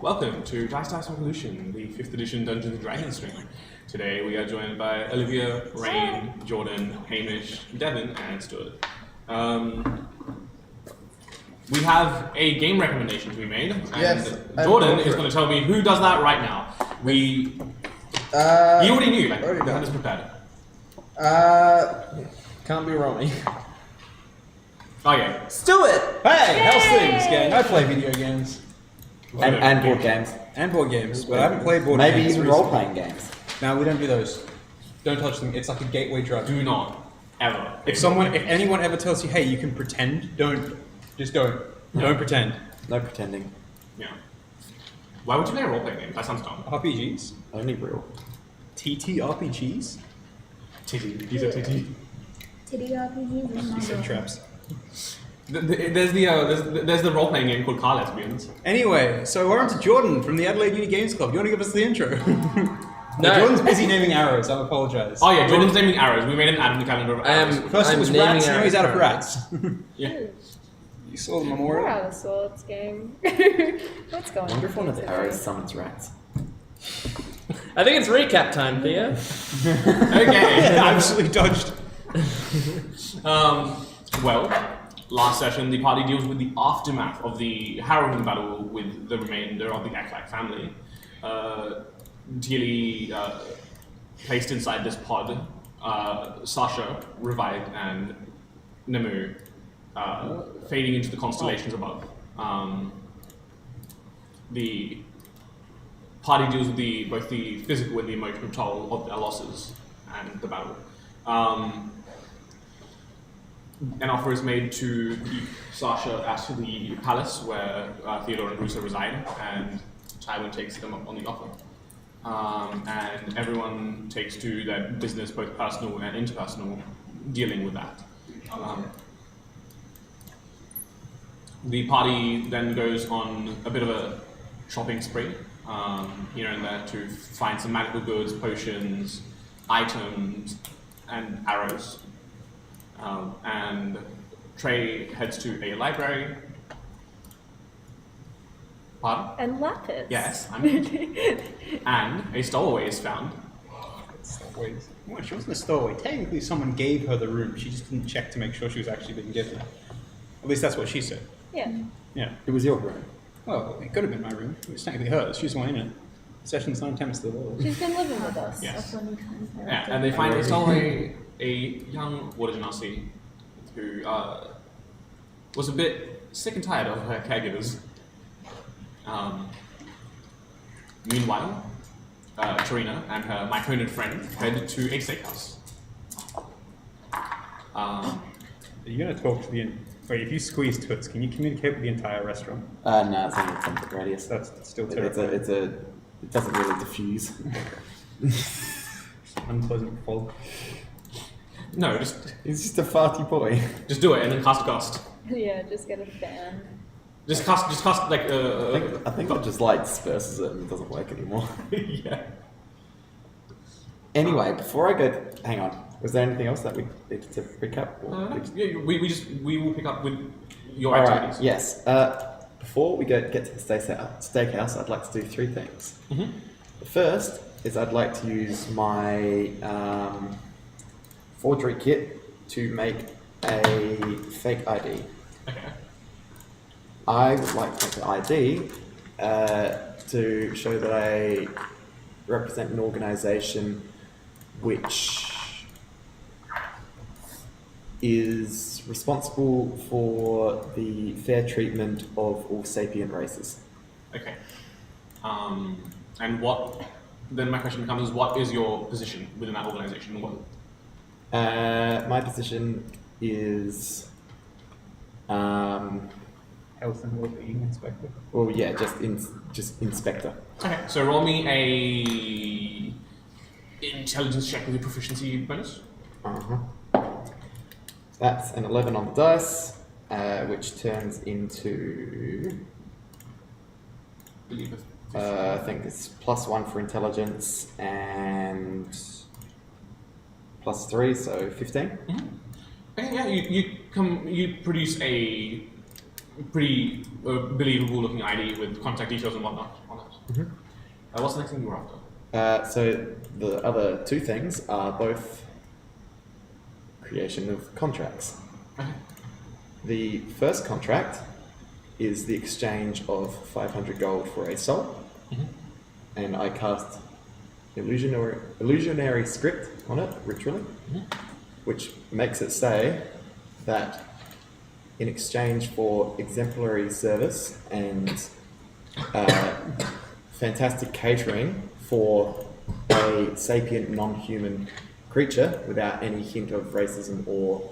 Welcome to Dice Revolution, the 5th edition Dungeons & Dragons stream. Today we are joined by Olivia, Rain, Jordan, Hamish, Devin, and Stuart. We have a game recommendation to be made, and Jordan is going to tell me who does that right now. You already knew, like, you had this prepared. Can't be wrong. Oh yeah. Stuart! Hey, how's things, gang? I play video games. And board games. And board games, but I haven't played board games. Maybe even role-playing games. No, we don't do those. Don't touch them. It's like a gateway drug. Do not ever. If anyone ever tells you, hey, you can pretend, don't. Just don't. No. Don't pretend. No pretending. Yeah. Why would you play a role-playing game? That sounds dumb. RPGs. Only real. TTRPGs? Titty. These are titty. Titty RPGs. You said traps. There's the role-playing game called Car Lesbians. Anyway, so we're on to Jordan from the Adelaide Uni Games Club. You want to give us the intro? No, Jordan's busy naming arrows. I apologise. Oh yeah, Jordan's naming arrows. We made an ad in the calendar of arrows. First it was rats, now he's out of rats. Yeah. You saw the memorial? We're out of swords game. What's going on? I wonder if one of the arrows summons rats. I think it's recap time, Thea. Okay. Absolutely dodged. Well, last session the party deals with the aftermath of the harrowing battle with the remainder of the Aklak family. Tilly placed inside this pod, Sasha revived, and Nemu fading into the constellations above. The party deals with both the physical and the emotional toll of their losses and the battle. An offer is made to keep Sasha at the palace where Theodore and Rusa reside, and Tywin takes them up on the offer. And everyone takes to their business, both personal and interpersonal, dealing with that. The party then goes on a bit of a shopping spree, here and there, to find some magical goods, potions, items, and arrows. And Trey heads to a library. Pardon? And lapis. Yes, and a stowaway is found. Stowaways. Well, she wasn't a stowaway. Technically, someone gave her the room. She just didn't check to make sure she was actually being given. At least that's what she said. Yeah. Yeah. It was your room. Well, it could have been my room. It was technically hers. She's the one in it. Session's 9 times the law. She's been living with us. Yes. That's when we kind of Yeah, and they find a stowaway, a young Water Genasi, who was a bit sick and tired of her caregivers. Meanwhile, Tarina and her Myconian friend head to a steakhouse. Are you going to talk to the... Wait, if you squeeze toots, can you communicate with the entire restaurant? No, it's only 10 foot radius. That's still It terrible. doesn't really diffuse. Unpleasant fog. No, just He's just a farty boy. do it and then cast a gust. Yeah, just get a fan. Just cast like I think it just like disperses it and it doesn't work anymore. yeah. Anyway, before I go, hang on. Was there anything else that we needed to recap? Yeah, we will pick up with your All activities. right. Yes. Before we get to the steakhouse, I'd like to do 3 things. Mm-hmm. The first is I'd like to use my forgery kit to make a fake ID. Okay. I would like to make an ID to show that I represent an organisation which is responsible for the fair treatment of all sapient races. Okay. And what? Then my question becomes: what is your position within that organization? What? My position is, Health and well-being inspector. well, yeah, just inspector. Okay. So roll me a intelligence check with your proficiency bonus. That's an 11 on the dice, which turns into, I think it's +1 for intelligence and +3, so 15. Mm-hmm. Okay, yeah, you produce a pretty believable looking ID with contact details and whatnot on it. What's the next thing you were after? So the other two things are both creation of contracts. Okay. The first contract is the exchange of 500 gold for a soul, and I cast illusionary script on it ritually, which makes it say that in exchange for exemplary service and fantastic catering for a sapient non-human creature without any hint of racism or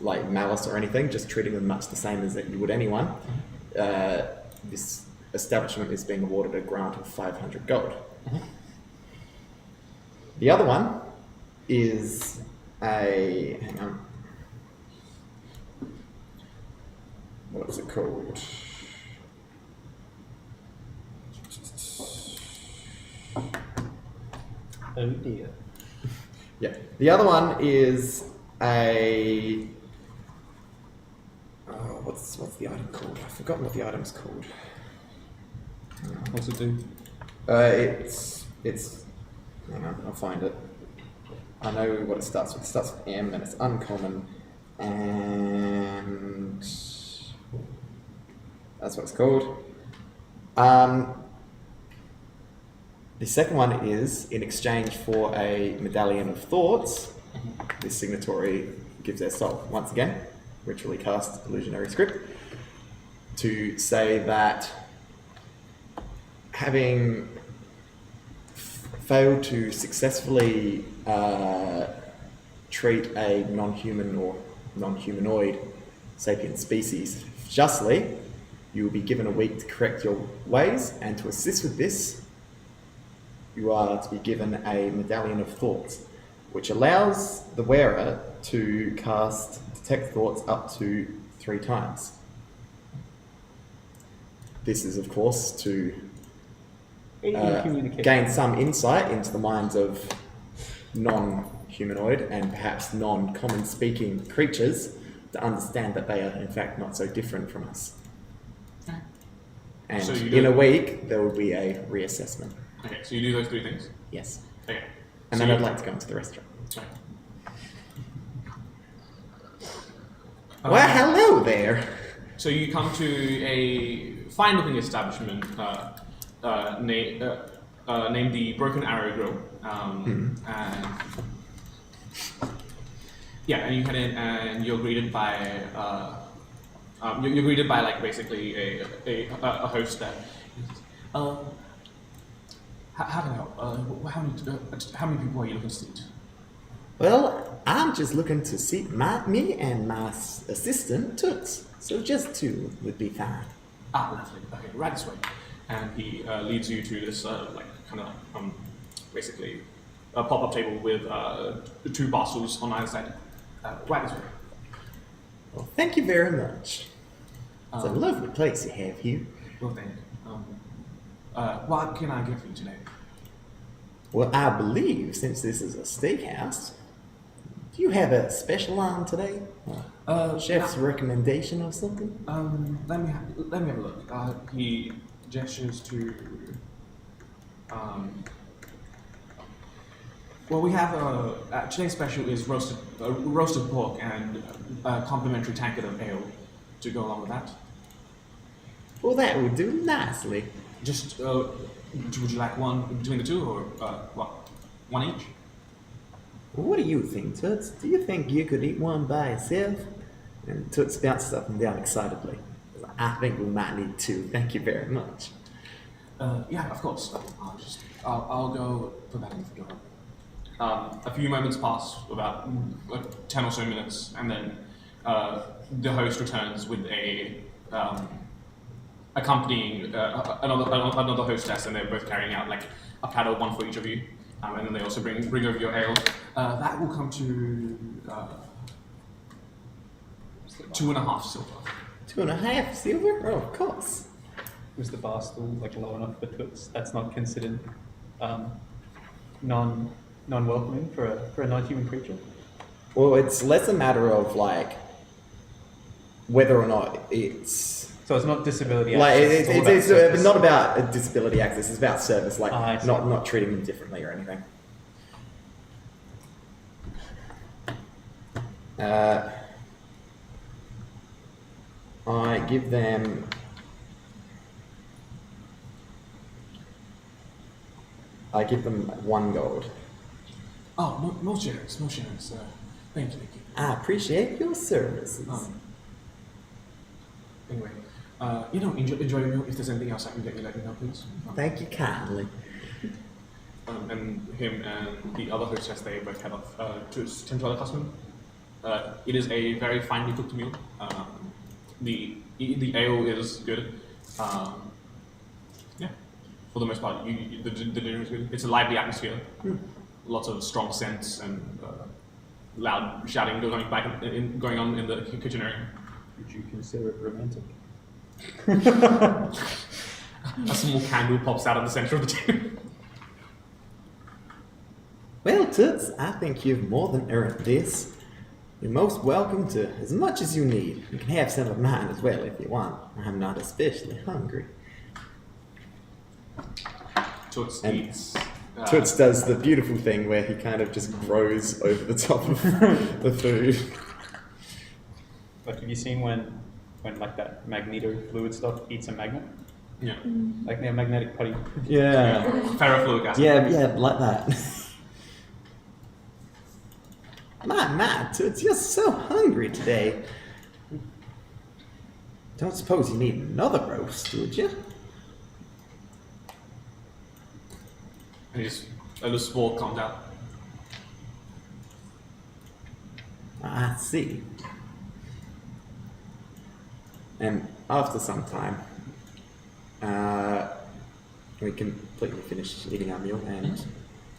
like malice or anything, just treating them much the same as that you would anyone, this establishment is being awarded a grant of 500 gold. The other one is a, hang on, what is it called? Oh dear. Yeah, the other one is a, what's the item called? I've forgotten what the item's called. What's it do? It's, hang on, I'll find it. I know what it starts with. It starts with M and it's uncommon, and that's what it's called. The second one is in exchange for a medallion of thoughts. This signatory gives their soul. Once again, ritually cast illusionary script to say that having failed to successfully treat a non-human or non-humanoid sapient species justly, you will be given a week to correct your ways, and to assist with this, you are to be given a medallion of thoughts, which allows the wearer to cast detect thoughts up to 3 times. This is, of course, to gain some insight into the minds of non-humanoid and perhaps non-common speaking creatures to understand that they are in fact not so different from us. And So you in do- a week there will be a reassessment. Okay, so you do those 3 things. Yes. Okay. And So then you- I'd like to go into the restaurant. Okay. Well, hello there. So you come to a fine-looking establishment named the Broken Arrow Grill, and yeah, and you head in and you're greeted by like basically a host that. How can I help? How many people are you looking to seat? Well, I'm just looking to seat me and my assistant, Toots. So just 2 would be fine. Ah, lovely. Okay, right this way. And he leads you to this basically a pop-up table with 2 bar stools on either side. Right this way. Well, thank you very much. It's a lovely place you have here. Well, thank you. What can I get for you today? Well, I believe since this is a steakhouse, do you have a special on today? Chef's recommendation or something? Let me have a look. He gestures to. Well, we have today's special is roasted pork and a complimentary tankard of ale to go along with that. Well, that would do nicely. Just would you like one between the 2 or what? 1 each? What do you think, Toots? Do you think you could eat one by yourself? And Toots bounces up and down excitedly. I think we might need 2. Thank you very much. Yeah, of course. I'll go put that in the door. A few moments pass, about 10 or so minutes, and then the host returns with a accompanying another hostess, and they're both carrying out like a platter, 1 for each of you, and then they also bring over your ale. That will come to 2.5 silver. 2.5 silver? Oh, of course. Was the bar stool like low enough for Toots? That's not considered non-welcoming for a non-human creature. Well, it's less a matter of like whether or not it's So it's not disability like access. all about it's service. not about disability access. It's about service, like I see. not treating them differently or anything. I give them. I give them 1 gold. Oh, more generous, more generous. Thank you. I appreciate your services. Anyway, enjoy your meal. If there's anything else I can get you, let me know, please. Thank you kindly. And him and the other hostess, they both head off to tend to other customers. It is a very finely cooked meal. The ale is good. Yeah, for the most part, the dinner is good. It's a lively atmosphere. Lots of strong scents and loud shouting going on in the kitchen area. Would you consider it romantic? A small candle pops out of the center of the table. Well, Toots, I think you've more than earned this. You're most welcome to as much as you need. You can have some of mine as well if you want. I'm not especially hungry. Toots And- eats. Toots does the beautiful thing where he kind of just grows over the top of the food. Like, have you seen when like that magneto fluid stuff eats a magnet? Yeah. Like their magnetic putty. Yeah. Ferrofluoric acid. Yeah, like that. My, Toots, you're so hungry today. Don't suppose you need another roast, would you? And a little spore comes out. I see. And after some time, we completely finish eating our meal, and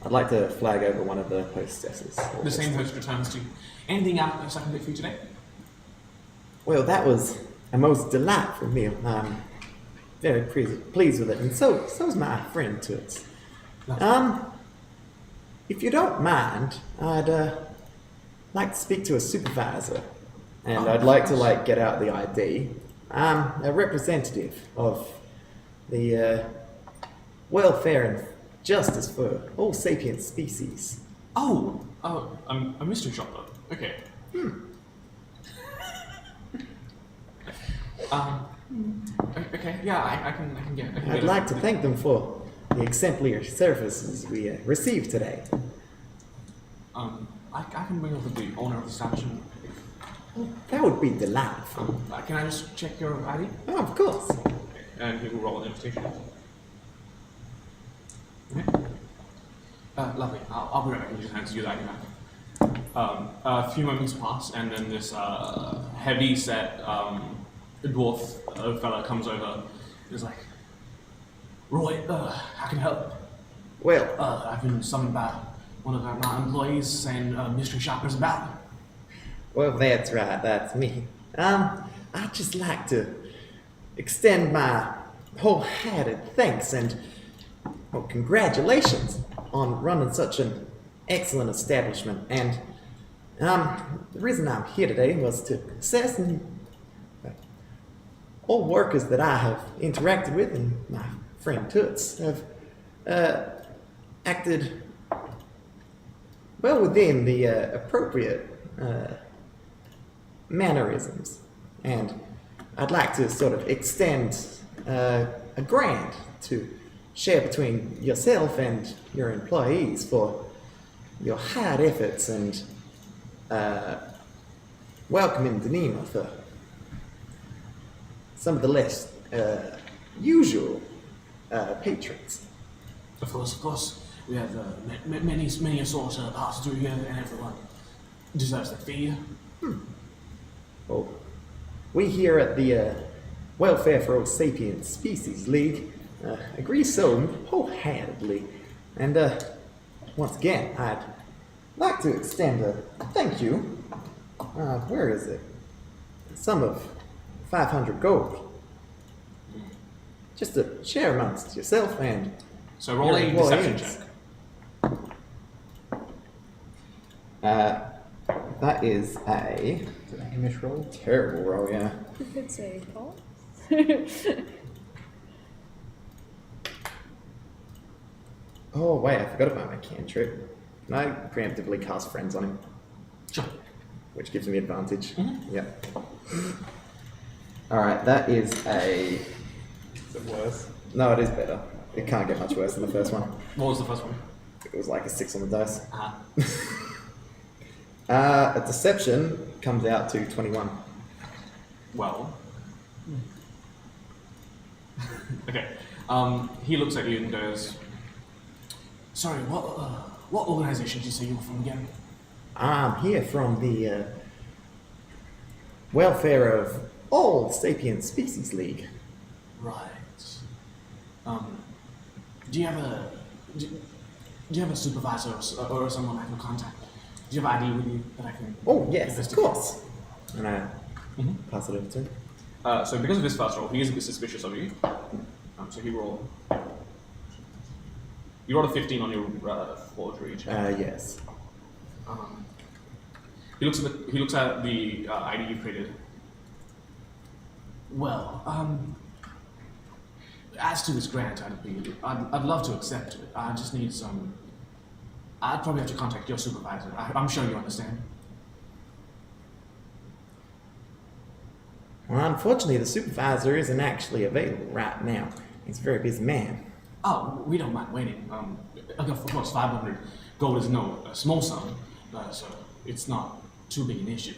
I'd like to flag over one of the hostesses. The same host returns to anything else I can get for you today? Well, that was a most delightful meal. I'm very pleased with it, and so's my friend Toots. If you don't mind, I'd like to speak to a supervisor, and I'd like to get out the ID. I'm a representative of the welfare and justice for all sapient species. Oh, I'm a mystery shopper. Okay. Okay, yeah, I can get. I'd like to thank them for the exemplary services we received today. I can bring over the owner of the establishment. That would be delightful. Can I just check your ID? Oh, of course. And he will roll an invitation. Okay. Lovely. I'll be right back. He just hands you the ID back. A few moments pass, and then this heavy-set dwarf fella comes over. He's like, "Roy, how can I help?" Well, I've been summoned by one of my employees saying mystery shopper's about. well, that's right. That's me. I'd just like to extend my wholehearted thanks and congratulations on running such an excellent establishment. And the reason I'm here today was to assess all workers that I have interacted with, and my friend Toots have acted well within the appropriate mannerisms. And I'd like to sort of extend a grant to share between yourself and your employees for your hard efforts and welcoming Denima for some of the less usual patrons. Of course, we have many a sort pass through here, and everyone deserves the fee. Well, we here at the Welfare for All Sapient Species League agree so wholeheartedly. And once again, I'd like to extend a thank you. Where is it? A sum of 500 gold. Just to share amongst yourself and So roll a your deception employees. check. That is a Amish roll. Terrible roll, yeah. You could say Paul. Oh, wait, I forgot about my cantrip. Can I preemptively cast Friends on him? Sure. Which gives me advantage. Yep. Alright, that is a... Is it worse? No, it is better. It can't get much worse than the first one. What was the first one? It was like a 6 on the dice. Uh-huh. A deception comes out to 21. Well. Okay. He looks at you and goes, sorry, what organization did you say you were from again? I'm here from the Welfare of All Sapient Species League. Right. Do you have a supervisor or someone I can contact? Do you have ID with you that I can? Oh, yes, of investigate? course. And I pass it over to him. So because of his first roll, he is a bit suspicious of you. So he rolled. You rolled a 15 on your forgery check. Yes. He looks at the ID you created. Well, as to this grant, I'd love to accept it. I just need some. I'd probably have to contact your supervisor. I'm sure you understand. Well, unfortunately, the supervisor isn't actually available right now. He's a very busy man. Oh, we don't mind waiting. Of course, 500 gold is no small sum, so it's not too big an issue.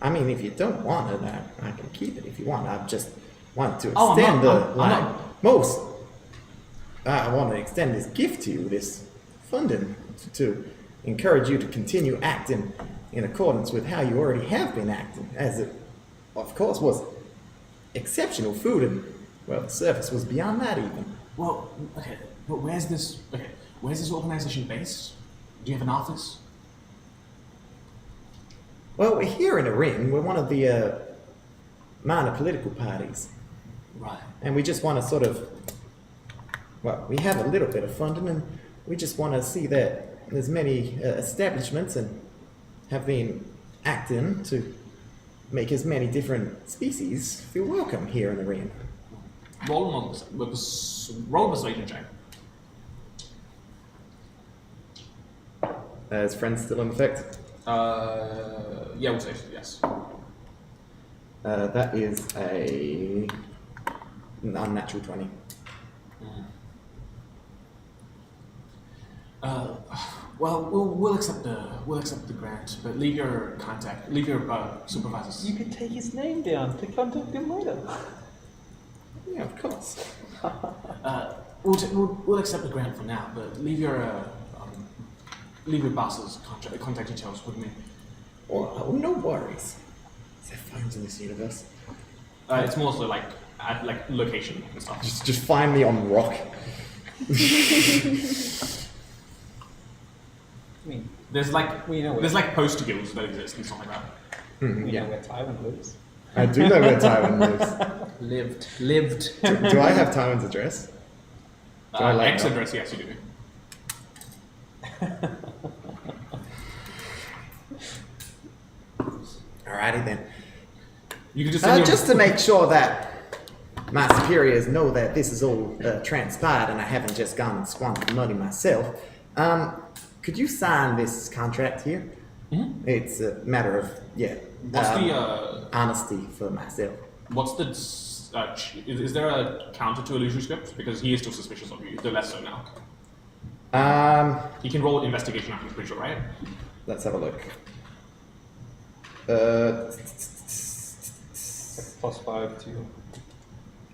I mean, if you don't want it, I can keep it if you want. I just want to Oh, I'm extend not- I'm not- I want to extend this gift to you, this funding, to encourage you to continue acting in accordance with how you already have been acting, as it, of course, was exceptional food, and, well, the service was beyond that even. Well, okay, but where's this organization based? Do you have an office? Well, we're here in a ring. We're one of the minor political parties. Right. And we just want to sort of, well, we have a little bit of funding, and we just want to see that as many establishments and have been acting to make as many different species feel welcome here in the ring. Roll a persuasion check. Is Friends still in effect? Yeah, we'll say yes. That is a unnatural 20. Well, we'll accept the grant, but leave your supervisors. You could take his name down to contact him later. Yeah, of course. We'll accept the grant for now, but leave your boss's contact details with me. Oh, no worries. Is there phones in this universe? It's mostly like at location and stuff. Just find me on rock. I mean, There's like we know there's like post guilds that exist and stuff like that. we know where Tywin lives. I do know where Tywin lives. Lived. Do I have Tywin's address? Do I like X that? address, yes, you do. Alrighty then. You can just send your- Just to make sure that my superiors know that this is all transpired and I haven't just gone and squandered the money myself, could you sign this contract here? Mhm. It's a matter of, What's honesty for myself. what's the is there a counter to illusory script? Because he is still suspicious of you. The less so now. He can roll investigation. I'm pretty sure, right? Let's have a look. Like +5 to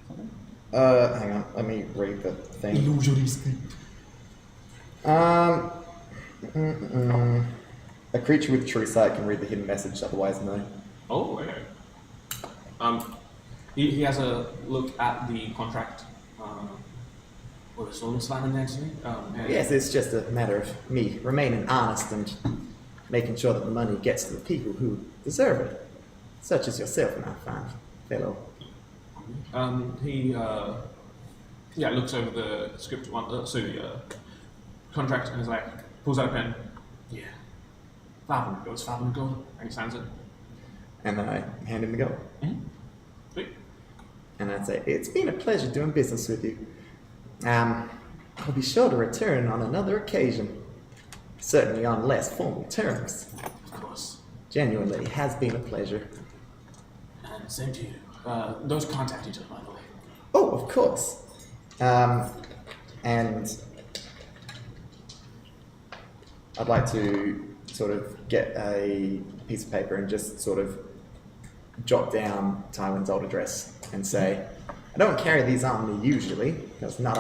something. Hang on, let me read the thing. Illusory script. A creature with true sight can read the hidden message, otherwise no. Oh, okay. He has a look at the contract. What is all fine and dancing? Yes, it's just a matter of me remaining honest and making sure that the money gets to the people who deserve it, such as yourself, my fine fellow. He looks over the script, contract, and is like, pulls out a pen. Yeah. 500 gold, 500 gold, and he signs it. And then I hand him the gold. Sweet. And I'd say, it's been a pleasure doing business with you. I'll be sure to return on another occasion. Certainly on less formal terms. Of course. Genuinely, it has been a pleasure. And same to you. Those contact each other, by the way. Oh, of course. And I'd like to sort of get a piece of paper and just sort of jot down Tywin's old address and say, I don't carry these on me usually, because it's not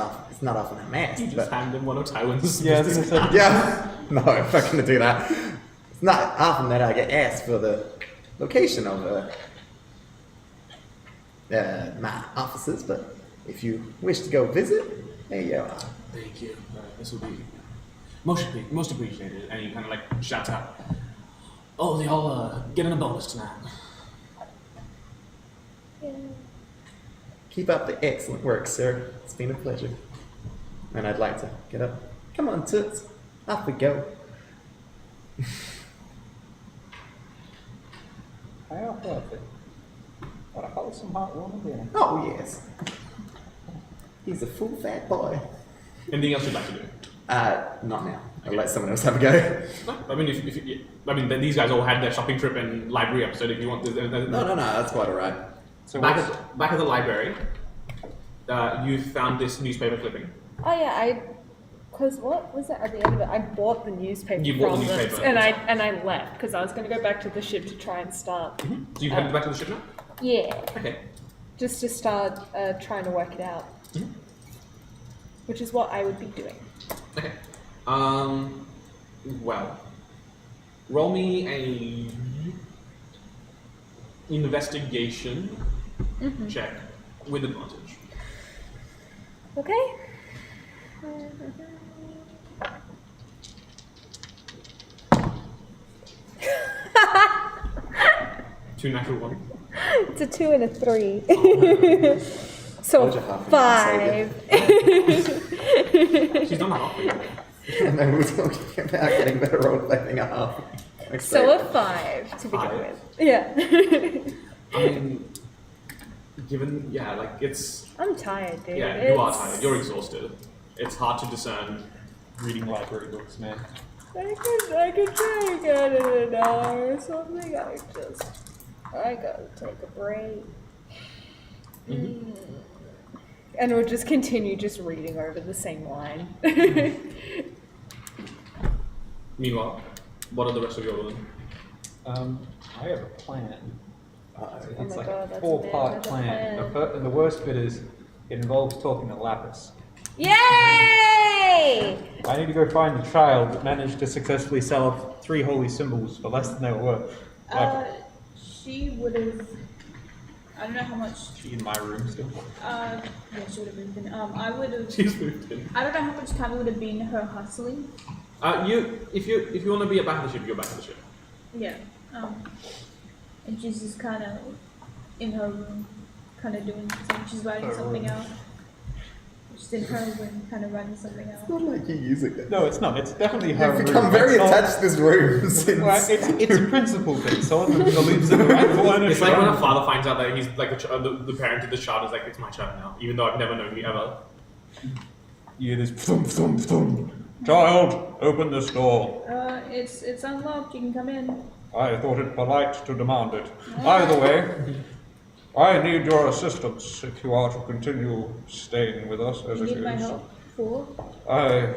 often I'm asked. You just hand him one of Tywin's Yeah, business I was cards. Yeah, no, I'm not going to do that. It's not often that I get asked for the location of my offices, but if you wish to go visit, there you are. Thank you. This will be most appreciated. And he kind of like shouts out, "Oh, they all getting a bonus tonight." Yeah. Keep up the excellent work, sir. It's been a pleasure. And I'd like to get up. Come on, Toots. Off we go. How perfect. What a wholesome, heartwarming dinner. Oh, yes. He's a full fat boy. Anything else you'd like to do? Not now. I'll let someone else have a go. No, I mean, then these guys all had their shopping trip and library episode. If you want, No, that's quite alright. So back what's- at the library, you found this newspaper clipping. Oh yeah, because what was it at the end of it? I bought the newspaper You bought the from them, newspaper. and I left because I was going to go back to the ship to try and start. So you've headed back to the ship now. Yeah, Okay. just to start trying to work it out, which is what I would be doing. Okay. Well, roll me a investigation check with advantage. Okay. 2 natural 1. It's a 2 and a 3. So Told you half of 5. She's done that often. And then we're talking about getting better role playing a half. So a 5 to begin 5? with. Yeah. I mean, given, it's, I'm tired, dude. yeah, you are tired. You're exhausted. It's hard to discern. reading library books, man. I could try again in an hour or something. I gotta take a break. And we'll just continue just reading over the same line. Meanwhile, what are the rest of your doing? I have a plan. It's my like God, a that's a 4-part man, plan. that's a plan. And the worst bit is, it involves talking to Lapis. Yay! I need to go find the child that managed to successfully sell off 3 holy symbols for less than they were worth. She would have. I don't know how much. She in my room still. Yeah, she would have moved in. I would have. She's moved in. I don't know how much time it would have been her hustling. If you want to be at back of the ship, you're back of the ship. Yeah. And she's just kind of in her room, kind of doing something. She's writing Her something room. out. She's in her room, kind of writing something out. Not like you're using it. No, it's not. It's definitely her You've room. become very It's not- attached to this room since. Well, it's a principle thing. Someone believes in the rightful ownership. It's like when a father finds out that he's like the parent of the child is like, it's my child now, even though I've never known you ever. You hear this thump, thump, thump. Child, open this door. It's unlocked. You can come in. I thought it polite to demand it. Either way, I need your assistance if you are to continue staying with us as You it need my is. help. For I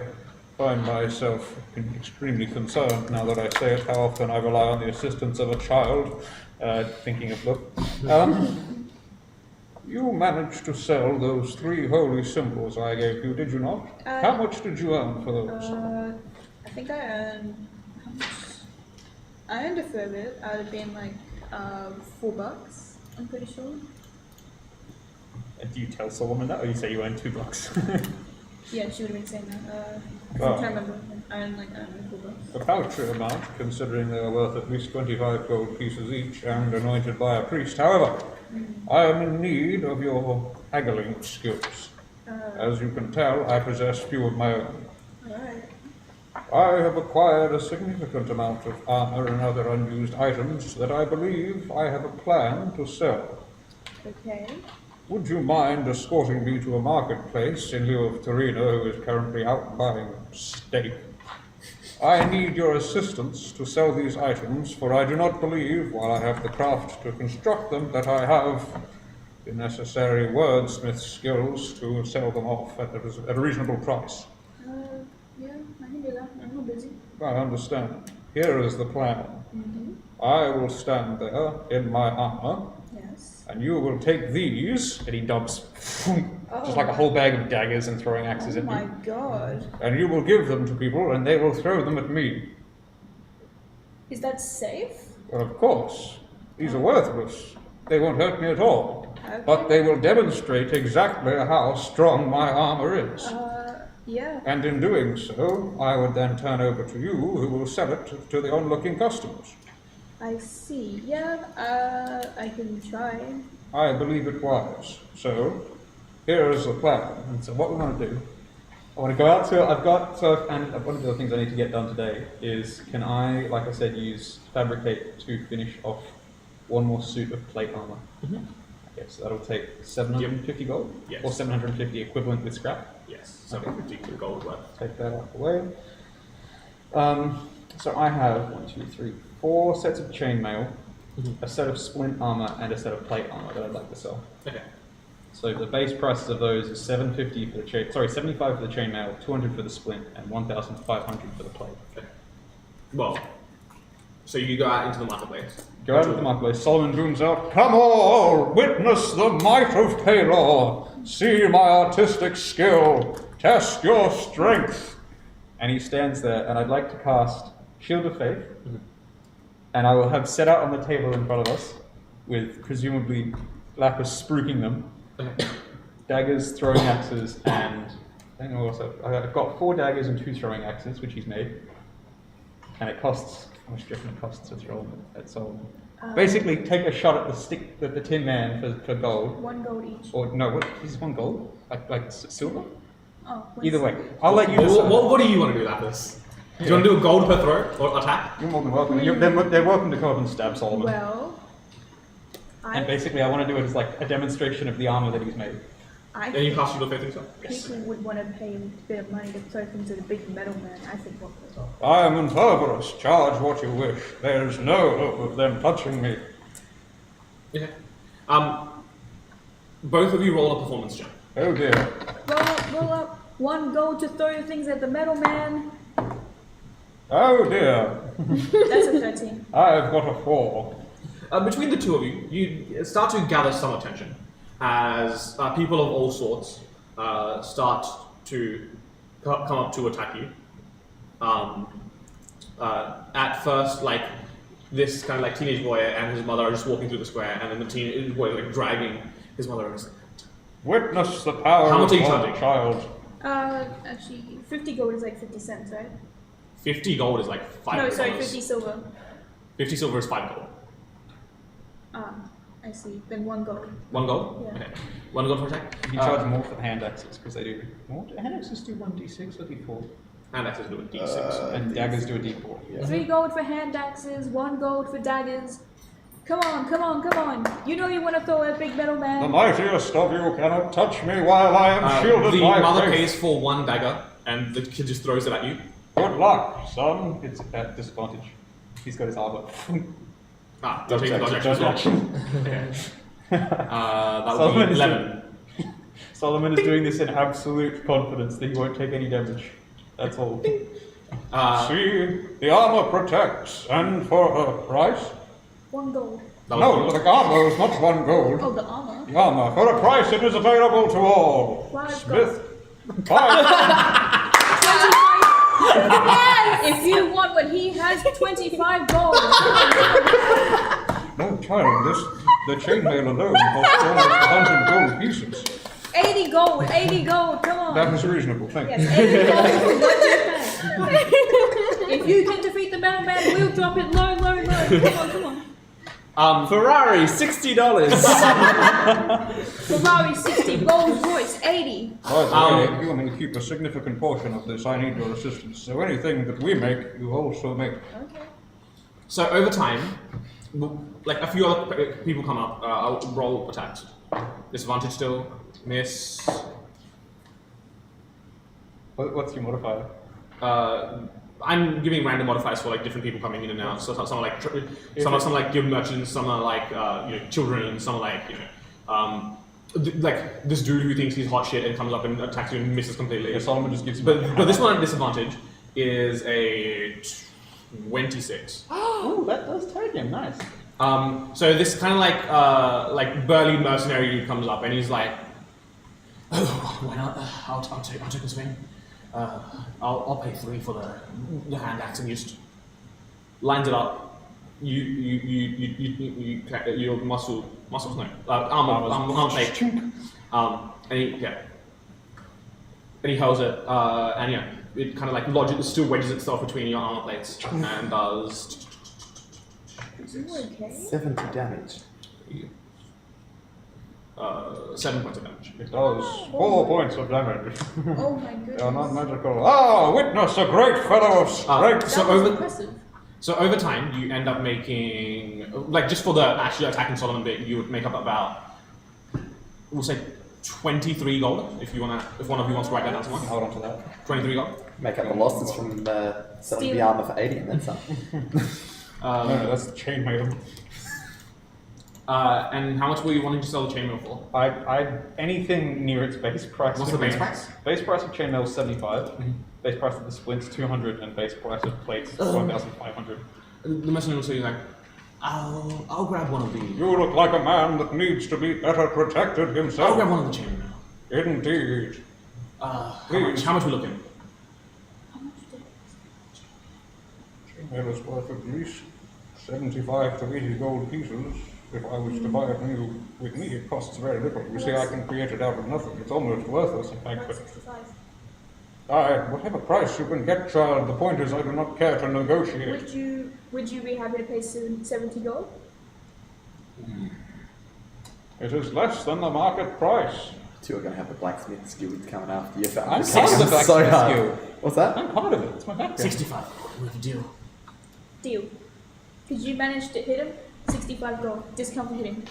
find myself extremely concerned now that I say it, how often I rely on the assistance of a child. Thinking of look. You managed to sell those 3 holy symbols I gave you, did you not? How much did you earn for those? I think I earned. How much? I earned a fair bit. I would have been like $4. I'm pretty sure. And do you tell Solomon that, or you say you earned $2? Yeah, she would have been saying that. I Oh. can't remember. I earned like $4. A paltry amount, considering they are worth at least 25 gold pieces each and anointed by a priest. However, I am in need of your haggling skills. As you can tell, I possess few of my own. Alright. I have acquired a significant amount of armor and other unused items that I believe I have a plan to sell. Okay. Would you mind escorting me to a marketplace in lieu of Tarina, who is currently out buying steak? I need your assistance to sell these items, for I do not believe, while I have the craft to construct them, that I have the necessary wordsmith skills to sell them off at a reasonable price. Yeah, I can do that. I'm not busy. I understand. Here is the plan. Mm-hmm. I will stand there in my armor, Yes. and you will take these, And he dumps Oh. just like a whole bag of daggers and throwing axes Oh at my you. god. and you will give them to people, and they will throw them at me. Is that safe? Well, of course. These are worthless. They won't hurt me at all. Okay. But they will demonstrate exactly how strong my armor is. Yeah. And in doing so, I would then turn over to you, who will sell it to the onlooking customers. I see. Yeah, I can try. I believe it wise. So, here is the plan. And so what we want to do, I want to go out to, and one of the other things I need to get done today is, can I, like I said, use Fabricate to finish off one more suit of plate armor? Mhm. Okay, so that'll take 750 gold? Yes. Or 750 equivalent with scrap? Yes, 750 gold worth. Take that out of the way. So I have 4 sets of chainmail, a set of splint armor, and a set of plate armor that I'd like to sell. Okay. So the base prices of those is 750 for the 75 for the chainmail, 200 for the splint, and 1,500 for the plate. Okay. Well, so you go out into the marketplace. Go out of the marketplace. Solomon booms out, "Come all, witness the might of Paylor. See my artistic skill. Test your strength." And he stands there, and I'd like to cast Shield of Faith, and I will have set out on the table in front of us, with presumably lapis spruiking them, Okay. daggers, throwing axes, and I think also I've got 4 daggers and 2 throwing axes, which he's made, and it costs. How much do you reckon it costs to throw them at Solomon? Basically, take a shot at the Tin Man for gold. 1 gold each. Or no, what is 1 gold? Like silver? Oh. Either way, I'll let you What, decide. what do you want to do with this? Do you want to do a gold per throw or attack? You're more than welcome. They're welcome to come up and stab Solomon. Well, And basically, I want to do it as like a demonstration of the armor that he's made. I Then you think cast Shield of Faith yourself? people would want to pay a bit of money to throw things at a big metal man. I think one as well. I am impervious. Charge what you wish. There is no hope of them touching me. Okay. Both of you roll a performance check. Oh dear. Roll up. 1 gold to throw things at the metal man. Oh dear. That's a 13. I've got a 4. Between the two of you, you start to gather some attention as people of all sorts start to come up to attack you. At first, like this kind of like teenage boy and his mother are just walking through the square, and then the teenage boy like dragging his mother. And Witness the power How much of are you one charging? child. Actually, 50 gold is like 50 cents, right? 50 gold is like $5. No, sorry, 50 silver. 50 silver is 5 gold. I see. Then 1 gold. 1 gold? Yeah. Okay. 1 gold for attack? You can charge more for the hand axes because they do more. Do hand axes do 1d6 or d4? And access to a D6. And daggers do a d4. Yeah. 3 gold for hand axes, 1 gold for daggers. Come on. You know you want to throw a big metal The man. mightiest of you cannot touch me while I am shielded The by mother faith. pays for 1 dagger, and the kid just throws it at you. Good luck, son. It's at disadvantage. He's got his armor. Don't take the dodge action as well. Okay. That would Solomon be is 11. Solomon is doing this in absolute confidence that he won't take any damage. That's all. See, the armor protects, and for a price? 1 gold. That was No, good. the armor is not 1 gold. Oh, the armor. The armor, for a price it is available to all. 5 Smith, gold. 5. 25. Yes! If you want what he has, 25 gold. No, child, the chainmail alone costs almost 100 gold pieces. 80 gold. Come on. That is reasonable, thank you. Yes, 80 gold. What do you think? If you can defeat the metal man, we'll drop it low. Come on. Ferrari, $60. Ferrari 60, Rolls Royce 80. By the way, you may keep a significant portion of this. I need your assistance. So anything that we make, you also make. Okay. So over time, like a few other people come up. I'll roll attacks. Disadvantage still. Miss. What's your modifier? I'm giving random modifiers for like different people coming in and out. So some are like some are like guild merchants, some are like children, some are like like this dude who thinks he's hot shit and comes up and attacks you and misses completely. Yeah, Solomon just gives you. But this one at disadvantage is a 26. Oh, that does take him. Nice. So this kind of like burly mercenary dude comes up and he's like, oh, why not? I'll take a swing. I'll pay 3 for the hand axe, and you just lines it up. Your muscles no armor plate. And he hurls it, and yeah, it kind of like lodges, still wedges itself between your armor plates and does. Okay. 70 damage. 7 points of damage. It does 4 points of damage. Oh my goodness. They are not magical. Ah, witness a great fellow of strength. That was impressive. So over time, you end up making, like just for the actually attacking Solomon bit, you would make up about, we'll say 23 gold, if one of you wants to write that down somewhere. Hold on to that. 23 gold. Make up the losses from selling the Steal. armor for 80 and then some. No, that's the chainmail. And how much were you wanting to sell the chainmail for? I anything near its base price. What's the base price? Base price of chainmail is 75. Base price of the splints 200, and base price of plates 1,500. The messenger will say like, I'll grab one of these. You look like a man that needs to be better protected I'll himself. grab one of the chainmail. Indeed. How much we looking? Chainmail is worth at least 75 to 80 gold pieces. If I was to buy it new with me, it costs very little. You see, I can create it out of nothing. It's almost worthless, in fact. But 65. whatever price you can get, child. The point is, I do not care to negotiate. Would you be happy to pay 70 gold? It is less than the market price. Two are going to have the blacksmith guild coming after you. For I'm undercutting part of the them so blacksmith hard. guild. What's that? I'm part of it. It's my background. 65. We have a deal. Deal. Could you manage to hit him? 65 gold. Discount for hitting.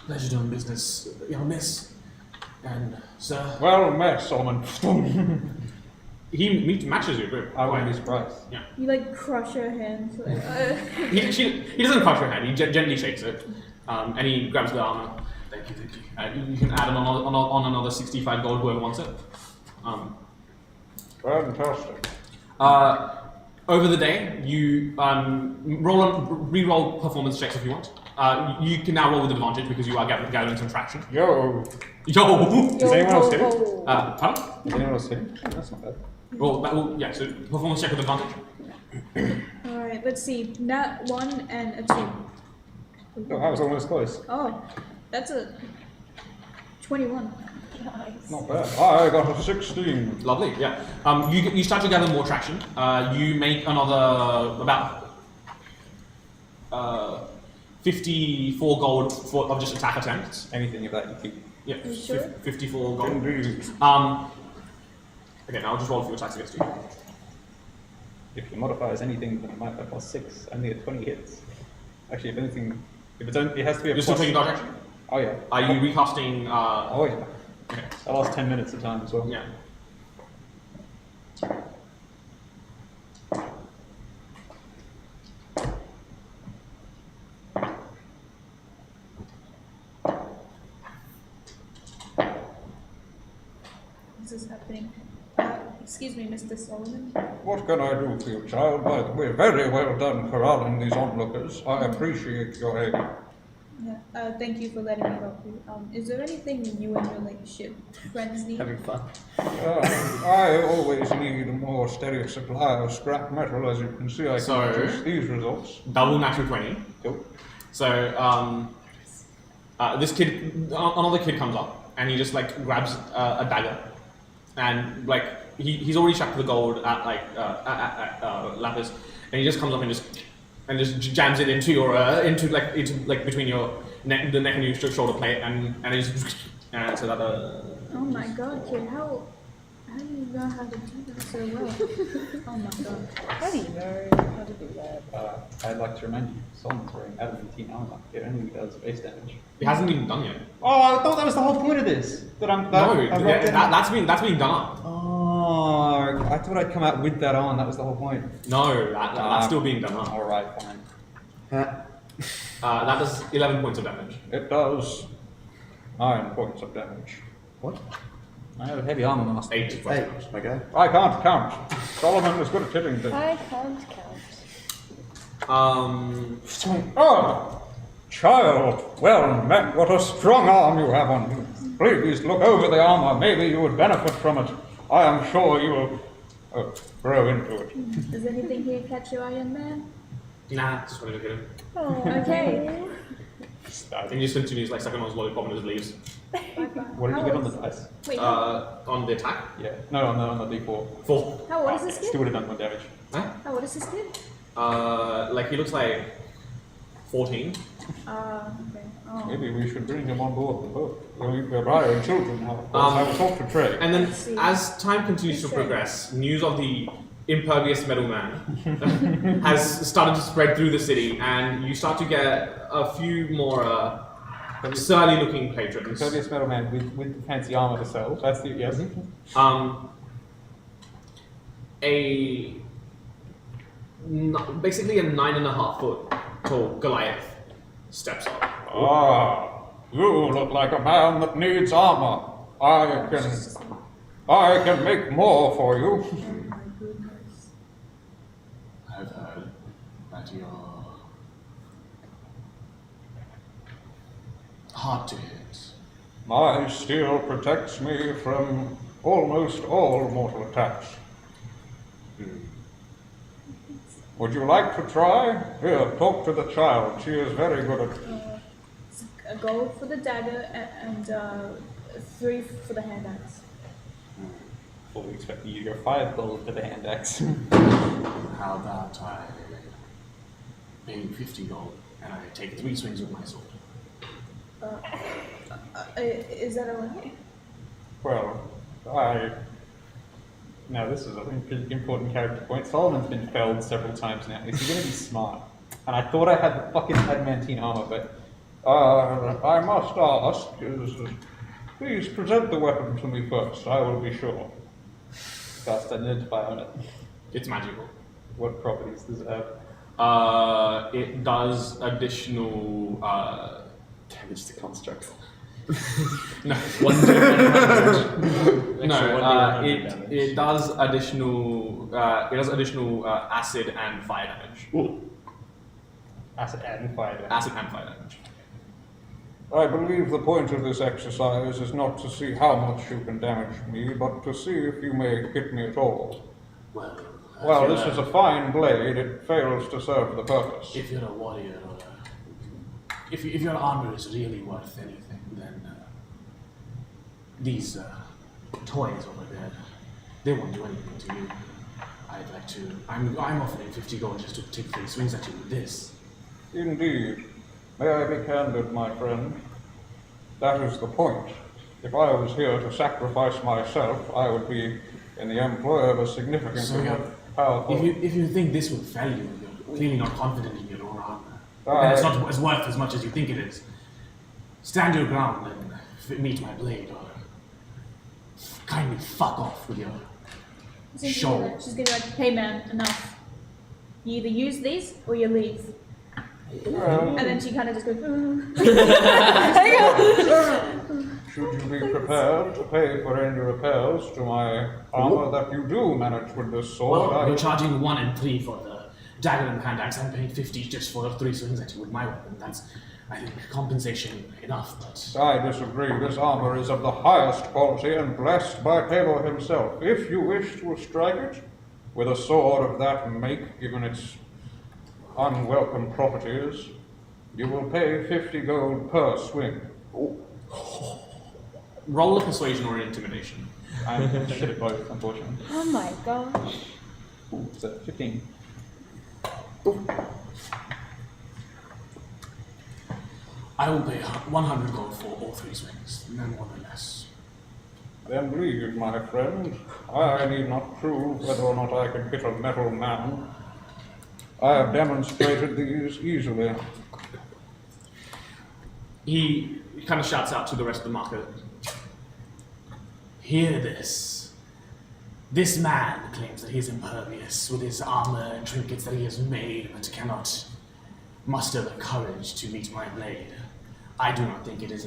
Pleasure doing business, young miss. And sir. Well met, Solomon. He matches your grip. I wouldn't be surprised. Yeah. You like crush her hands. Like, He doesn't crush your hand, he gently shakes it. And he grabs the armor. Thank you. You can add on another 65 gold, whoever wants it. Fantastic. Over the day, you re-roll performance checks if you want. You can now roll with advantage because you are gathering some traction. Yo. Yo! Is anyone else here? Pardon? Is anyone else here? That's not bad. Yeah, so performance check with advantage. Alright, let's see. Nat 1 and a 2. Oh, I was almost close. Oh, that's a 21. Not bad. I got a 16. Lovely, yeah. You start to gather more traction. You make another about 54 gold of just attack attempts. Anything of that you keep. Yeah, You sure? 54 gold. Indeed. Okay, now I'll just roll for your attacks against you. If your modifier is anything, then it might be +6. Only at 20 hits. Actually, if anything, if it's only, it has to be a You're still plus. taking dodge action? Oh yeah. Are you recasting? Oh yeah. Okay. I lost 10 minutes of time as well. Yeah. This is happening. Excuse me, Mr. Solomon. What can I do for you, child? By the way, very well done corralling these onlookers. I appreciate your aid. Yeah. Thank you for letting me help you. Is there anything you and your like ship friends need? Having fun. I always need a more steady supply of scrap metal. As you can see, I So- can produce these results. Double natural 20. Cool. So, this kid, another kid comes up and he just like grabs a dagger and like he's already shacked the gold at like at Lapis, and he just comes up and just and just jams it into your into between your neck, the neck and your shoulder plate, and it just and so that Oh my god, kid, how do you know how to do that so well? Oh my god. How do you know how to do that? I'd like to remind you, Solomon's wearing adamantine armor. It only does base damage. it hasn't been done yet. Oh, I thought that was the whole point of this. That's been done up. Oh, I thought I'd come out with that on. That was the whole point. No, that's still being done up. All right, fine. That does 11 points of damage. It does 9 points of damage. What? I have a heavy armor master. 8 points of Hey, damage. okay. I can't count. Solomon is good at hitting things. I can't count. Oh, child, well met. What a strong arm you have on you. Please look over the armor. Maybe you would benefit from it. I am sure you will grow into it. Does anything here catch your eye, young man? Nah, just wanted to hit him. Oh, Okay. And he just continues like sucking on his lollipop and just leaves. What did you get on the dice? Wait, On the attack, Yeah. No, on the D4. 4. how old is this Still kid? would have done more damage. Huh? How old is this kid? Like he looks like 14. Okay. Oh. Maybe we should bring him on board the boat. We're hiring children now. Of course. I will talk to Trey. And then, see. as time continues to progress, news of the impervious metal man has started to spread through the city, and you start to get a few more surly-looking patrons. Impervious metal man with the fancy armor to sell. That's the yes. Basically a 9.5 foot tall Goliath steps up. Ah, you look like a man that needs armor. I can make more for you. Oh my goodness. I've heard that you're hard to hit. My steel protects me from almost all mortal attacks. Would you like to try? Here, talk to the child. She is very good at... A gold for the dagger and 3 for the hand axe. Fully expecting you to go 5 gold for the hand axe. How about I pay you 50 gold and I take 3 swings with my sword? Is that alright? Well, Now this is, I think, an important character point. Solomon's been felled several times now. Is he going to be smart? And I thought I had the fucking adamantine armor, but I must ask, please present the weapon to me first. I will be sure. cast identify on it. It's magical. What properties does it have? It does additional Damage to constructs. no 1d1 damage. No, Extra 1d1 it does additional acid and fire damage. Acid and fire damage. Acid and fire damage. I believe the point of this exercise is not to see how much you can damage me, but to see if you may hit me at all. Well, This is a fine blade. It fails to serve the purpose. if you're a warrior or if your armor is really worth anything, then these toys over there, they won't do anything to you. I'd like to. I'm offering 50 gold just to take 3 swings at you with this. Indeed. May I be candid, my friend? That is the point. If I was here to sacrifice myself, I would be in the employ of a significantly more powerful... If you think this will fail you, you're clearly not confident in your own armor. And it's not as worth as much as you think it is. Stand your ground and meet my blade, or kindly fuck off with your show. She's gonna be like, hey man, enough. You either use these or you leave. And then she kind of just goes, Should you be prepared to pay for any repairs to my armor that you do manage with this sword? Well, you're charging 1 and 3 for the dagger and hand axe. I'm paying 50 just for 3 swings at you with my weapon. That's, I think, compensation enough, but... I disagree. This armor is of the highest quality and blessed by Tabor himself. If you wish to strike it with a sword of that make, given its unwelcome properties, you will pay 50 gold per swing. Roll a persuasion or an intimidation. I'm shit at both, unfortunately. Oh my gosh. Ooh, it's a 15. I will pay 100 gold for all 3 swings, no more than less. Then leave, my friend. I need not prove whether or not I can hit a metal man. I have demonstrated these easily. He kind of shouts out to the rest of the market. Hear this. This man claims that he is impervious with his armor and trinkets that he has made, but cannot muster the courage to meet my blade. I do not think it is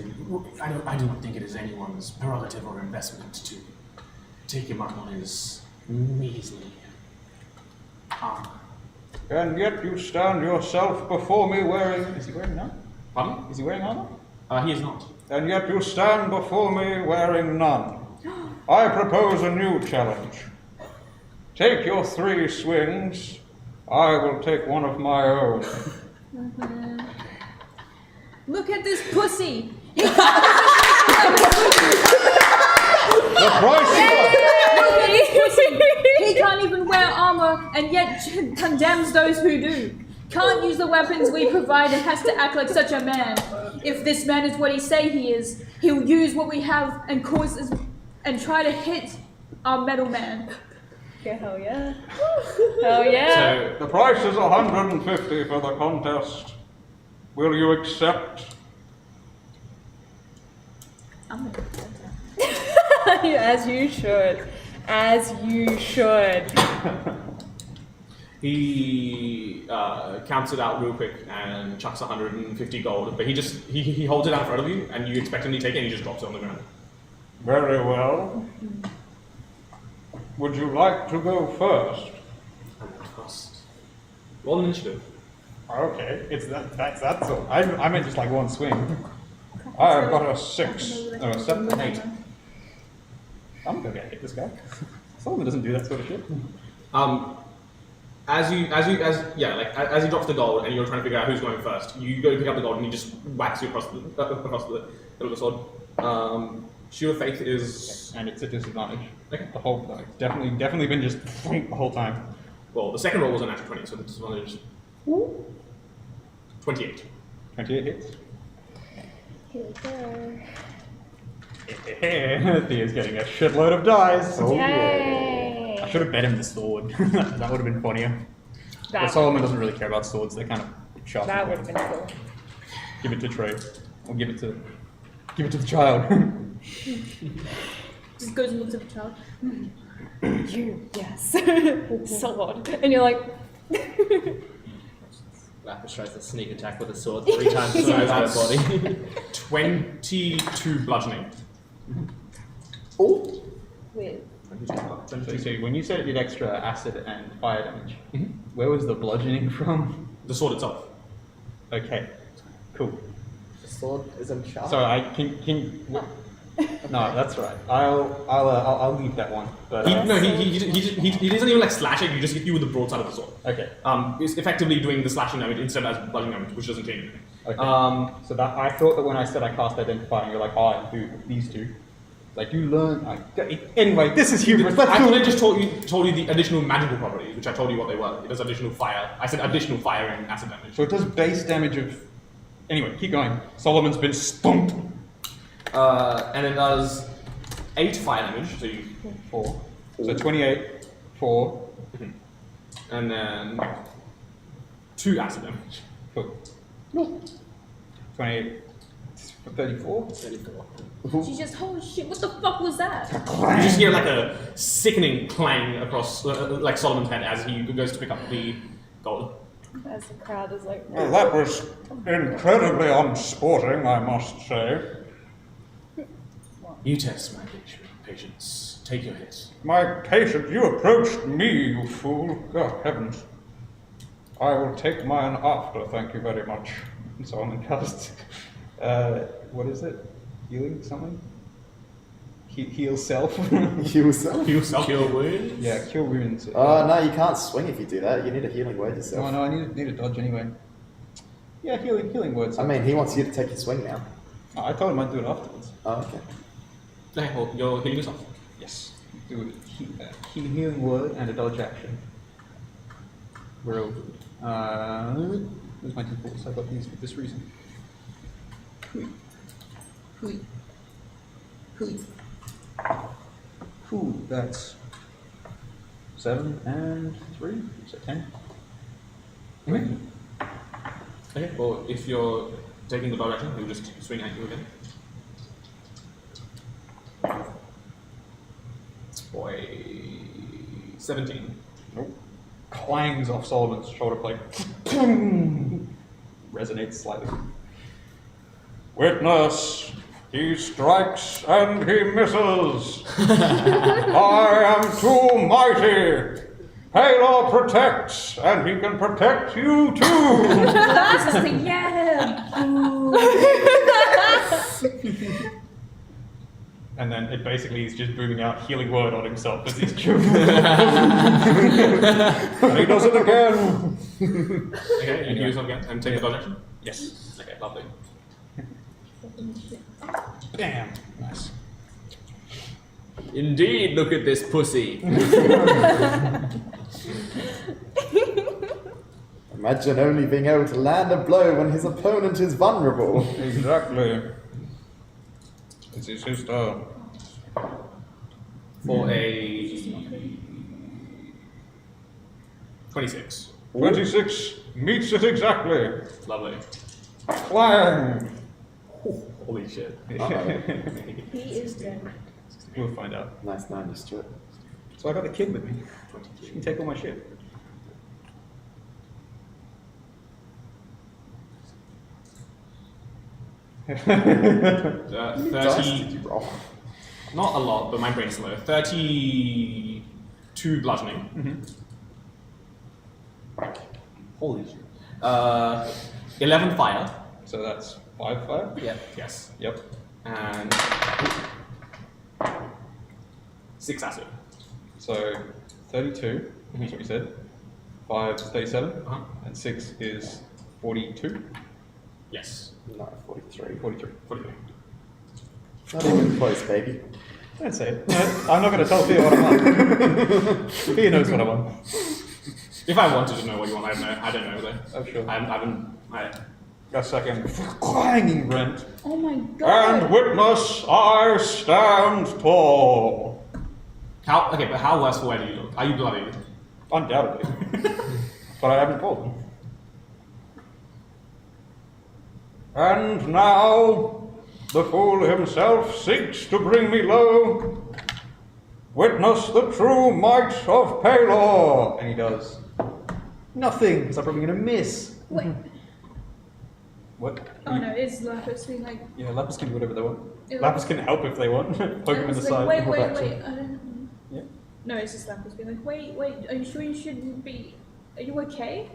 anyone's prerogative or investment to take him up on his measly armor. And yet you stand yourself before me wearing... Is he wearing none? Pardon? Is he wearing armor? He is not. And yet you stand before me wearing none. I propose a new challenge. Take your 3 swings. I will take one of my own. Look at this pussy! The price He can't even wear armor and yet condemns those who do. Can't use the weapons we provide and has to act like such a man. If this man is what he say he is, he'll use what we have and try to hit our metal man. Yeah, hell yeah. Hell yeah. So, The price is 150 for the contest. Will you accept? I'm gonna do that. As you should. As you should. he counts it out real quick and chucks 150 gold, but he holds it out in front of you, and you expect him to take it, and he just drops it on the ground. Very well. Would you like to go first? And then first, roll initiative. Okay, that's all. I meant just like one swing. I have got a 6. Oh, a 7 and 8. I'm gonna hit this guy. Solomon doesn't do that sort of shit. As he drops the gold and you're trying to figure out who's going first, you go to pick up the gold and he just whacks you across the middle of the sword. Shield of Faith is... And it's a disadvantage. Okay. The whole, like, definitely been just the whole time. Well, the second roll was a natural 20, so the disadvantage is 28. 28 hits. Here we go. Thea's getting a shitload of dice. Yay! I should have bet him the sword. That would have been funnier. But Solomon doesn't really care about swords. They're kind of sharp. That would have been cool. Give it to Trey. Or give it to the child. Just goes and looks at the child. You, yes. Sword. And you're like... Lapis tries to sneak attack with a sword 3 times the So size that's of her body. 22 bludgeoning. Oh, Wait. So when you said it did extra acid and fire damage, where was the bludgeoning from? The sword itself. Okay, cool. the sword isn't sharp. So I can. No, that's right. I'll leave that one. But He doesn't even like slash it, you just hit you with the broadside of the sword. okay. It's effectively doing the slashing damage instead as bludgeoning damage, which doesn't change anything. Okay. So that I thought that when I said I cast Identify, and you're like, oh, I do these two. Like you learn. Anyway, this is humorous. I thought I just told you the additional magical properties, which I told you what they were. It does additional fire. I said additional fire and acid damage. So it does base damage of. Anyway, keep going. Solomon's been stumped. And it does 8 fire damage, so you 4. So 28, 4. and then 2 acid damage. Cool. 28, 34. 34. She just, holy shit, what the fuck was that? You just hear like a sickening clang across like Solomon's head as he goes to pick up the gold. As the crowd is like... Well, that was incredibly unsporting, I must say. You test my patience. Take your hit. My patient, you approached me, you fool. Oh, heavens. I will take mine after, thank you very much. And Solomon casts. What is it? Healing something? Heal self. Heal self? You self your wound. Yeah, cure wounds. Oh, no, you can't swing if you do that. You need a healing word yourself. No, I need a dodge anyway. Yeah, healing words. I mean, he wants you to take your swing now. I told him I'd do it afterwards. Oh, okay. Okay, well, you're healing yourself. Yes. Do a healing word and a dodge action. We're all good. Where's my d4s? I got these for this reason. Ooh, that's 7 and 3, so 10. Okay, well, if you're taking the bow action, he'll just swing at you again. For a 17. Nope. Clangs off Solomon's shoulder blade. Resonates slightly. Witness, he strikes and he misses. I am too mighty. Halo protects, and he can protect you too. That's just like, yeah. And then it basically is just booming out healing word on himself as he's chewing. And he does it again. Okay, you use it again and take the bow action? Yes. Okay, lovely. Damn. Nice. Indeed, look at this pussy. Imagine only being able to land a blow when his opponent is vulnerable. Exactly. This is his turn. For a 26. 26 meets it exactly. Lovely. Clang. Holy shit. He is dead. We'll find out. Nice 90, Stuart. So I got the kid with me. She can take all my shit. Dice 30. did you roll? Not a lot, but my brain's slow. 32 bludgeoning. Holy shit. 11 fire. So that's 5 fire? Yep. Yes. Yep. And 6 acid. So 32, that's what you said. 5 is 37, Uh-huh. and 6 is 42. Yes. No, 43. 43. 43. Not even close, baby. Don't say it. No, I'm not going to tell Theo what I want. Theo knows what I want. If I wanted to know what you want, I don't know though. Oh, sure. I haven't. A second. Clanging rent. Oh my god. And witness, I stand tall. How? Okay, but how worse for wear do you look? Are you bloody? Undoubtedly. But I haven't fallen. And now, the fool himself seeks to bring me low. Witness the true might of Palor. And he does nothing, because I'm probably going to miss. Wait. What? Oh no, it's Lapis being like. Yeah, Lapis can do whatever they want. It Lapis can help if they want. Poke him in the it's side. like, and wait, pull wait, back, so- wait. I don't know. Yeah. No, it's just Lapis being like, wait, are you sure you shouldn't be? Are you okay?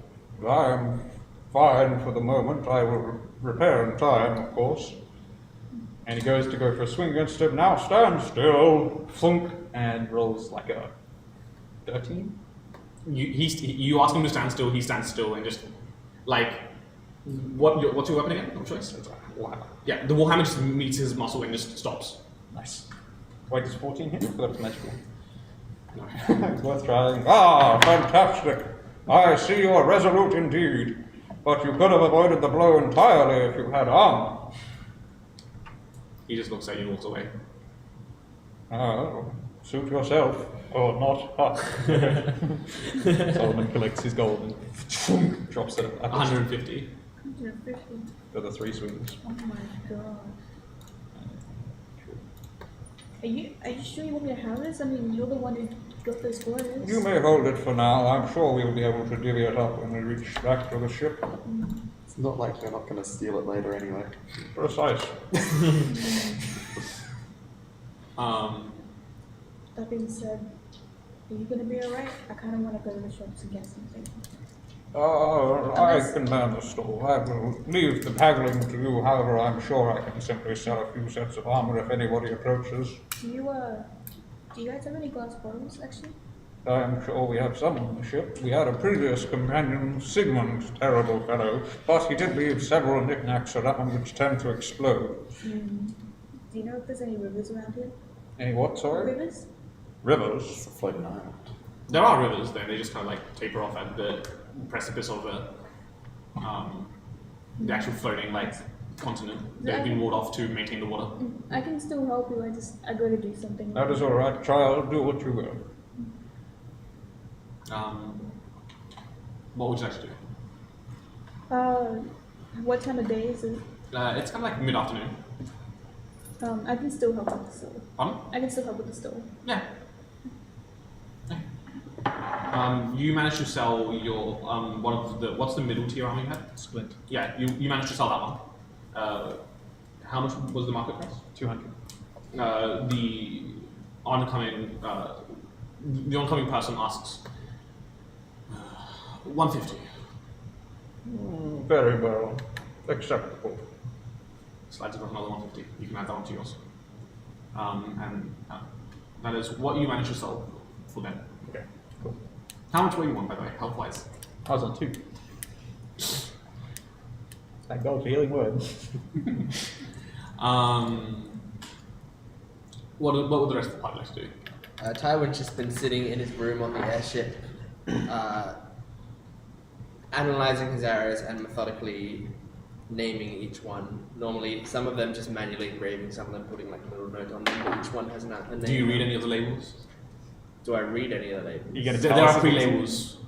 I am fine for the moment. I will repair in time, of course. And he goes to go for a swing against him. Now stand still. Thunk. And rolls like a 13. You ask him to stand still. He stands still and just like. What's your weapon again? Of choice? Wow. Yeah, the warhammer just meets his muscle and just stops. Nice. Wait, does 14 hit? I forgot it's magical. No. It's worth trying. Ah, fantastic. I see you are resolute indeed. But you could have avoided the blow entirely if you had armor. He just looks at you and walks away. Ah, suit yourself, or not. Solomon collects his gold and drops it at 150. 150. for the 3 swings. Oh my god. Are you sure you want me to have this? I mean, you're the one who got those orders. You may hold it for now. I'm sure we'll be able to divvy it up when we reach back to the ship. It's not like you're not going to steal it later anyway. Precise. That being said, are you gonna be alright? I kind of want to go to the shops and get something. I can man the store. I will leave the haggling to you. However, I'm sure I can simply sell a few sets of armor if anybody approaches. Do you guys have any glass bottles, actually? I'm sure we have some on the ship. We had a previous companion, Sigmund, terrible fellow, but he did leave several knickknacks around which tend to explode. Do you know if there's any rivers around here? Any what, sorry? Rivers? Rivers. It's a floating island. There are rivers there. They just kind of like taper off at the precipice of the actual floating like continent. They've been walled off to maintain the water. I can still help you. I gotta do something. That is all right, child. Do what you will. What would you like to do? What time of day is it? It's kind of like mid-afternoon. I can still help with the stove. Pardon? I can still help with the stove. Yeah. You managed to sell your one of the what's the middle tier armor you had? Splint. Yeah, you managed to sell that one. How much was the market price? 200. The oncoming person asks 150. Very well. Acceptable. Slides across another 150. You can add that on to yours. And that is what you managed to sell for them. Okay, cool. How much were you on, by the way, health-wise? I was on 2. Thank God for healing word. What would the rest of the party like to do? Tywin's just been sitting in his room on the airship, analyzing his arrows and methodically naming each one. Normally, some of them just manually engraving, some of them putting like a little note on them, but each one has a name. Do you read any of the labels? Do I read any of the labels? You get There are pre-labels.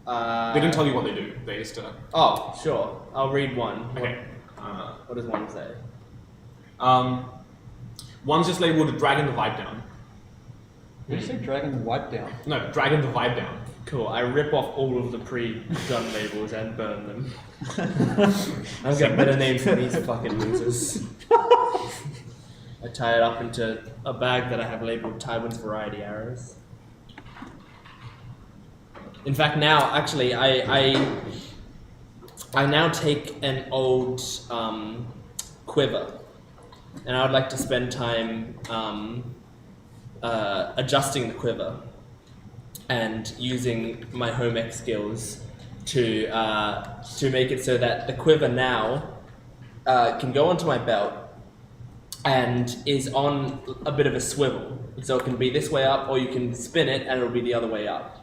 They don't tell you what they do. They just. Oh, sure. I'll read one. Okay. What does one say? One's just labeled "Dragon the Vibe Down." Did you say dragon wipe down? No, "Dragon the Vibe Down." Cool. I rip off all of the pre-done labels and burn them. I've got better names than these fucking losers. I tie it up into a bag that I have labeled Tywin's Variety Arrows. In fact, now, actually, I now take an old quiver, and I would like to spend time adjusting the quiver and using my home ec skills to make it so that the quiver now can go onto my belt and is on a bit of a swivel. So it can be this way up, or you can spin it and it'll be the other way up.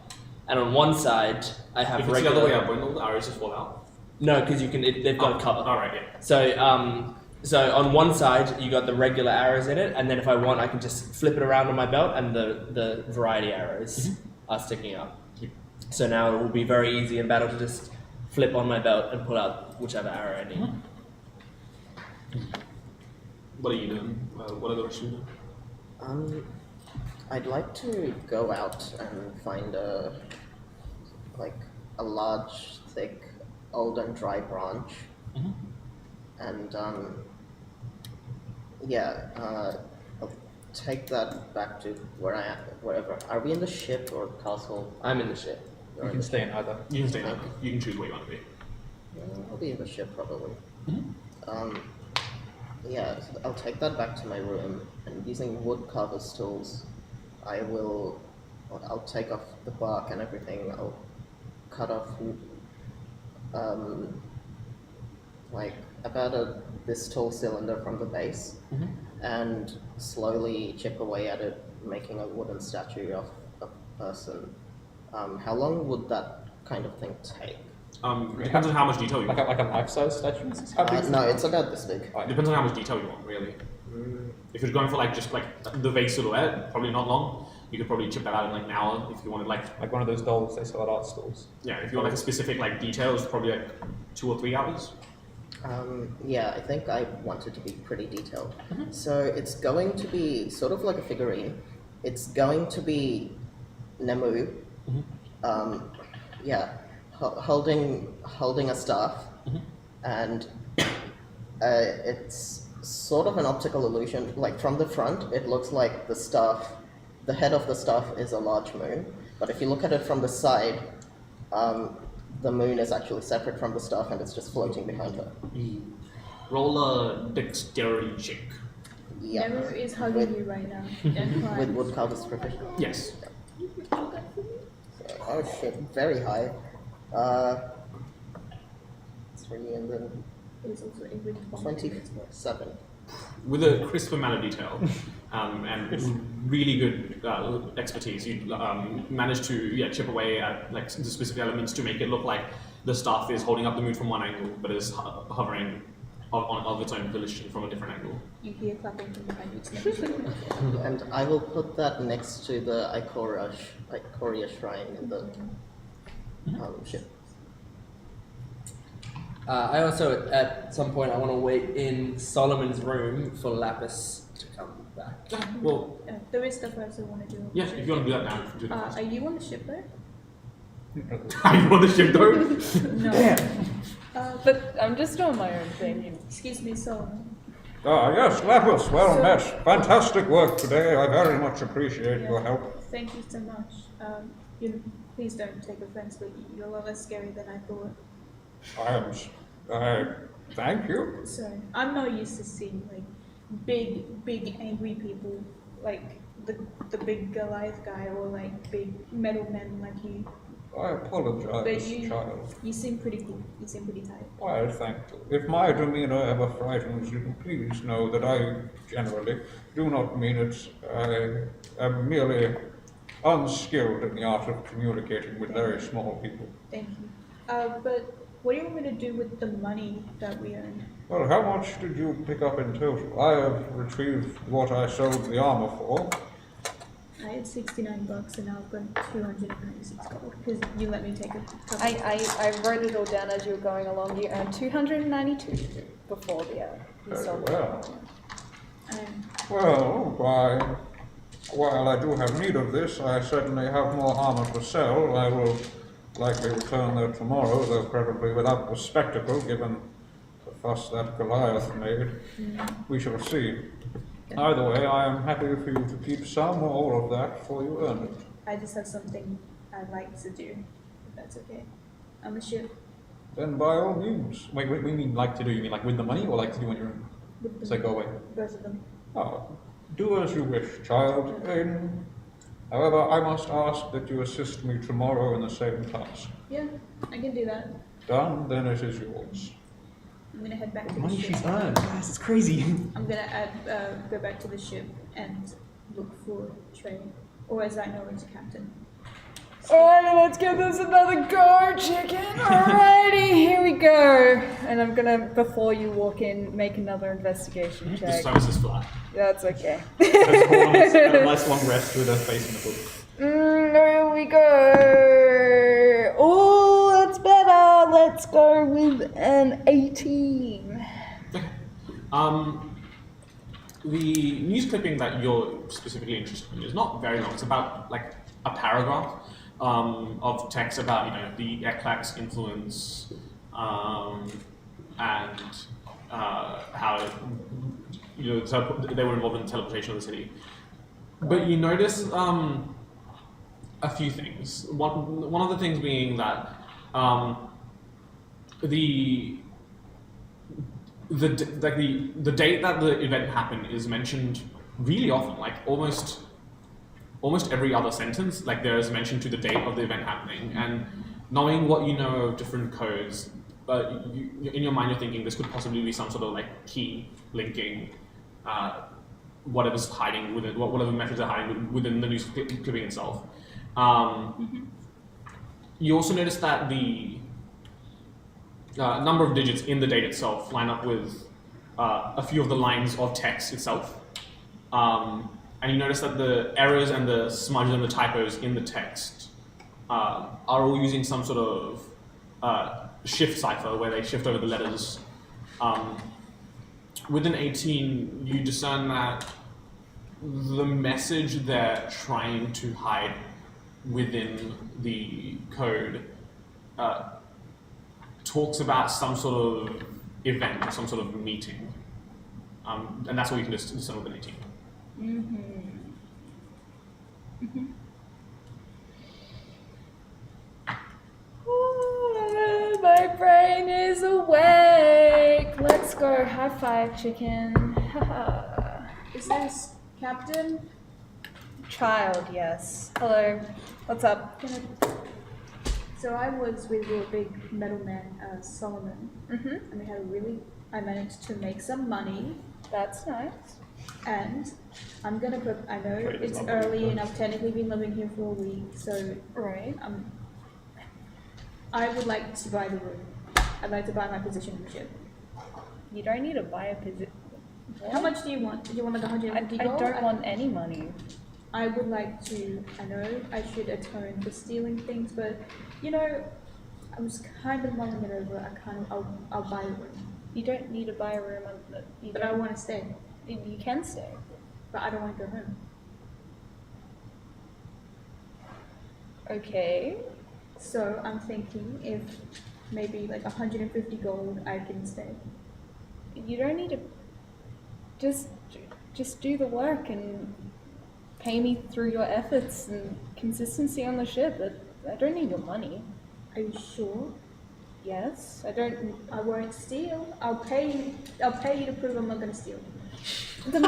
And on one side, I have If it's regular... the other way up, won't all the arrows just fall out? No, because you can. They've got a cover. All right, yeah. So on one side, you got the regular arrows in it, and then if I want, I can just flip it around on my belt, and the variety arrows are sticking up. So now it will be very easy in battle to just flip on my belt and pull out whichever arrow I need. What are you doing? What are the rest of you doing? I'd like to go out and find a large, thick, old and dry branch, and I'll take that back to wherever. Are we in the ship or castle? I'm in the ship. You can stay in either. You can stay there. You can choose where you want to be. I'll be in the ship probably. So I'll take that back to my room, and using wood carver's tools, I'll take off the bark and everything. I'll cut off this tall cylinder from the base, and slowly chip away at it, making a wooden statue of a person. How long would that kind of thing take? Depends on how much detail you want. Like a life-size statue? How big? No, it's about this big. Depends on how much detail you want, really. If you're going for just the vague silhouette, probably not long. You could probably chip that out in an hour if you wanted Like one of those dolls they sell at art stores. Yeah, if you want a specific detail, it's probably 2 or 3 hours. I think I want it to be pretty detailed. So it's going to be sort of like a figurine. It's going to be Nemu, holding a staff, and it's sort of an optical illusion. Like from the front, it looks like the head of the staff is a large moon, but if you look at it from the side, the moon is actually separate from the staff and it's just floating behind her. Roll a dexterity check. Yeah. Nemu is hugging you right now. And With crying. woodcarver's proficiency. Yes. Oh shit, very high. 3 and then It's also a good point. 27. With a crisp amount of detail and really good expertise, you managed to chip away at the specific elements to make it look like the staff is holding up the moon from one angle, but is hovering of its own volition from a different angle. You hear clapping from behind you. It's never ship. And I will put that next to the Ikoria shrine in the ship. I also, at some point, I want to wait in Solomon's room for Lapis to come back. Well, There is stuff I also want to do. yeah, if you want to do that now, do that. Are you on the ship though? Are you on the ship though? No. But I'm just doing my own thing. Excuse me, Solomon. Ah, yes, Lapis, well So- met. Fantastic work today. I very much appreciate your help. Thank you so much. Please don't take offense, but you're a lot less scary than I thought. Thank you. So I'm not used to seeing like big angry people like the big Goliath guy or like big metal men like you. I apologize, But child. you seem pretty cool. You seem pretty tight. Well, thank you. If my demeanor ever frightens you, please know that I generally do not mean it. I am merely unskilled in the art of communicating with very small people. Thank you. But what do you want me to do with the money that we earned? Well, how much did you pick up in total? I have retrieved what I sold the armor for. I had $69 and now I've got $296 because you let me take a couple. I wrote it all down as you were going along. You earned 292 before the you Very sold well. Um, Well, while I do have need of this, I certainly have more armor to sell. I will likely return there tomorrow, though probably without the spectacle, given the fuss that Goliath made. We shall see. Either way, I am happy for you to keep some or all of that, for you earned it. I just have something I'd like to do, if that's okay. On the ship Then by all means. Wait, what do you mean like to do? You mean like with the money or like to do on your own? with the, So go away. both of them. Do as you wish, child. However, I must ask that you assist me tomorrow in the same task. Yeah, I can do that. Done, then it is yours. I'm gonna head back to The the money ship. she's earned. Guys, it's crazy. I'm gonna go back to the ship and look for Trey, or as I know as Captain. Alright, let's give this another go, chicken. Alrighty, here we go. And I'm gonna, before you walk in, make another investigation This check. time is flat. That's okay. Let's go on a nice long rest with her face in the book. Here we go. Oh, that's better. Let's go with an 18. The news clipping that you're specifically interested in is not very long. It's about like a paragraph of text about the Eklax influence and how they were involved in the teleportation of the city. But you notice a few things. One of the things being that the date that the event happened is mentioned really often, like almost every other sentence. Like there is mention to the date of the event happening, and knowing what you know of different codes, but in your mind you're thinking this could possibly be some sort of like key linking whatever's hiding within, whatever methods are hiding within the news clipping itself. You also notice that the number of digits in the date itself line up with a few of the lines of text itself. And you notice that the errors and the smudges and the typos in the text are all using some sort of shift cipher where they shift over the letters. Within 18, you discern that the message they're trying to hide within the code talks about some sort of event or some sort of meeting. And that's what you can discern within 18. Ooh, my brain is awake. Let's go. High five, chicken. Is this Captain? Child, yes. Hello. What's up? So I was with your big metal man, Solomon, and we had I managed to make some money, That's nice. and I'm gonna I know it's early and I've technically been living here for a week, so Right. I would like to buy the room. I'd like to buy my position in the ship. You don't need to buy a position. How much do you want? Do you want like 150 gold? I don't want any money. I would like to. I know I should atone for stealing things, but you know, I was kind of mulling it over. I'll buy a room. You don't need to buy a room. But I want to stay. You can stay. But I don't want to go home. Okay. So I'm thinking if maybe like 150 gold, I can stay. You don't need to. Just do the work and pay me through your efforts and consistency on the ship. I don't need your money. Are you sure? Yes. I won't steal. I'll pay you to prove I'm not going to steal. The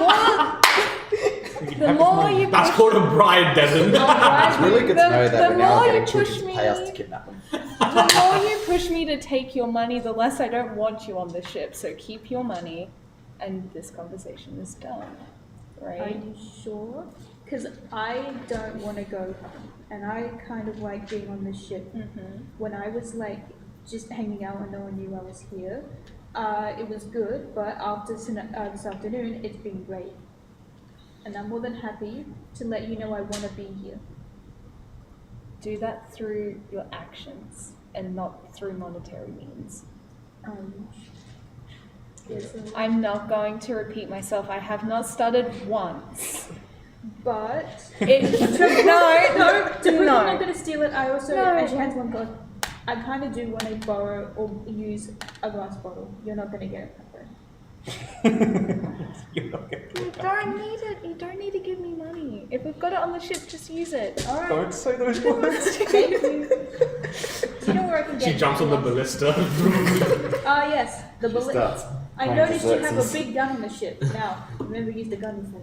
more you That's called a bribe, Devin. It's really good to know that the we're now more you getting children push to me- pay us to kidnap them. the more you push me to take your money, the less I don't want you on the ship. So keep your money, and this conversation is done. Right? Are you sure? Because I don't want to go home, and I kind of like being on the ship. Mm-hmm. When I was like just hanging out and no one knew I was here, it was good. But after this afternoon, it's been great, and I'm more than happy to let you know I want to be here. Do that through your actions and not through monetary means. Yes, I'm not going to repeat myself. I have not stuttered once. but No. to prove I'm not going to steal it, I also, No. and she has one card, I kind of do want to borrow or use a glass bottle. You're not going to get it that way. You don't need it. You don't need to give me money. If we've got it on the ship, just use it. All right. Don't say those words. Thank you. Do you know where I can get She jumps on the ballista. Yes, the bullet. starts I playing noticed you have a desserts. big gun on the ship. Now, I've never used a gun before.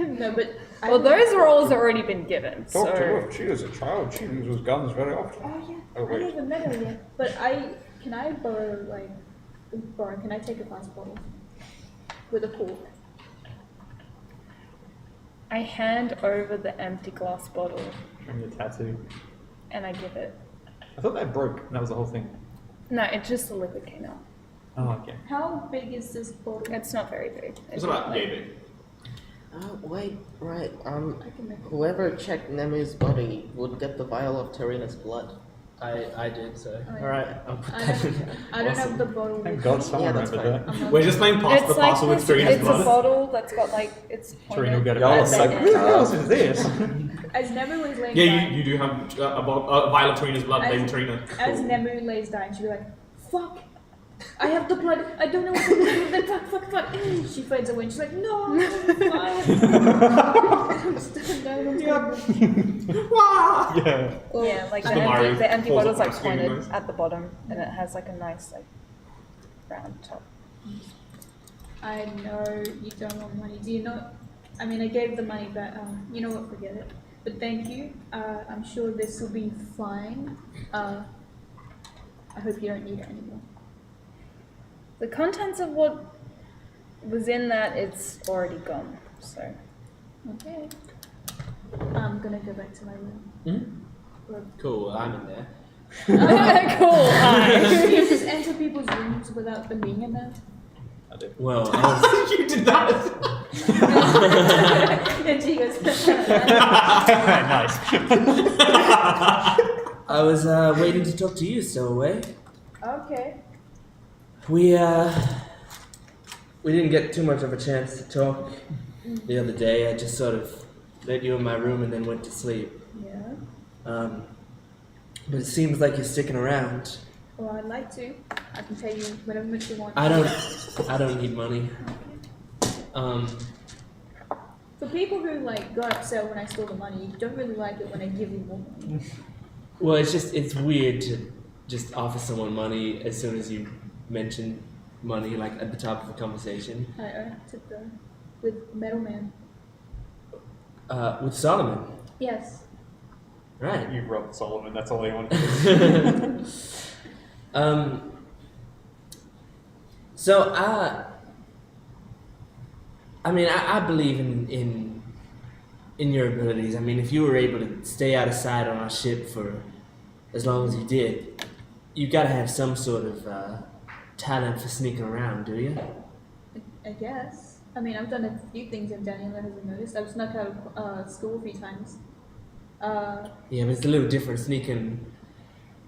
No, but I Well, those roles have already been given. Talk to So her. She was a child. She uses guns very often. Oh yeah, Oh, I wait. never met her yet. But can I borrow? Can I take a glass bottle with a cork? I hand over the empty glass bottle From your tattoo. and I give it. I thought that broke. That was the whole thing. No, it's just the liquid came out. Oh, okay. How big is this bottle? It's not very big. It's about yay big. Wait, right. I can make it. Whoever checked Nemu's body would get the vial of Tarina's blood. I did so. Oh, yeah. Alright, I'll put I that don't, in. I don't have the bottle Thank with God me. someone that's remembered fine. that. We're just playing pass the It's like parcel with this, Serena's it's a blood. bottle that's got like it's Tarina will get it. Y'all back. are so Like, who the hell is this? As Nemu was laying Yeah, dying, you do have a vial of Trina's blood named Trina. as Nemu lays dying, she'd be like, "Fuck, I have the blood. I don't know what to do. Then fuck." She fades away. And she's like, "No, I'm stuck down on Yeah. yeah, like Just the Mario the empty falls bottle's off like the screen, pointed guys. at the bottom and it has like a nice like round top. I know you don't want money. Do you know? I mean, I gave the money, but you know what? Forget it. But thank you. I'm sure this will be fine. I hope you don't need it anymore. The contents of what was in that, it's already gone. So Okay. I'm gonna go back to my room. Cool, I'm in there. cool. Hi. Do you just enter people's rooms without them being in there? Well, I was, You did that. And she goes, Nice. I was waiting to talk to you, Stowaway. okay. We didn't get too much of a chance to talk the other day. I just sort of let you in my room and then went to sleep. Yeah. But it seems like you're sticking around. Well, I'd like to. I can pay you whatever much you want. I don't need money. For people who like got upset when I stole the money, you don't really like it when I give you more money. Well, it's weird to just offer someone money as soon as you mention money, like at the top of the conversation. I took the with Metal Man. With Solomon, Yes. right? You robbed Solomon, that's all they want. So I mean, I believe in your abilities. I mean, if you were able to stay out of sight on our ship for as long as you did, you gotta have some sort of talent for sneaking around, do you? I guess. I mean, I've done a few things if Daniela hasn't noticed. I've snuck out of school a few times. Yeah, but it's a little different sneaking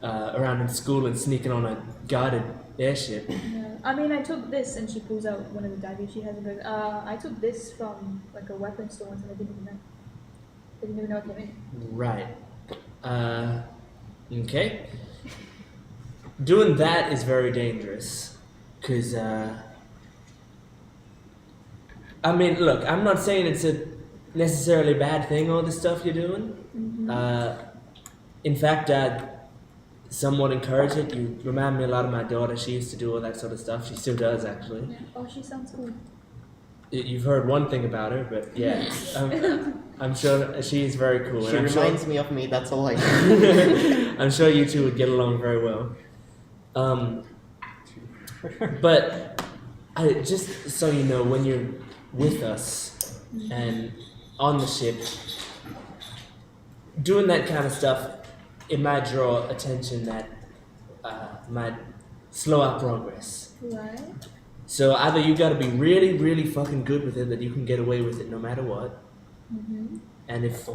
around in school and sneaking on a guarded airship. Yeah. I mean, I took this, and she pulls out one of the daggers she has in her. I took this from like a weapon store once, and I didn't even know it came in. Right. Okay. Doing that is very dangerous, because, I mean, look, I'm not saying it's a necessarily bad thing, all the stuff you're doing. In fact, I'd somewhat encourage it. You remind me a lot of my daughter. She used to do all that sort of stuff. She still does, actually. Yeah. Oh, she sounds cool. You've heard one thing about her, but yeah, I'm sure she's very cool. She and reminds me of me, that's all I know. I'm sure you two would get along very well. But just so you know, when you're with us and on the ship, doing that kind of stuff, it might draw attention that might slow our progress. Right. So either you gotta be really, really fucking good with it that you can get away with it no matter what. And if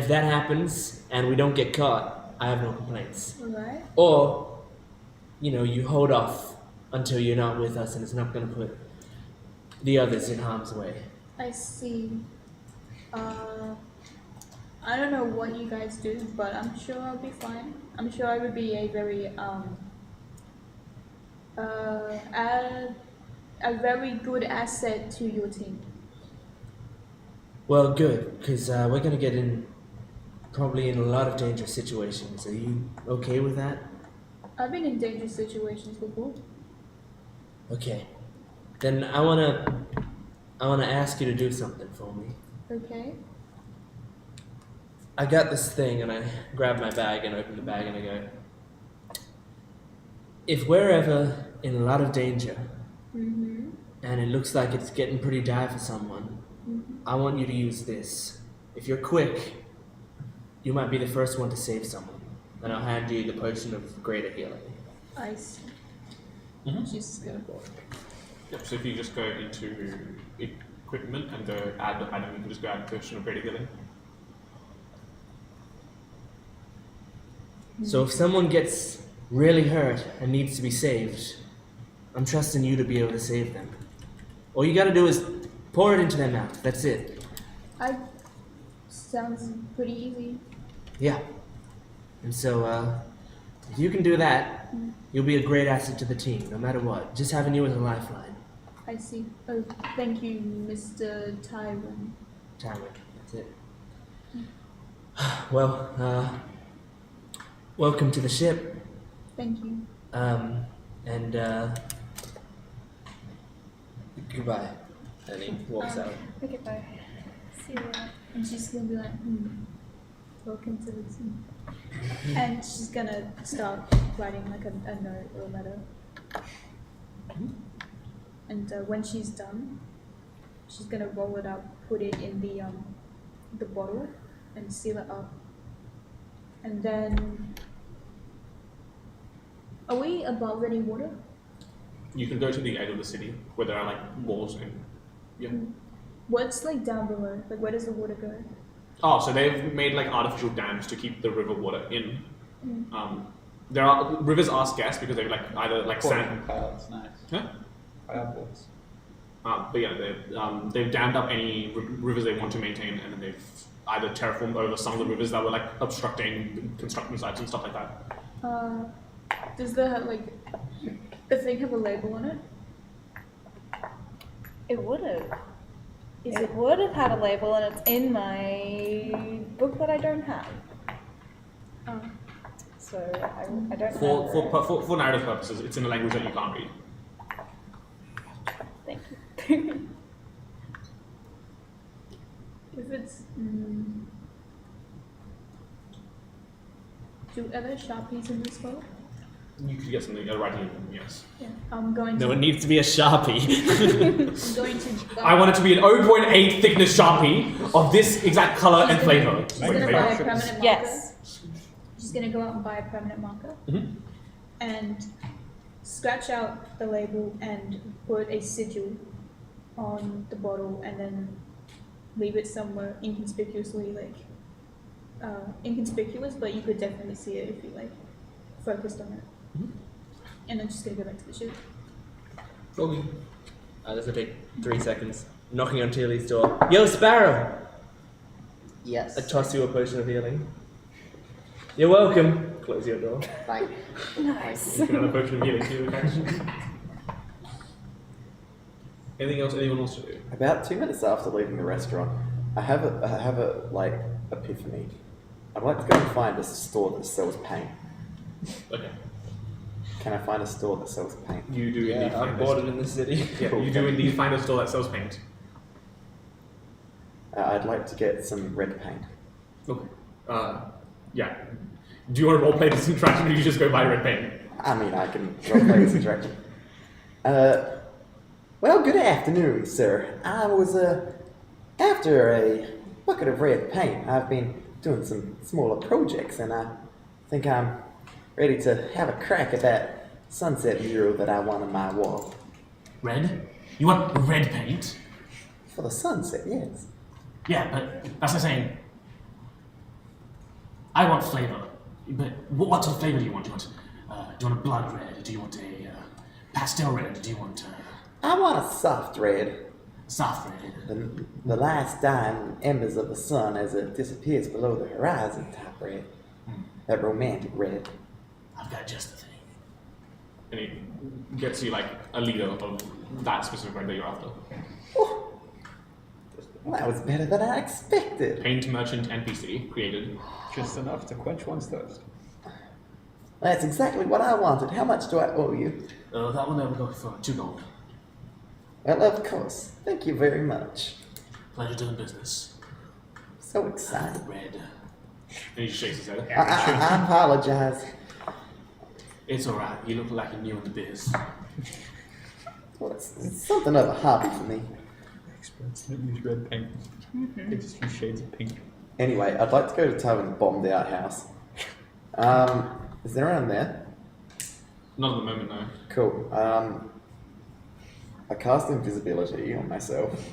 that happens and we don't get caught, I have no complaints. Right. Or, you know, you hold off until you're not with us and it's not gonna put the others in harm's way. I see. I don't know what you guys do, but I'm sure I'll be fine. I'm sure I would be a very a very good asset to your team. Well, good, because we're gonna get in probably in a lot of dangerous situations. Are you okay with that? I've been in dangerous situations before. Okay. Then I wanna ask you to do something for me. Okay. I got this thing, and I grab my bag and open the bag and I go, if we're ever in a lot of danger, and it looks like it's getting pretty dire for someone, I want you to use this. If you're quick, you might be the first one to save someone, and I'll hand you the potion of greater healing. I see. She's gonna go. Yep, so if you just go into equipment and go add the item, you can just go add potion of greater healing. So if someone gets really hurt and needs to be saved, I'm trusting you to be able to save them. All you gotta do is pour it into their mouth. That's it. Sounds pretty easy. Yeah. And so, if you can do that, you'll be a great asset to the team, no matter what. Just having you as a lifeline. I see. Oh, thank you, Mr. Tywin. Tywin, that's it. Well, welcome to the ship. Thank you. Goodbye. And he walks out. Okay, bye. See you later. And she's gonna be like, welcome to the team. And she's gonna start writing like a note or a letter. And when she's done, she's gonna roll it up, put it in the bottle, and seal it up. And then, are we above any water? You can go to the edge of the city where there are like walls and yeah. What's like down below? Like where does the water go? Oh, so they've made like artificial dams to keep the river water in. There are rivers are scarce because they're like either like sand. Clouds, nice. Huh? Fireboards. But yeah, they've dammed up any rivers they want to maintain, and then they've either terraformed over some of the rivers that were like obstructing construction sites and stuff like that. Does the thing have a label on it? It would have. It would have had a label, and it's in my book that I don't have. Oh. So I don't For narrative purposes, it's in a language that you can't read. Thank you. If it's do are there Sharpies in this book? You could get something writing, yes. Yeah. I'm going No, to it needs to be a Sharpie. I'm going to I want it to be an 0.8 thickness Sharpie of this exact color and flavor. She's gonna buy a permanent marker. Yes. She's gonna go out and buy a permanent marker. And scratch out the label and put a sigil on the bottle, and then leave it somewhere inconspicuously, inconspicuous, but you could definitely see it if you focused on it. And then just gonna go back to the ship. Okay. This will take 3 seconds. Knocking on Tilly's door. Yo, Sparrow! Yes. I toss you a potion of healing. You're welcome. Close your door. Thank Nice. Another potion of healing to your action. Anything else anyone wants to do? About 2 minutes after leaving the restaurant, I have a like epiphany. I'd like to go and find a store that sells paint. Okay. Can I find a store that sells paint? You do indeed Yeah, I find bought this. it in the city. Yeah, Cool. you do indeed find a store that sells paint. I'd like to get some red paint. Okay. Yeah. Do you want to roleplay this interaction, or do you just go buy red paint? I mean, I can roleplay this interaction. Well, good afternoon, sir. I was after a bucket of red paint. I've been doing some smaller projects, and I think I'm ready to have a crack at that sunset mural that I want on my wall. Red? You want red paint? For the sunset, yes. Yeah, but that's like saying I want flavor. But what sort of flavor do you want? Do you want a blood red? Do you want a pastel red? Do you want I want a soft red. soft red? The last dying embers of the sun as it disappears below the horizon type red. That romantic red. I've got just the thing. And he gets you like a liter of that specific red that you're after. Oh, that was better than I expected. Paint merchant NPC created. Just enough to quench one's thirst. That's exactly what I wanted. How much do I owe you? That one there will go for 2 gold. Well, of course. Thank you very much. Pleasure doing business. So excited. Red. And he just shakes his head. I apologize. It's alright. You look like you're new in the biz. Well, it's something of a hobby for me. Experts don't use red paint. They just use shades of pink. Anyway, I'd like to go to Tywin's bombed out house. Is there anyone there? Not at the moment, no. Cool. I cast invisibility on myself.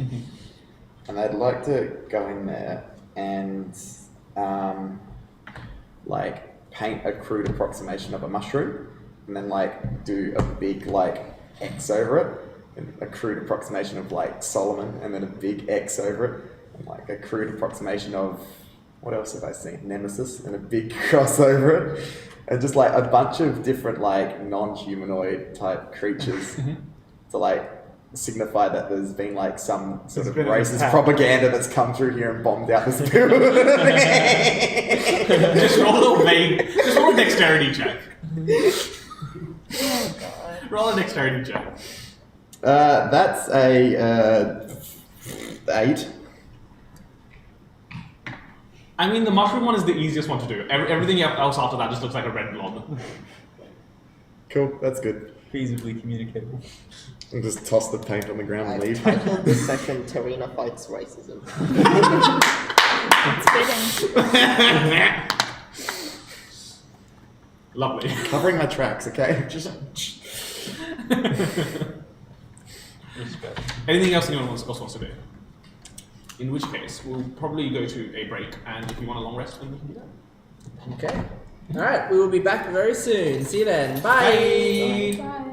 And I'd like to go in there and like paint a crude approximation of a mushroom and then like do a big like X over it. And a crude approximation of like Solomon and then a big X over it. And like a crude approximation of what else have I seen? Nemesis and a big cross over it. And just like a bunch of different like non-humanoid type creatures to like signify that there's been like some sort of been an racist attack. propaganda that's come through here and bombed out this building. Just roll a dexterity check. Oh god. Roll a dexterity check. That's a 8. I mean, the mushroom one is the easiest one to do. Everything else after that just looks like a red blob. Cool, that's good. Feasibly communicable. And just toss the paint on the ground and I've leave. titled this session Tarina Fights Racism. It's fitting. Lovely. Covering my tracks, okay? Just Respect. Anything else anyone else wants to do? In which case, we'll probably go to a break, and if you want a long rest, then we can do that. Okay. Alright, we will be back very soon. See you then. Bye. Bye.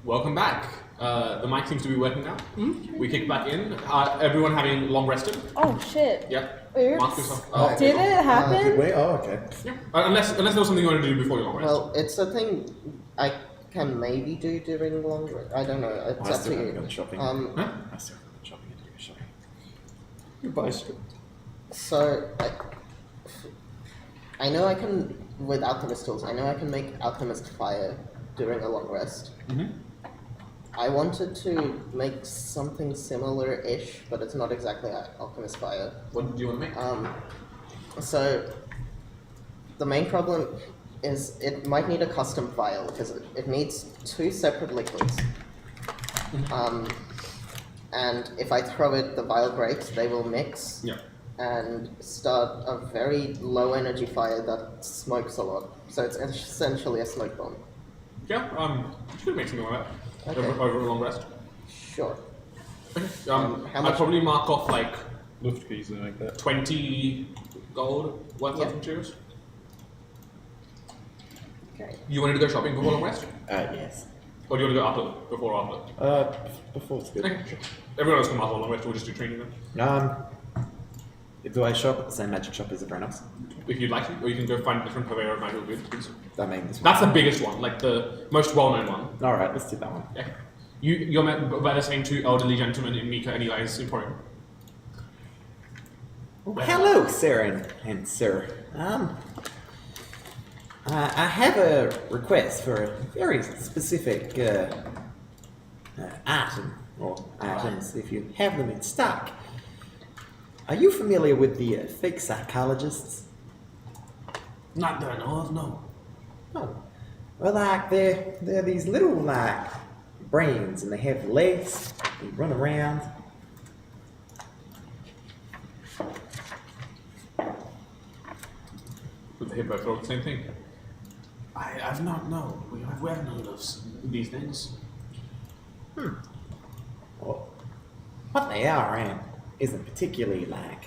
welcome back. The mic seems to be working now. We kick back in. Everyone having long rested? Oh shit. Yep. Oops. Mark yourself. Did it Good happen? way. Oh, okay. Unless there was something you wanted to do before your long rest. Well, it's a thing I can maybe do during long rest. I don't know. It's I up still to haven't you. gone shopping. Huh? I still haven't gone shopping. I need to go shopping. Goodbye, Stuart. So, I know I can, with alchemist tools, I know I can make alchemist fire during a long rest. I wanted to make something similar-ish, but it's not exactly alchemist fire. What do you want to make? So, the main problem is it might need a custom vial, because it needs 2 separate liquids. And if I throw it, the vial breaks, they will mix. Yeah. And start a very low energy fire that smokes a lot. So it's essentially a smoke bomb. Yeah, you could make something like that. Okay. Over a long rest. Sure. Okay. How I'd much- probably mark off like Lift keys and like that. 20 gold worth Yeah. of materials. Okay. You wanted to go shopping before long rest? Yes. Or do you want to go after, before or after? Before it's good. Okay, sure. Everyone else can after long rest, we'll just do training then. Do I shop at the same magic shop as everyone else? If you'd like to, or you can go find a different purveyor of magical goods. I mean, this That's the biggest one, like the most well-known one. Alright, let's do that one. Yeah. You're met by the same 2 elderly gentlemen in Mika and Eli's emporium. Hello, Sarah and sir. I have a request for a very specific item, or items, if you have them in stock. Are you familiar with the fake psychologists? Not that I know of, no. Oh, well, like they're these little like brains, and they have legs. They run around. With the hippo throw the same thing. I've not known. We haven't heard of these things. Well, what they are and isn't particularly like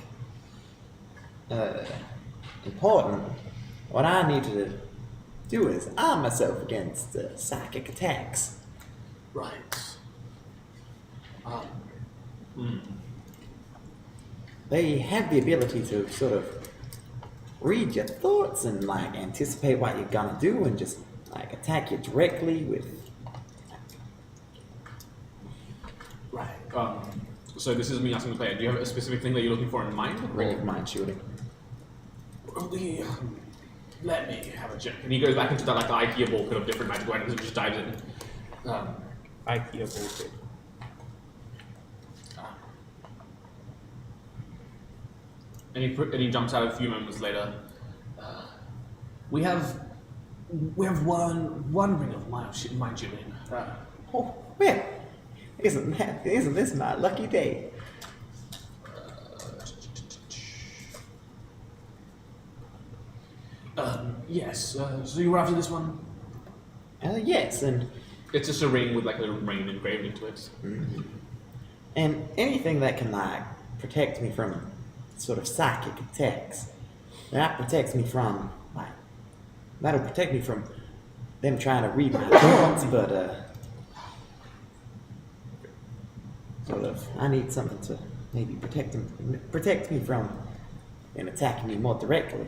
important. What I need to do is arm myself against psychic attacks. Right. They have the ability to sort of read your thoughts and like anticipate what you're gonna do and just like attack you directly with. Right. So this is me asking the player, do you have a specific thing that you're looking for in mind? Ring of mind shielding. Let me have a check. And he goes back into that like the IKEA ball pit of different magical items and just dives in. IKEA bullshit. And he jumps out a few moments later. We have one ring of mind shielding. Oh, well, isn't this my lucky day? Yes. So you were after this one? Yes, and It's just a ring with like a little rain engraved into it. anything that can like protect me from sort of psychic attacks. That protects me from like that'll protect me from them trying to read my thoughts, but sort of I need something to maybe protect me from them attacking me more directly.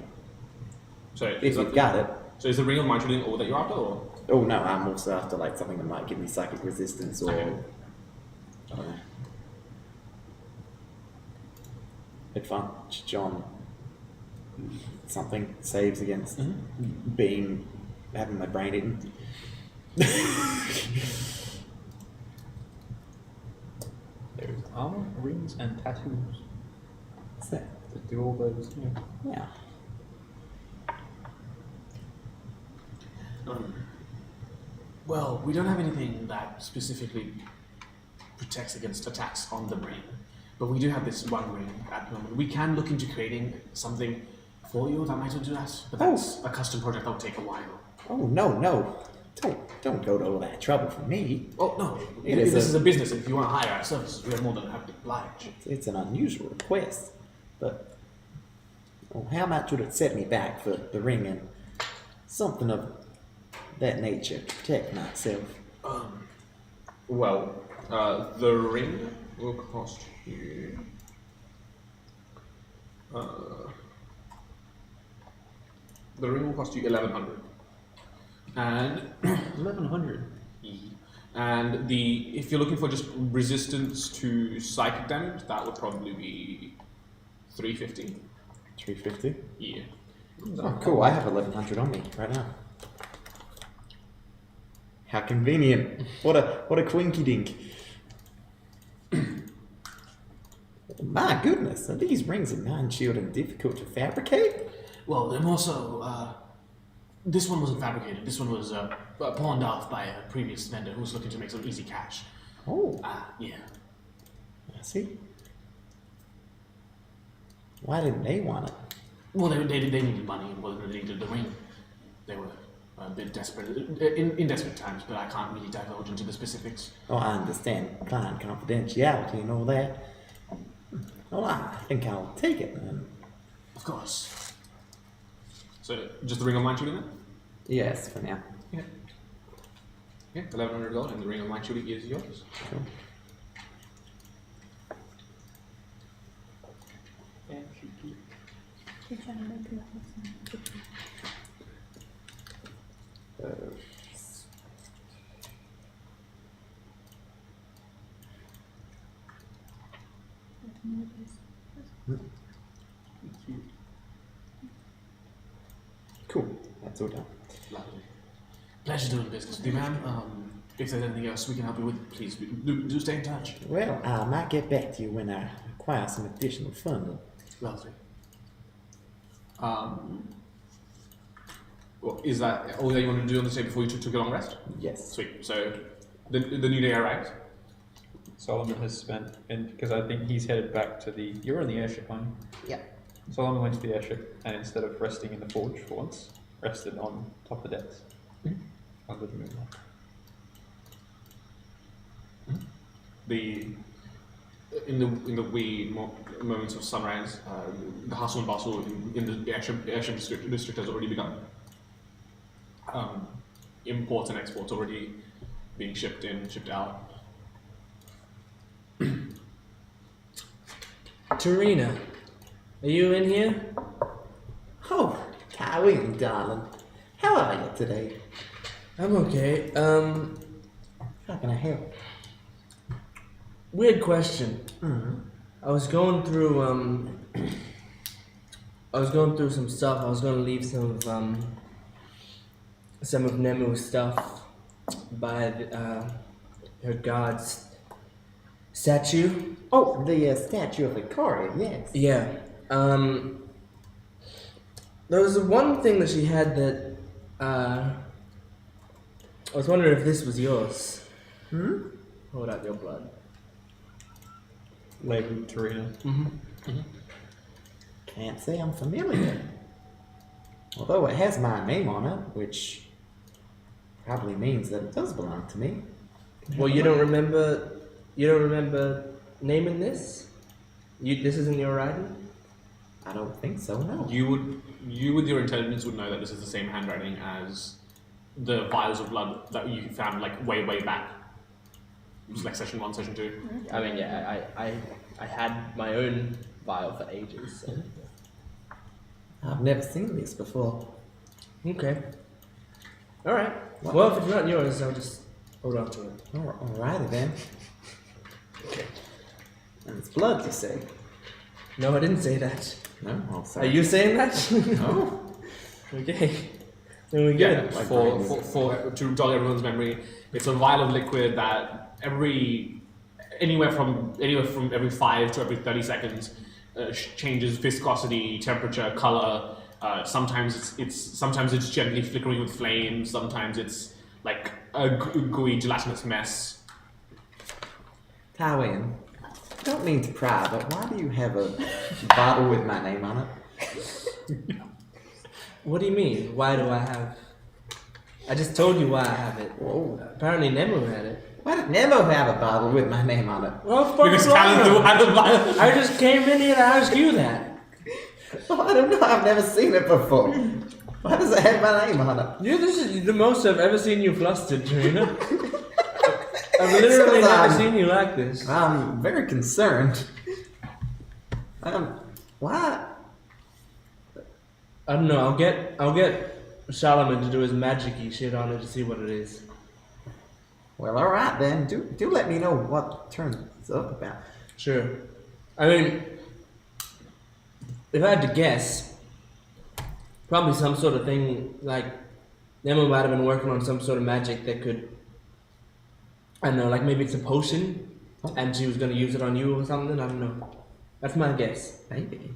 So If you've got it. So is the ring of mind shielding all that you're after, or? Oh no, I'm also after like something that might give me psychic resistance or Okay. I don't know. Advantage on something saves against being having my brain eaten. There's armor, rings, and tattoos. What's that? That do all those. Yeah. Well, we don't have anything that specifically protects against attacks on the brain, but we do have this one ring at the moment. We can look into creating something for you that might do that, but that's a custom project that will take a while. Oh no. Don't go to all that trouble for me. Oh no, It this is a business. If you want to hire our services, we are more than happy to oblige. It's an unusual request, but how much would it set me back for the ring and something of that nature to protect myself? Well, the ring will cost you. The ring will cost you 1,100, and 1100. and if you're looking for just resistance to psychic damage, that would probably be 350. 350. Yeah. Oh, cool. I have 1100 on me right now. How convenient. What a quinky dink. My goodness, are these rings of non-shield and difficult to fabricate? Well, they're more so. This one wasn't fabricated. This one was pawned off by a previous vendor who was looking to make some easy cash. Oh, Yeah. I see. Why didn't they want it? Well, they needed money and they needed the ring. They were a bit desperate in desperate times, but I can't really divulge into the specifics. Oh, I understand client confidentiality and all that. Well, I think I'll take it then. Of course. So just the ring of mind shooting then? Yes, for now. Yeah. Yeah, 1,100 gold, and the ring of mind shooting is yours. Cool. Cool. That's all done. Lovely. Pleasure doing business with you, ma'am. If there's anything else we can help you with, please do stay in touch. Well, I might get back to you when I acquire some additional funding. Lovely. Well, is that all that you want to do on this day before you took a long rest? Yes. Sweet. So the new day arrives. Solomon has spent, because I think he's headed back to the. You're in the airship, aren't you? Yeah. Solomon went to the airship and instead of resting in the forge for once, rested on top of the decks. Under the moonlight. In the wee moments of sunrise, the hustle and bustle in the airship district has already begun. Imports and exports already being shipped in, shipped out. Tarina, are you in here? Oh, Kyle, darling. How are you today? I'm okay. How can I help? Weird question. Mm-hmm. I was going through some stuff. I was gonna leave some of Nemu's stuff by her god's statue. Oh, the statue of Ikaria, yes. Yeah. There was one thing that she had that I was wondering if this was yours. Hold out your blood. Labeled Tarina. Can't say I'm familiar. Although it has my name on it, which probably means that it does belong to me. Well, you don't remember naming this? This isn't your writing? I don't think so, no. You with your intelligence would know that this is the same handwriting as the vials of blood that you found like way back. It was like session 1, session 2. I mean, yeah, I had my own vial for ages. So. I've never seen this before. Okay. All right. Well, if it's not yours, I'll just hold on to it. Alrighty then. And it's blood, you say? No, I didn't say that. No? Oh, Are sorry. you saying that? No. Okay. Then we get it. For to jog everyone's memory, it's a vial of liquid that anywhere from every 5 to every 30 seconds changes viscosity, temperature, color. Sometimes it's gently flickering with flame. Sometimes it's like a gooey gelatinous mess. Tywin, I don't mean to pry, but why do you have a bottle with my name on it? What do you mean? Why do I have? I just told you why I have it. Whoa. Apparently Nemo had it. Why did Nemo have a bottle with my name on it? Well, Because Talon had the vial. I just came in here to ask you that. Oh, I don't know, I've never seen it before. Why does it have my name on it? This is the most I've ever seen you flustered, Tarina. I've literally So, never seen you like this. I'm very concerned. What? I don't know. I'll get Solomon to do his magic-y shit on it to see what it is. Well, all right then. Do let me know what turns up about. Sure. I mean, if I had to guess, probably some sort of thing like Nemo might have been working on some sort of magic that could, I don't know, like maybe it's a potion and she was going to use it on you or something. I don't know. That's my guess. Maybe.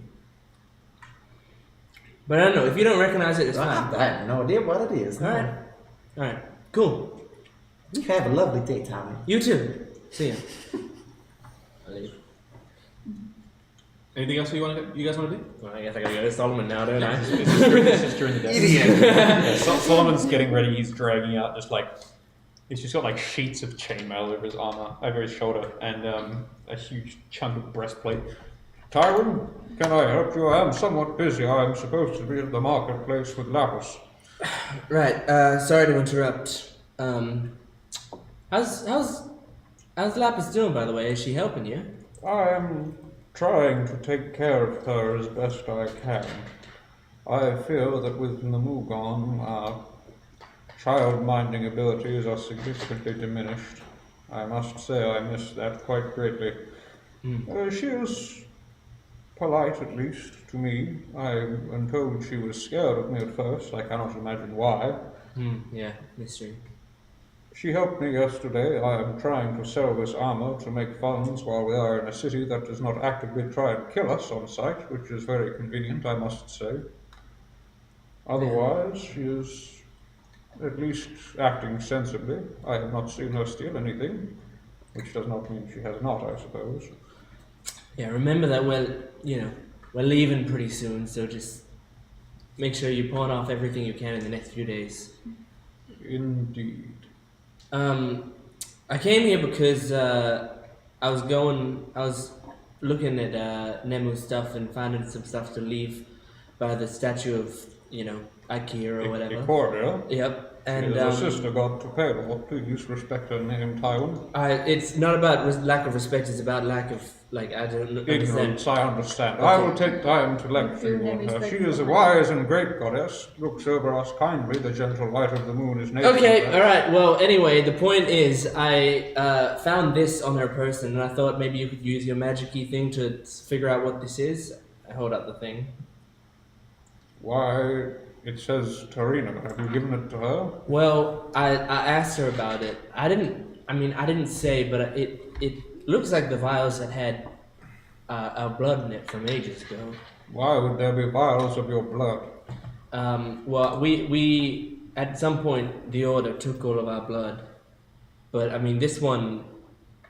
But I don't know. If you don't recognize it, it's fine. I have no idea what it is. All right. All right. Cool. You have a lovely day, Tommy. You too. See ya. I'll leave. Anything else you guys want to do? Well, I guess I gotta go to Solomon now, don't I? It's just during the day. Idiot. Solomon's getting ready. He's dragging out he's just got like sheets of chainmail over his armor, over his shoulder, and a huge chunk of breastplate. Tywin, can I help you? I am somewhat busy. I am supposed to be at the marketplace with Lapis. Right. Sorry to interrupt. How's Lapis doing, by the way? Is she helping you? I am trying to take care of her as best I can. I feel that with Namu gone, our child-minding abilities are significantly diminished. I must say I miss that quite greatly. She is polite, at least, to me. I am told she was scared of me at first. I cannot imagine why. Yeah, mystery. She helped me yesterday. I am trying to sell this armor to make funds while we are in a city that does not actively try and kill us on sight, which is very convenient, I must say. Otherwise, she is at least acting sensibly. I have not seen her steal anything, which does not mean she has not, I suppose. Yeah, remember that we're leaving pretty soon, so just make sure you pawn off everything you can in the next few days. Indeed. I came here because I was looking at Nemu's stuff and finding some stuff to leave by the statue of, Ikea or whatever. Ikoria. Yep. And She is a sister god to Palor. Please respect her name, Tywin. It's not about lack of respect, it's about lack of, I don't understand. Ignorance, I understand. Okay. I will take time to lecture you on her. She is a wise and great goddess, looks over us kindly. The gentle light of the moon is nature. Okay, alright, well, anyway, the point is, I found this on her person, and I thought maybe you could use your magic-y thing to figure out what this is. I hold up the thing. Why, it says Tarina. Have you given it to her? Well, I asked her about it. I didn't say, but it looks like the vials had our blood in it from ages ago. Why would there be vials of your blood? Well, we at some point the Order took all of our blood, but this one,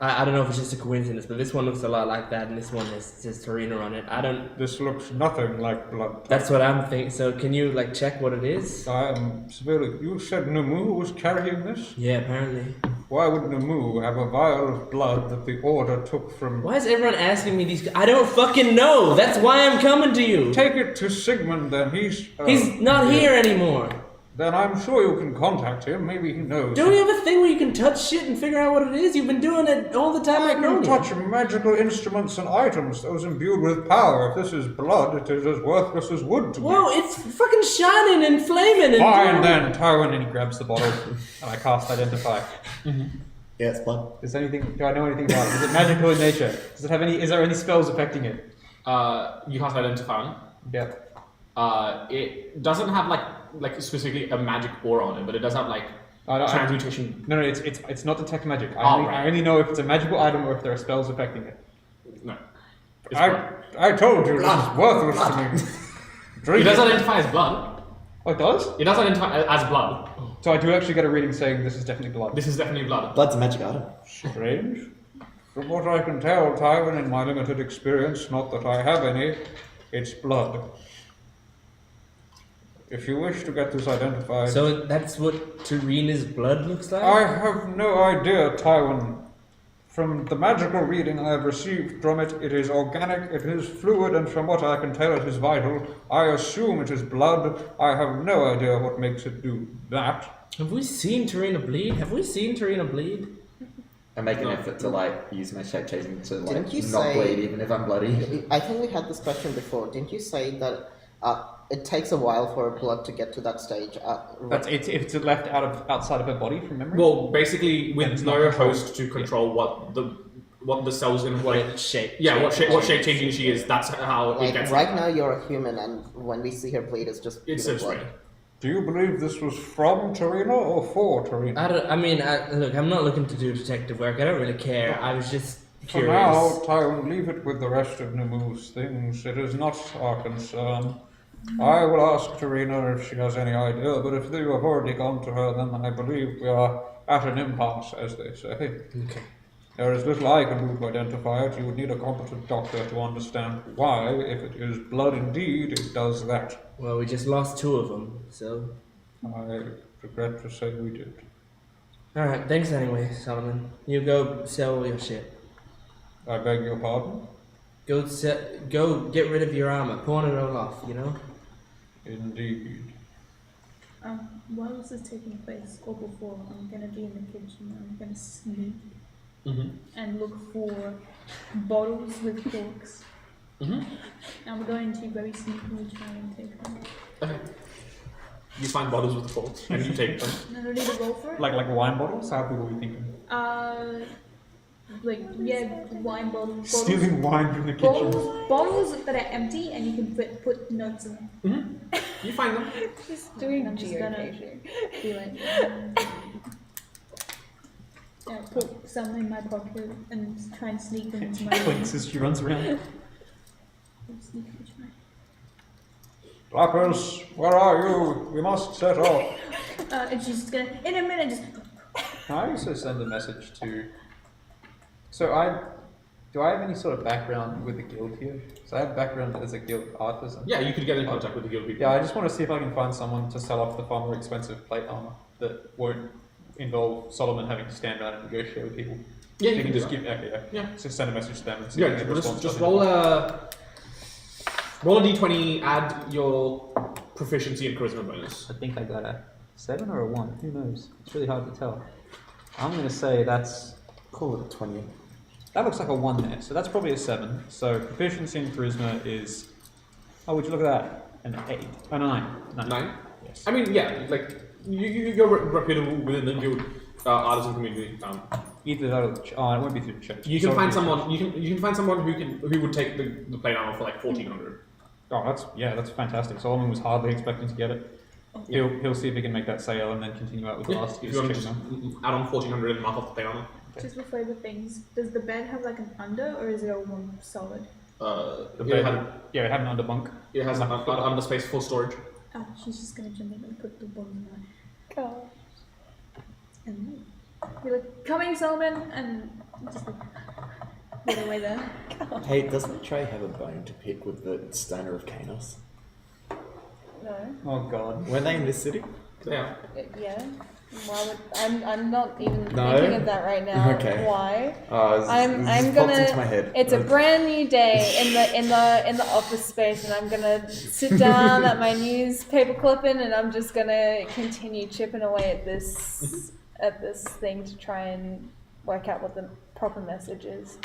I don't know if it's just a coincidence, but this one looks a lot like that, and this one says Tarina on it. This looks nothing like blood. That's what I'm thinking. So can you check what it is? I am severely. You said Namu was carrying this? Yeah, apparently. Why would Namu have a vial of blood that the Order took from... Why is everyone asking me these... I don't fucking know! That's why I'm coming to you! Take it to Sigmund then, he's not here anymore! Then I'm sure you can contact him, maybe he knows. Don't you have a thing where you can touch shit and figure out what it is? You've been doing it all the time I've known you. I can touch magical instruments and items, those imbued with power. If this is blood, it is as worthless as wood to me. Whoa, it's fucking shining and flaming and... Fine then, Tywin. And he grabs the bottle, and I cast Identify. Yeah, it's blood. Do I know anything about it? Is it magical in nature? Is there any spells affecting it? You cast Identify. Yep. It doesn't have like specifically a magic aura on it, but it does have transmutation. No, it's not detect magic. Right. I only know if it's a magical item or if there are spells affecting it. No. I told you this is worthless to me. It does identify as blood. Oh, it does? It does identify as blood. So I do actually get a reading saying this is definitely blood. This is definitely blood. Blood's a magic item. Strange. From what I can tell, Tywin, in my limited experience, not that I have any, it's blood. If you wish to get this identified... So that's what Tarina's blood looks like? I have no idea, Tywin. From the magical reading I have received from it, it is organic, it is fluid, and from what I can tell it is vital. I assume it is blood. I have no idea what makes it do that. Have we seen Tarina bleed? I make an No. effort to like use my shape changing to like Didn't you not say- bleed even if I'm bloody. I think we had this question before. Didn't you say that it takes a while for blood to get to that stage? That's if it's left outside of her body from memory. Well, basically, And with it's no not controlled. host to control what the cell's gonna What shape? what shape changing she is. That's how it Like gets. right now, you're a human, and when we see her bleed, it's just It's pure so blood. straight. Do you believe this was from Torino or for Torino? Look, I'm not looking to do detective work. I don't really care. I was just For curious. now, Tywin, leave it with the rest of Nemu's things. It is not our concern. I will ask Torino if she has any idea, but if you have already gone to her, then I believe we are at an impasse, as they say. Okay. There is little I can do to identify it. You would need a competent doctor to understand why, if it is blood indeed, it does that. Well, we just lost 2 of them, so. I regret to say we did. All right. Thanks anyway, Solomon. You go sell your shit. I beg your pardon? Go get rid of your armor. Pawn it all off. You know. Indeed. While this is taking place, or before, I'm gonna be in the kitchen. I'm gonna sneak and look for bottles with corks. I'm going to very sneakily try and take them. Okay. You find bottles with the corks and you take them. I don't need to roll for it. Like wine bottles? How people were we thinking? Wine bottles. Stealing wine from the kitchen. Bottles that are empty and you can put notes in them. You find them. Just doing I'm just gonna geocaching. be like, put some in my pocket and try and sneak them into my room. Clinks as she runs around. Sneak into my Flappers, where are you? We must set off. and she's just gonna, in a minute, just. I also send a message to. Do I have any sort of background with the guild here? So I have background as a guild artisan. Yeah, you could get in contact with the guild people. Yeah, I just want to see if I can find someone to sell off the far more expensive plate armor that won't involve Solomon having to stand around and negotiate with people. Yeah, They you can do just that. give. Okay, Yeah. Just send a message to them and see. Yeah, if they respond just to roll something. a d20, add your proficiency and charisma bonus. I think I got a 7 or a 1. Who knows? It's really hard to tell. I'm going to say that's. Call it a 20. That looks like a 1 there, so that's probably a 7. So proficiency in charisma is. Oh, would you look at that? An 8. A 9. 9? Yes. I mean, yeah, like, you're reputable within the guild artisan community. Either that or. It won't be through church. You can find someone. You can find someone who would take the plate armor for like 1,400. Oh, that's fantastic. Solomon was hardly expecting to get it. He'll see if he can make that sale and then continue out with the Yeah, last if year's you want to check just now. add on 1,400 and mark off the plate armor. Just for flavor things, does the bed have like an under or is it all one solid? The It bed had, it had an underbunk. it has an under space for storage. Oh, she's just gonna jump in and put the bottles in there. God. And be like, coming, Solomon! And just like, get away there. Hey, doesn't Trey have a bone to pick with the Stoner of Canos? No. Oh god. Were they in this city? Yeah. Yeah. Why would I'm not even No? thinking of that right now. Okay. Why? I'm I'm popped into my gonna. head. It's a brand new day in the office space, and I'm gonna sit down at my newspaper clipping, and I'm just gonna continue chipping away at this thing to try and work out what the proper message is.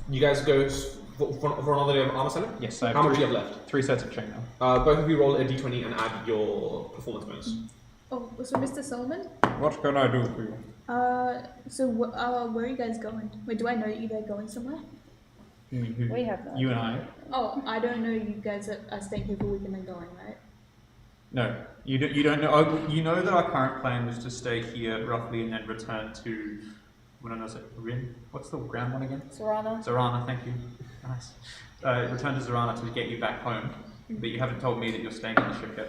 You guys go for another day of armor selling? Yes, I have How much do three- you have left? 3 sets of chain now. Both of you roll a d20 and add your performance bonus. Oh, so Mr. Solomon? What can I do for you? Where are you guys going? Wait, do I know you guys are going somewhere? We have that. You and I. Oh, I don't know you guys are staying here for a week and then going, right? No, you don't know. Oh, you know that our current plan was to stay here roughly and then return to. What was it? Rin? What's the ground one again? Zorana. Zorana, thank you. Nice. Return to Zorana to get you back home, but you haven't told me that you're staying on the ship yet.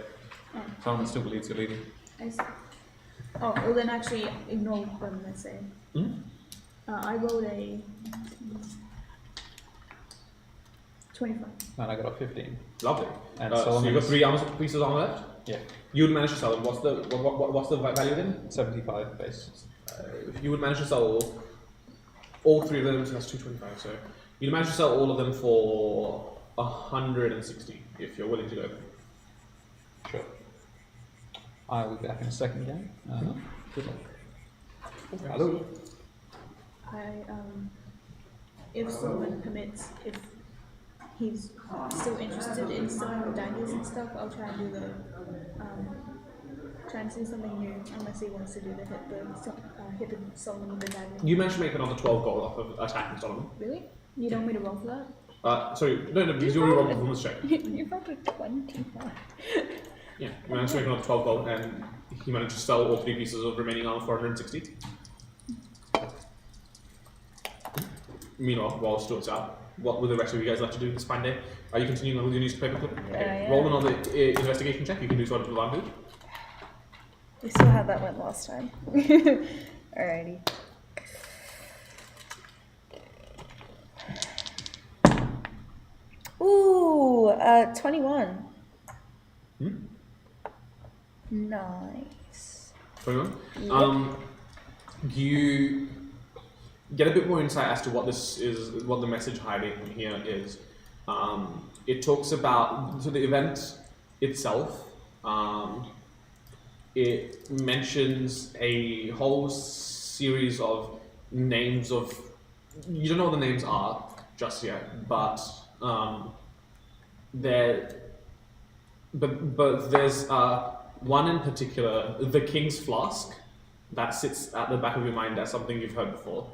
Oh. Solomon still believes you're leaving. I see. Oh, well then actually ignore what I'm gonna say. I rolled a 25. And I got a 15. Lovely. And So Solomon you've got is- 3 pieces of armor left? Yeah, You would manage to sell them. What's the value then? 75 base. If you would manage to sell all 3 of them, so that's 225. So you'd manage to sell all of them for 160 if you're willing to go. Sure. I will be back in a second game. Good luck. Hello. If someone permits, if he's still interested in selling the daggers and stuff, I'll try and do try and see something new, unless he wants to do the hit and Solomon with the dagger. You managed to make another 12 gold off of attacking Solomon. Really? You don't want me to roll for that? Sorry, no, because you already rolled a performance check. You rolled a 25. Yeah, you managed to make another 12 gold, and he managed to sell all 3 pieces of remaining armor for 160. Meanwhile, while Stuart's out, what would the rest of you guys like to do this fine day? Are you continuing with your newspaper clip? Okay. Yeah. Roll another investigation check. You can do so at advantage. We saw how that went last time. Alrighty. Ooh, 21. Nice. 21. Yep. You get a bit more insight as to what this is, what the message hiding here is. It talks about the event itself. It mentions a whole series of names of, you don't know what the names are just yet, but there's one in particular, the King's Flask, that sits at the back of your mind as something you've heard before.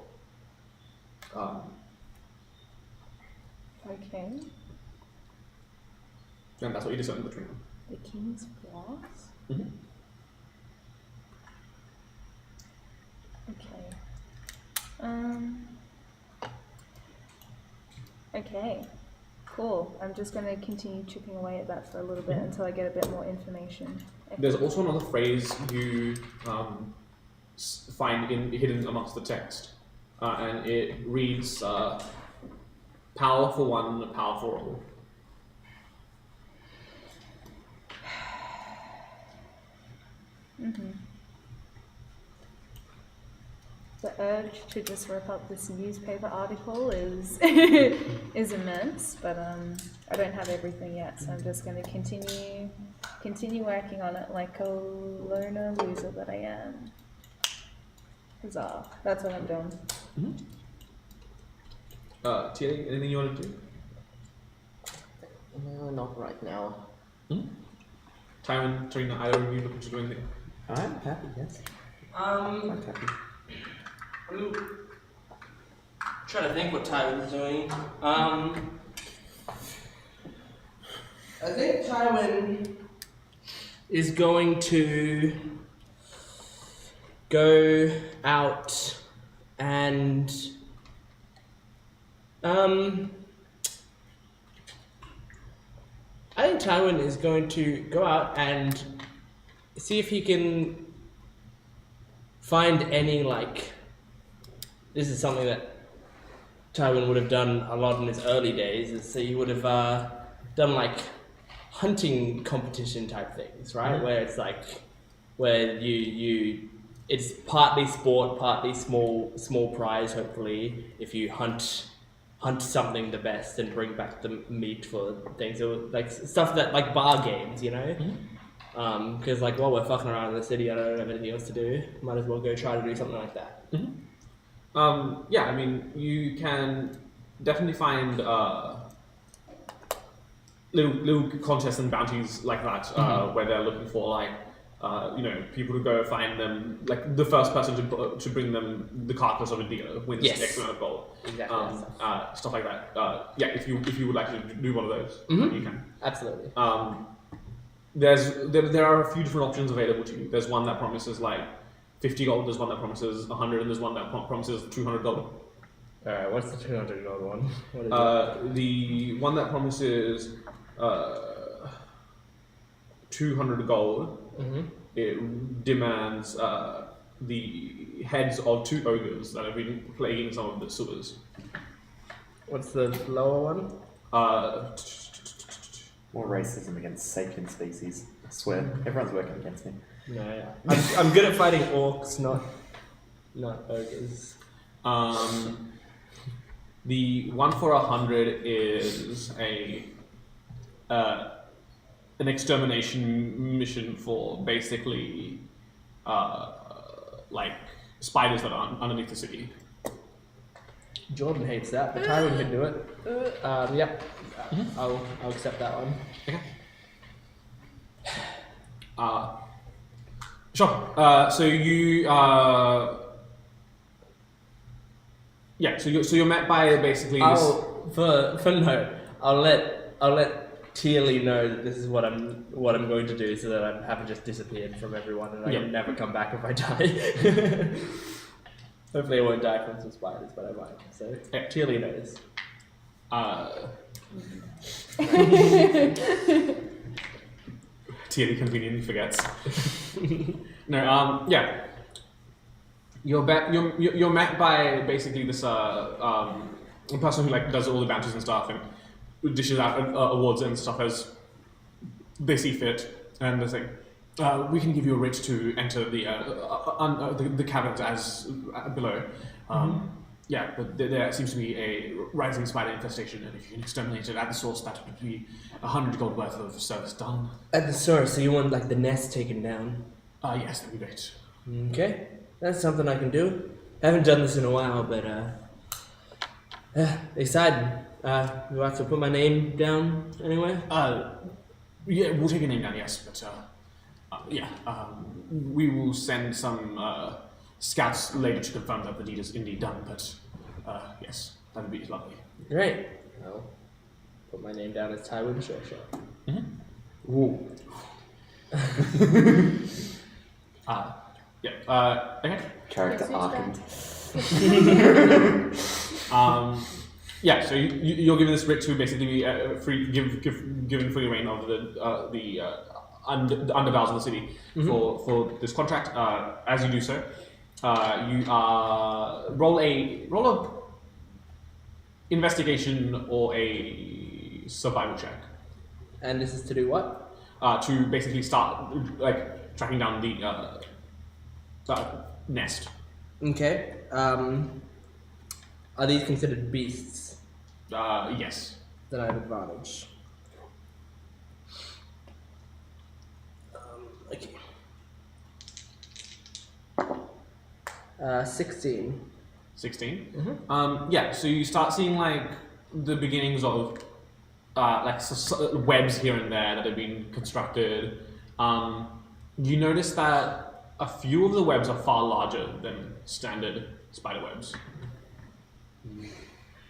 Okay. And that's what you discern between them. The King's Flask? Mm-hmm. Okay. Okay. Cool. I'm just going to continue chipping away at that for a little bit until I get a bit more information. There's also another phrase you find hidden amongst the text, and it reads, "Power for one, power for all." Mm-hmm. The urge to just rip up this newspaper article is is immense, but I don't have everything yet, so I'm just going to continue working on it like a loner loser that I am. Huzzah! That's what I'm doing. Mm-hmm. Tia, anything you want to do? No, not right now. Mm-hmm. Tywin, Tarina, either of you looking to do anything? I'm happy, yes. Quite happy. I'm trying to think what Tywin's doing. I think Tywin is going to go out and I think Tywin is going to go out and see if he can find any, like, this is something that Tywin would have done a lot in his early days, is so he would have done like hunting competition type things, right? Where it's like, where you it's partly sport, partly small prize, hopefully, if you hunt something the best and bring back the meat for things. So like stuff that, like bar games, you know? Because like while we're fucking around in the city, I don't have anything else to do. Might as well go try to do something like that. Yeah, I mean, you can definitely find little contests and bounties like that, where they're looking for like people to go find them. Like the first person to bring them the carcass of a deer wins X amount of gold. Exactly. Stuff like that. Yeah, if you would like to do one of those, you can. Absolutely. There are a few different options available to you. There's one that promises like 50 gold, there's one that promises 100, and there's one that promises 200 gold. Alright, what's the $200 one? What is The one that promises 200 gold, it demands the heads of 2 ogres that have been plaguing some of the sewers. What's the lower one? More racism against sapient species. I swear, everyone's working against me. No, yeah. I'm good at fighting orcs, not ogres. The one for 100 is an extermination mission for basically like spiders that are underneath the city. Jordan hates that, but Tywin can do it. Yep. I'll accept that one. Okay. Sure. So you so you're met by basically this. I'll let Tearly know that this is what I'm going to do, so that I haven't just disappeared from everyone and I can never come back if I die. Hopefully I won't die from some spiders, but I might. So Tearly knows. Tearly conveniently forgets. No. Yeah. You're met by basically this person who like does all the bounties and stuff and dishes out awards and stuff as they see fit, and they say, "We can give you a writ to enter the cabinet as below." Yeah, but there seems to be a rising spider infestation, and if you can exterminate it at the source, that would be 100 gold worth of service done. At the source, so you want like the nest taken down? Yes, that'd be great. Okay, that's something I can do. Haven't done this in a while, but exciting. Do I have to put my name down anyway? Yeah, we'll take a name down, yes, but we will send some scouts later to confirm that the deed is indeed done, but yes, that would be lovely. Great. I'll put my name down as Tywin Shawshaw. Ooh. Okay. Character arc. Yeah, so you're given this writ to basically be given free reign of the underbells of the city for this contract. As you do so, you roll a investigation or a survival check. And this is to do what? To basically start like tracking down the nest. Okay. Are these considered beasts? Yes. Then I have advantage. Okay. 16. 16. Yeah. So you start seeing like the beginnings of webs here and there that have been constructed. You notice that a few of the webs are far larger than standard spider webs.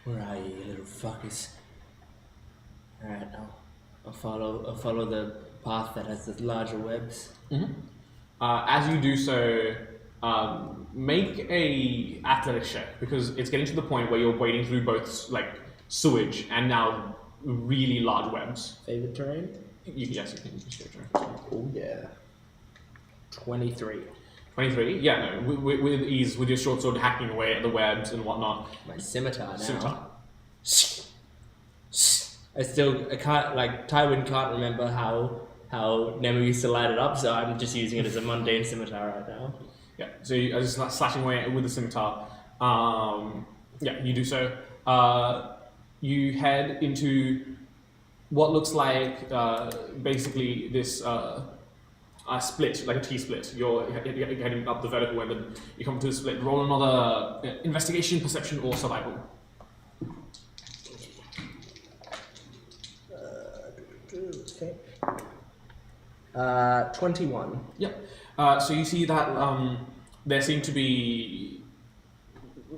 Where are you little fuckers? Alright, I'll follow the path that has the larger webs. As you do so, make a athletics check, because it's getting to the point where you're wading through both like sewage and now really large webs. Favorite terrain? Yes, you can use your terrain. Oh yeah. 23. 23? Yeah, no, with ease, with your short sword hacking away at the webs and whatnot. My scimitar now. Scimitar. I can't, like, Tywin can't remember how Nemo used to light it up, so I'm just using it as a mundane scimitar right now. Yeah, so you are just slashing away with the scimitar. Yeah, you do so. You head into what looks like basically this split, like a T-split. You're heading up the vertical and then you come to the split. Roll another investigation, perception, or survival. Okay. 21. Yep. So you see that there seem to be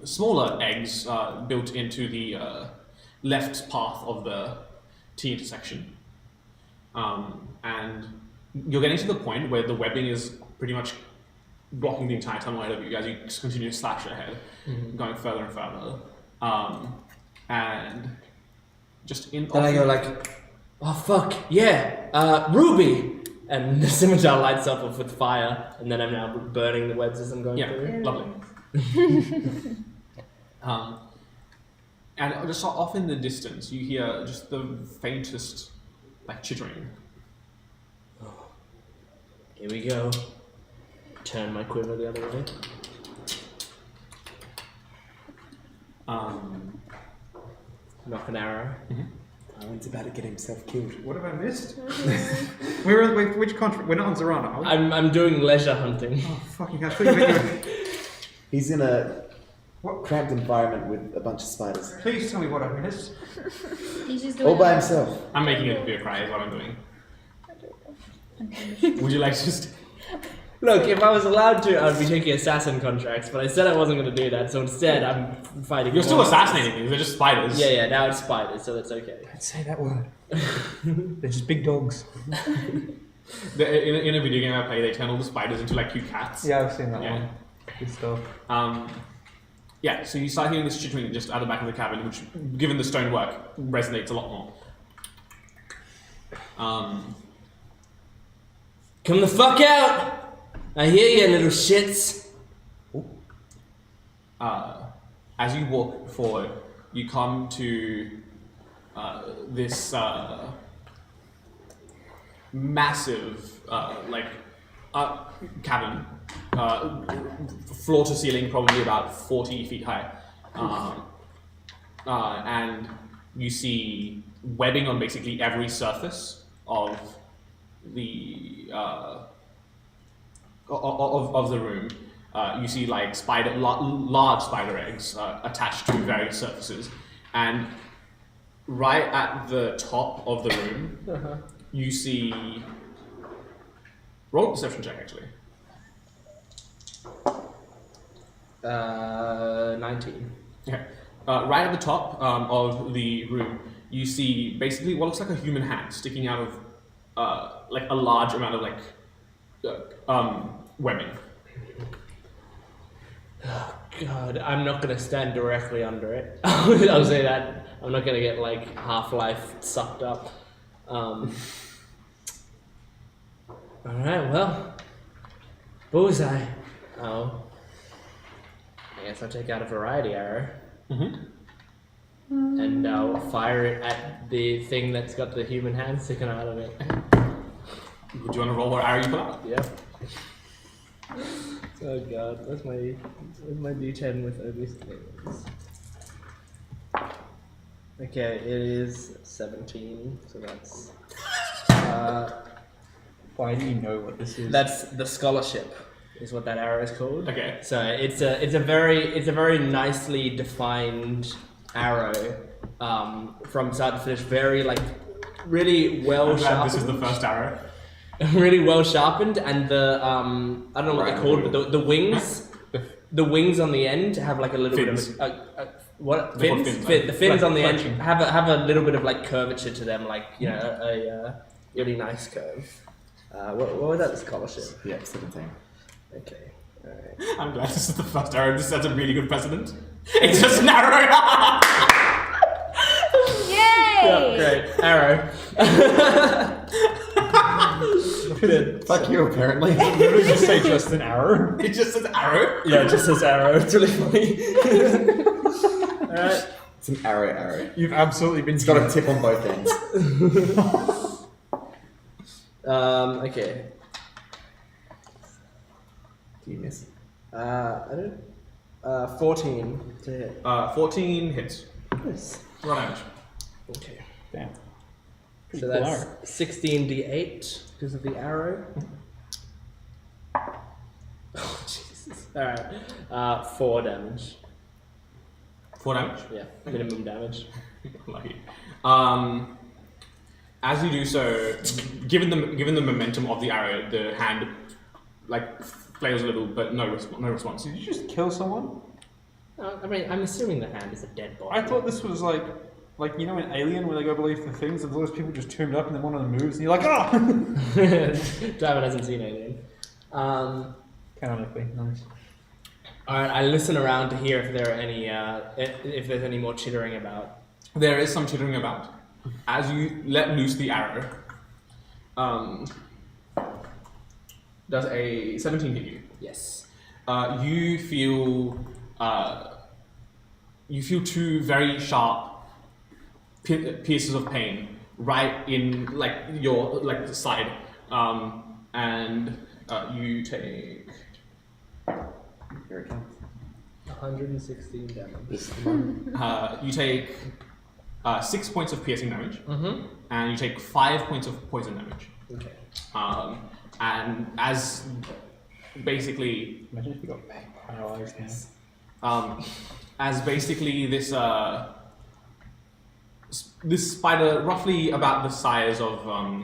smaller eggs built into the left path of the T intersection. And you're getting to the point where the webbing is pretty much blocking the entire tunnel ahead of you as you just continue to slash ahead, going further and further. And just in... Then I go like, oh fuck, yeah, Ruby! And the scimitar lights up with fire, and then I'm now burning the webs as I'm going through. Lovely. And just off in the distance, you hear just the faintest, like, chittering. Oh, here we go. Turn my quiver the other way. Knock an arrow. Owen's about to get himself killed. What have I missed? Which country? We're not on Zorana, are we? I'm doing leisure hunting. Oh, fucking hell. I thought you meant He's in a cramped environment with a bunch of spiders. Please tell me what I missed. He's just doing All by himself. I'm making it beer cry is what I'm doing. Would you like to just... Look, if I was allowed to, I'd be taking assassin contracts, but I said I wasn't going to do that, so instead I'm fighting. You're still monsters. assassinating things, they're just spiders. Yeah, now it's spiders, so that's okay. Don't say that word. They're just big dogs. In a video game I play, they turn all the spiders into like cute cats. Yeah, I've seen that Yeah. one. Good stuff. Yeah, so you start hearing this chittering just out the back of the cabin, which, given the stonework, resonates a lot more. Come the fuck out! I hear you, little shits. As you walk forward, you come to this massive, cabin, floor to ceiling, probably about 40 feet high, and you see webbing on basically every surface of the of the room. You see like large spider eggs attached to various surfaces, and right at the top of the room, you see. Roll a perception check, actually. 19. Okay. Right at the top of the room, you see basically what looks like a human hand sticking out of like a large amount of webbing. Oh, God, I'm not gonna stand directly under it. I'll say that. I'm not gonna get like Half-Life sucked up. Alright, well. Bullseye. Oh. I guess I'll take out a variety arrow. And I'll fire it at the thing that's got the human hand sticking out of it. Would you want to roll what arrow you pull out? Yep. Oh God, where's my D10 with obvious things? Okay, it is 17, so that's Why do you know what this is? that's the scholarship, is what that arrow is called. Okay. So it's a very nicely defined arrow, from start to finish, very like really well I'm glad sharpened. this is the first arrow. Really well sharpened, and the I don't know what they're called, but the wings, the wings on the end have like a little Fins. bit of what They're called fins? fins, The fins on the end fletching. have a little bit of like curvature to them, like a really nice curve. What was that scholarship? Yeah, 17. Okay, alright. I'm glad this is the first arrow. This sets a really good precedent. It's just an arrow. Yay! Yeah, great arrow. Fuck you, apparently. Literally just say just an arrow. It just says arrow. Yeah, it just says arrow. It's really funny. Alright. It's an arrow. You've absolutely been. It's got a tip on both ends. Okay. Do you miss? I don't. 14 to hit. 14 hits. Nice. Roll damage. Okay. Damn. Pretty So cool that's arrow. 16d8 because of the arrow. Oh Jesus! All right. 4 damage. 4 damage. Yeah, minimum damage. Lucky. As you do so, given the momentum of the arrow, the hand like flails a little, but no response. Did you just kill someone? I mean, I'm assuming the hand is a dead body. I thought this was like you know in Alien where they go beneath the things and those people just turned up and then one of them moves and you're like, ah! David hasn't seen Alien. Canonically, nice. Alright, I listen around to hear if there are any, if there's any more chittering about. There is some chittering about. As you let loose the arrow, does a 17 hit you? Yes. You feel two very sharp pieces of pain right in like your the side, and you take. Here it comes. 116 damage. You take 6 points of piercing damage, and you take 5 points of poison damage. Okay. And as basically, Imagine if you got paralyzed now. as basically this spider, roughly about the size of A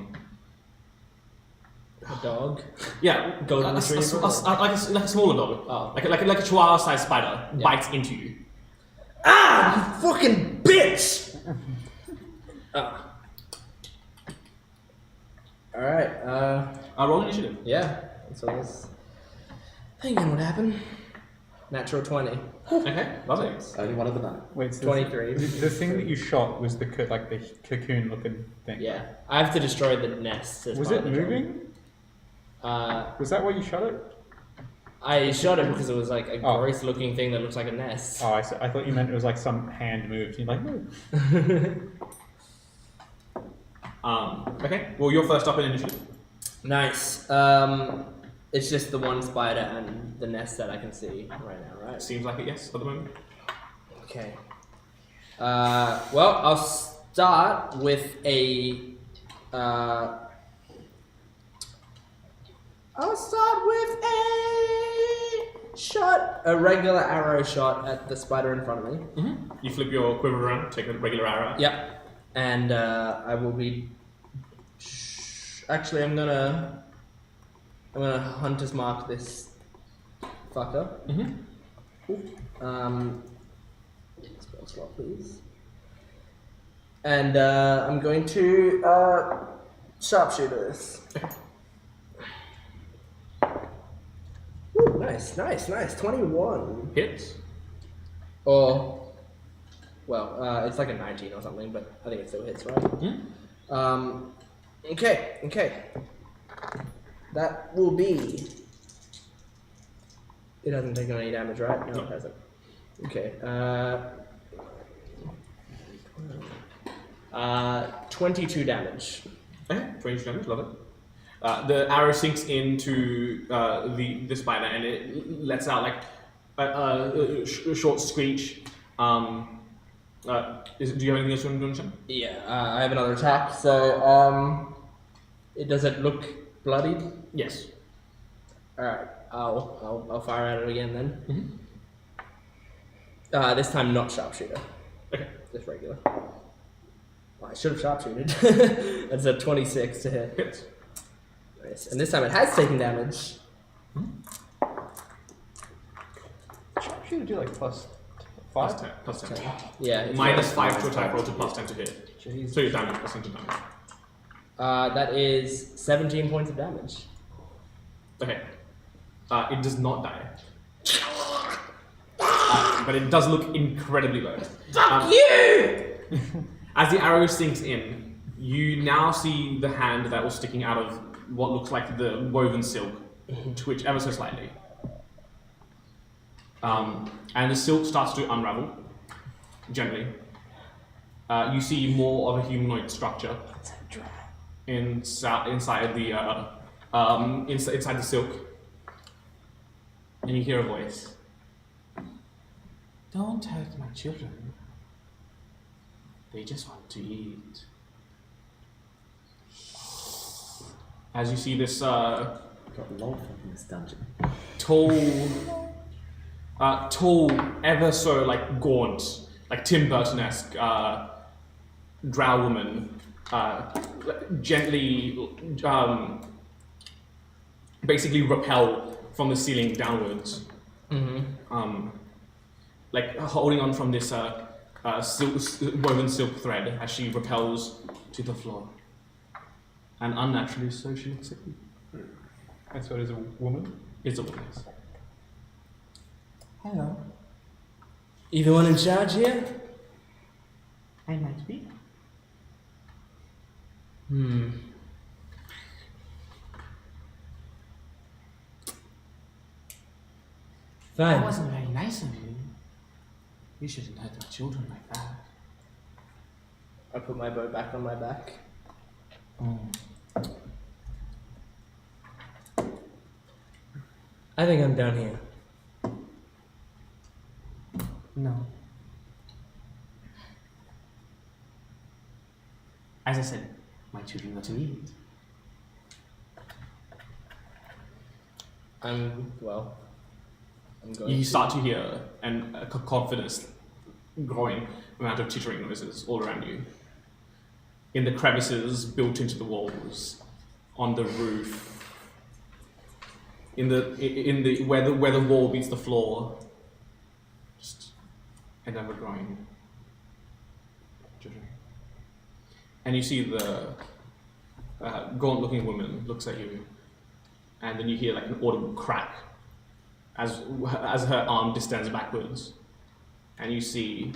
dog. yeah, Golden a- a- retriever? like a smaller dog, Oh. like a chihuahua-sized spider Yeah. bites into you. Ah, you fucking bitch! Ah. Alright, Roll initiative. yeah. So let's thinking what happened. Natural 20. Okay, lovely. Only one of the nine. Wait, so 23. The thing that you shot was the like the cocoon looking thing. Yeah. I have to destroy the nest. As Was part it of the job. moving? Was that why you shot it? I shot it because it was like a Oh. gross looking thing that looks like a nest. Oh, I thought you meant it was like some hand moved. You're like, no. Okay, well, you're first up in initiative. Nice. It's just the one spider and the nest that I can see right now, right? Seems like it, yes, at the moment. Okay. Well, I'll start with a. I'll start with a regular arrow shot at the spider in front of me. You flip your quiver around, take a regular arrow. Yep. And I will be. Actually, I'm gonna hunter's mark this fucker. Spell slot, please. And I'm going to sharpshooter this. Ooh, nice. 21. Hits. Or, well, it's like a 19 or something, but I think it still hits, right? Okay. That will be. It hasn't taken any damage, right? No, it hasn't. Okay. 22 damage. Okay, 22 damage, love it. The arrow sinks into the spider and it lets out like a short screech. Do you have anything else you want to mention? Yeah, I have another attack. So, does it look bloodied? Yes. All right, I'll fire at it again then. This time not sharpshooter. Okay. Just regular. Well, I should have sharpshooted. That's a 26 to hit. Hits. Nice. And this time it has taken damage. Sharpshooter do like plus Plus 5? 10. Plus 10. Yeah. It's Minus 5 to attack roll to plus 10 to hit. Jeez. So your damage, plus 10 to damage. That is 17 points of damage. Okay. It does not die. But it does look incredibly low. You! As the arrow sinks in, you now see the hand that was sticking out of what looks like the woven silk twitch ever so slightly. And the silk starts to unravel gently. You see more of a humanoid structure inside the inside the silk, and you hear a voice. Don't hurt my children. They just want to eat. As you see this Got love in this dungeon. tall, ever so like gaunt, like Tim Burton-esque drow woman, gently, basically rappel from the ceiling downwards, like holding on from this woven silk thread as she rappels to the floor. And unnaturally so, she looks at you. That's what is a woman? It's a woman. Yes. Hello. You the one in charge here? I might be. Fine. That wasn't very nice of you. You shouldn't hurt my children like that. I put my bow back on my back. I think I'm down here. No. As I said, my children are to eat. I'm going You start to hear a confidence growing amount of tittering noises all around you. In the crevices built into the walls, on the roof, in the where the wall meets the floor, just an ever growing tittering. And you see the gaunt-looking woman looks at you, and then you hear like an audible crack as her arm distends backwards, and you see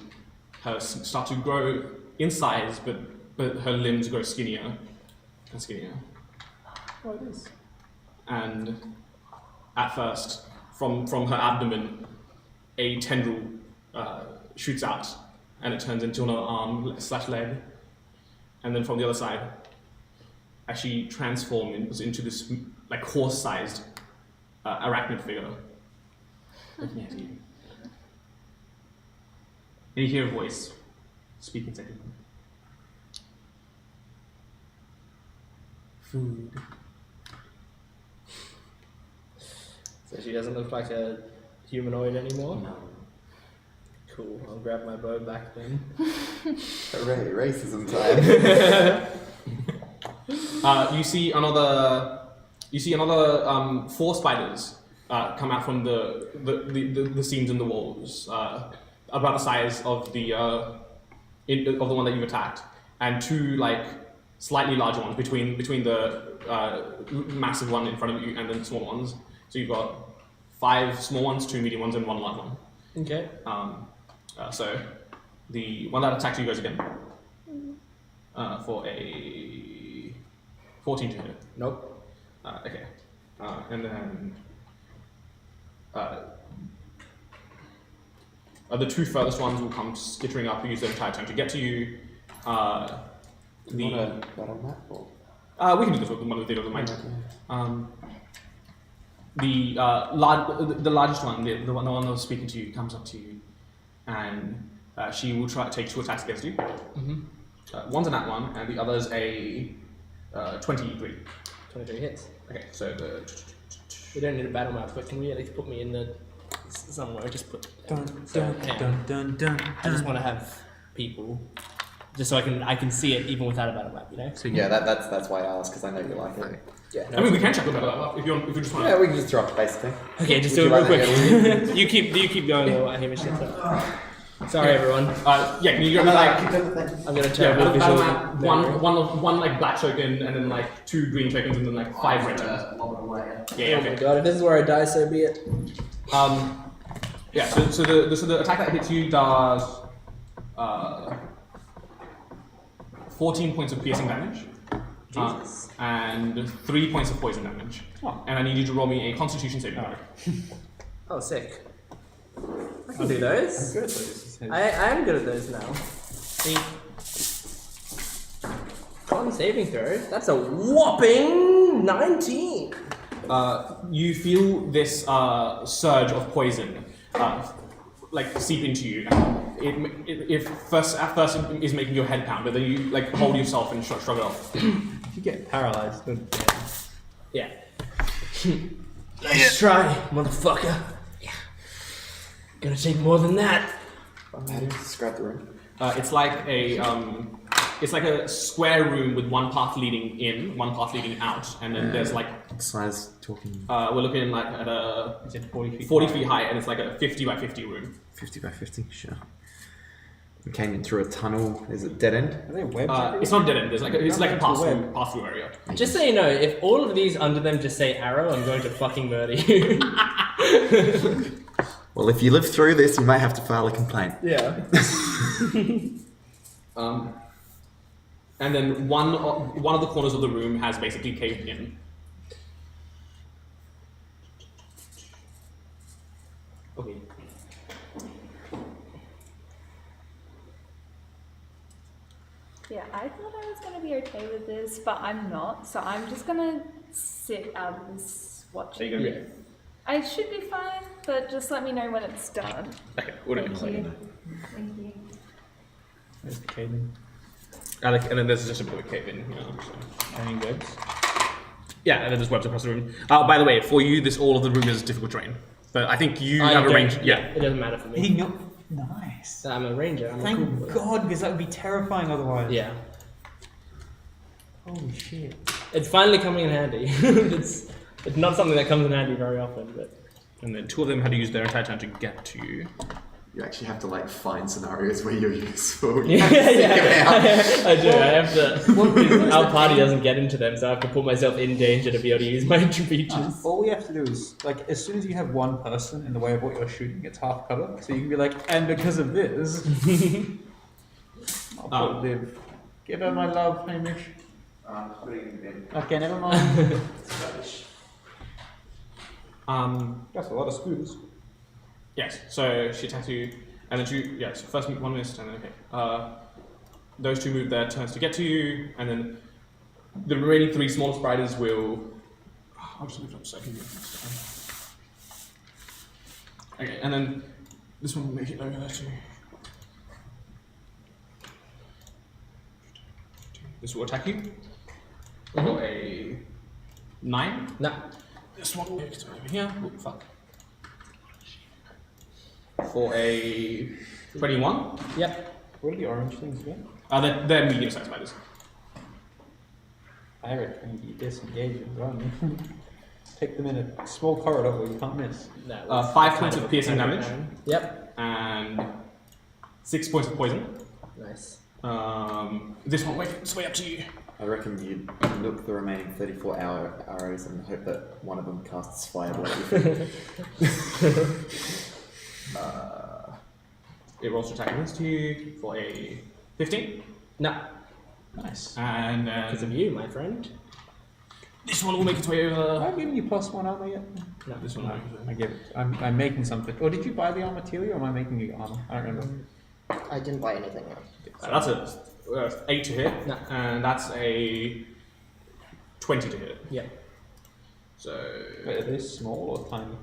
her start to grow in size, but her limbs grow skinnier and skinnier. Oh, it is. And at first, from her abdomen, a tendril shoots out, and it turns into another arm/leg. And then from the other side, as she transforms into this like horse-sized arachnid figure, looking at you. And you hear a voice speaking to him. Food. So she doesn't look like a humanoid anymore? No. Cool, I'll grab my bow back then. Hooray, racism time. You see another 4 spiders come out from the seams in the walls, about the size of the one that you've attacked, and 2 like slightly larger ones between the massive one in front of you and the small ones. So you've got 5 small ones, 2 medium ones, and 1 large one. Okay. So the one that attacked you goes again for a 14 to hit. Nope. Okay. And then the 2 furthest ones will come skittering up and use their entire time to get to you. Not on that or? We can do this with one of the other mic. The largest one, the one that was speaking to you, comes up to you, and she will try to take 2 attacks against you. Mm-hmm. One's a nat 1, and the other's a 23. 23 hits. Okay, so We don't need a battle map, but can we at least put me in the somewhere? Just put. Dun, dun. I just want to have people, just so I can see it even without a battle map, you know. So Yeah, that's why I asked, because I know you like it. Yeah. I mean, we can check the battle up if you just want. Yeah, we can just drop basically. Okay, just Would do it you real like quick. you keep going while I hear my shit up. Sorry, everyone. Yeah, can you give me like I'm gonna yeah, turn my battle visual. map, one like black token, and then like 2 green tokens, and then like 5 red tokens. Yeah, Oh my okay. god! If this is where I die, so be it. Yeah, so the attack that hits you does 14 points of piercing damage. Jesus. And 3 points of poison damage. And I need you to roll me a Constitution saving throw. Oh, sick. I can do those. Good at those. I am good at those now. See, con saving throw. That's a whopping 19. You feel this surge of poison like seep into you. And at first it is making your head pound, but then you like hold yourself and shrug it off. If you get paralyzed, then Yeah. Nice try, motherfucker. Yeah. Gonna take more than that. How do you describe the room? It's like a square room with one path leading in, one path leading out, and then there's like Size talking we're looking like at a is it 40 feet? 40 feet high, and it's like a 50 by 50 room. 50 by 50, sure. We came in through a tunnel. Is it dead end? Are they webs? It's not dead end. It's like a pass through area. Just so you know, if all of these under them just say arrow, I'm going to fucking murder you. Well, if you live through this, you might have to file a complaint. Yeah. And then one of the corners of the room has basically caved in. Okay. Yeah, I thought I was gonna be okay with this, but I'm not. So I'm just gonna sit out of this watching. Are you gonna be? I should be fine, but just let me know when it's done. Okay. What Thank you. Thank you. There's the caving. And then there's just a bit of cave in. You know, so. Any webs? Yeah, and then there's webs across the room. By the way, for you, all of the room is difficult terrain. But I think you have a range. Yeah. It doesn't matter for me. Nice. I'm a ranger. I'm a Thank cool boy. God, because that would be terrifying otherwise. Yeah. Holy shit. It's finally coming in handy. it's not something that comes in handy very often, but. And then 2 of them had to use their entire turn to get to you. You actually have to like find scenarios where you're useful. Yeah, I do. I have to. Our party doesn't get into them, so I have to put myself in danger to be able to use my features. All we have to do is, like, as soon as you have one person in the way of what you're shooting, it's half cover. So you can be like, and because of this, I'll put Liv. Give her my love, Hamish. Okay, never mind. That's a lot of spoons. Yes, so she attacks you, and then yes, first 1 minute, and then, okay. Those 2 move their turns to get to you, and then the remaining 3 smaller spiders will... I'll just move it up so I can move this down. Okay, and then this one will make it over there too. This will attack you. For a 9. No. This one will make it over here. Oh, fuck. For a 21. Yep. What are the orange things again? They're medium-sized spiders. I reckon you disengage and run. Take them in a small corridor where you can't miss. No. 5 points of piercing damage. Yep. And 6 points of poison. Nice. This one makes its way up to you. I reckon you'd look the remaining 34 arrows and hope that one of them casts Fireblade. It rolls to attack against you for a 15. No. Nice. And Because of you, my friend. this one will make its way over. Have I given you +1 armor yet? No, this one. I give it. I'm making something. Or did you buy the armor material, or am I making you armor? I don't remember. I didn't buy anything yet. That's a 8 to hit, No. and that's a 20 to hit. Yeah. So Wait, are they small or tiny?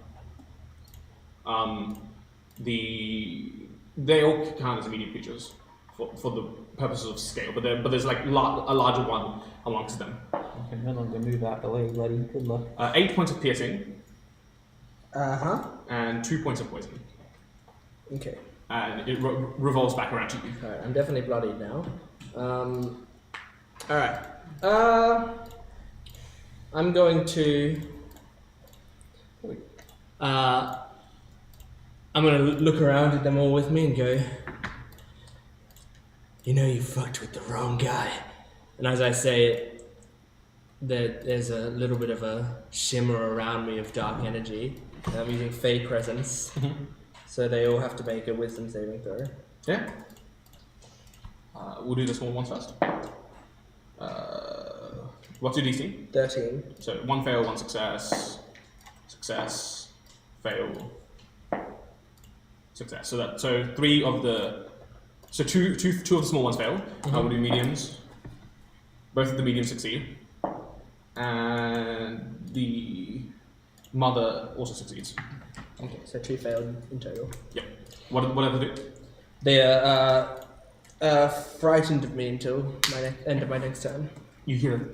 they all count as medium creatures for the purposes of scale, but there's like a larger one amongst them. Okay, no longer move out the way, buddy. Good luck. 8 points of piercing Uh-huh. and 2 points of poison, Okay. and it revolves back around to you. Alright, I'm definitely bloodied now. Alright. I'm going to... I'm gonna look around at them all with me and go, you know you fucked with the wrong guy. And as I say it, there's a little bit of a shimmer around me of dark energy. And I'm using Fey Presence. So they all have to make a wisdom saving throw. Yeah. We'll do the small ones first. What's your DC? 13. So 1 fail, 1 success, success, fail, success. So 3 of the two of the small ones fail. We'll do mediums. Both of the mediums succeed, and the mother also succeeds. Okay, so 2 failed in total. Yep. What do they do? They are frightened of me until end of my next turn. You hear them.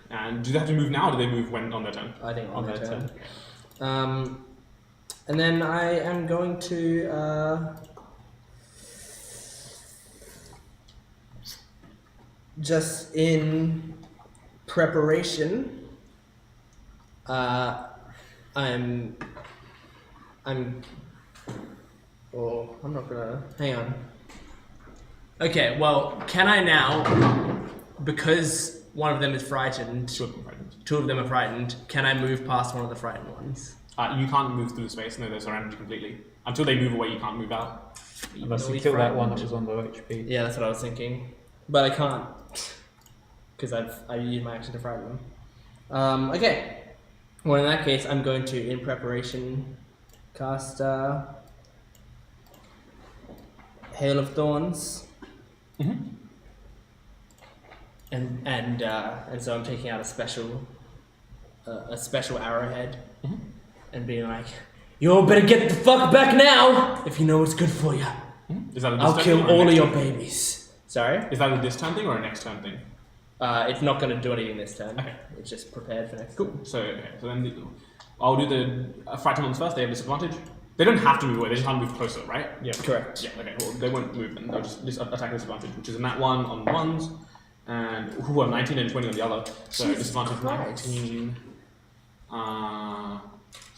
And do they have to move now, or do they move when on their turn? I think on their turn. And then I am going to just in preparation. I'm not gonna hang on. Okay, well, can I now, because one of them is frightened, two of them are frightened, can I move past one of the frightened ones? You can't move through the space, no, they're surrounded completely. Until they move away, you can't move out. Unless you kill that one that was on low HP. Yeah, that's what I was thinking. But I can't, because I used my action to frighten them. Okay. Well, in that case, I'm going to, in preparation, cast Hail of Thorns. And so I'm taking out a special arrowhead, and being like, "You all better get the fuck back now if you know what's good for you. Is that a I'll this kill turn thing or a all of next your turn thing? babies." Sorry. Is that a this turn thing or a next turn thing? It's not going to do anything this turn. Okay. It's just prepared for next. Cool. So then I'll do the frightened ones first. They have disadvantage. They don't have to move away. They just have to move closer, right? Yeah. Correct. Yeah. Okay. Well, they won't move then. They'll just attack disadvantage, which is in that one on ones, and 19 and 20 on the other. So disadvantage Christ. 19. So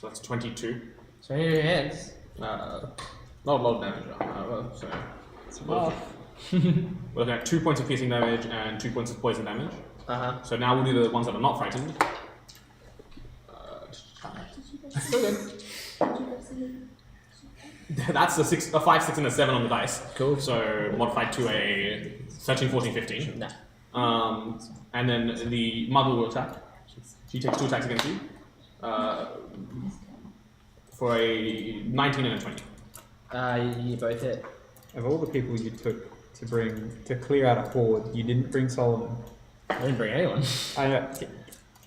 that's 22. So here your heads. Not a lot of damage, however. So It's rough. we're looking at 2 points of piercing damage and 2 points of poison damage. So So now we'll do the ones that are not frightened. That's a 5, 6, and a 7 on the dice. Cool. So modified to a 13, 14, 15. Nah. And then the mother will attack. She takes 2 attacks against you. For a 19 and a 20. You both hit. Of all the people you took to clear out a horde, you didn't bring Solomon. I didn't bring anyone. I know.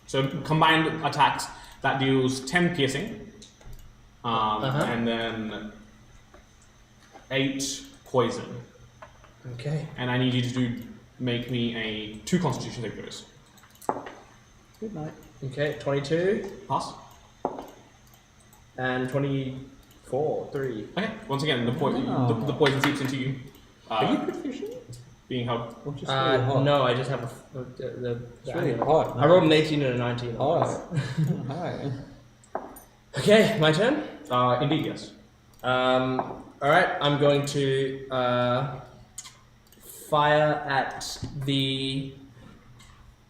So combined attacks, that deals 10 piercing. And then 8 poison. Okay. And I need you to make me a 2 constitution save throws. Good night. Okay, 22 Pass. and 24, 3. Okay. Once again, the poison seeps into you. Are you proficient? Being held. Or just really hot? No, I just have It's really hot. I rolled an 18 and a 19. Oh. Hi. Okay, my turn. Indeed, yes. Alright, I'm going to fire at the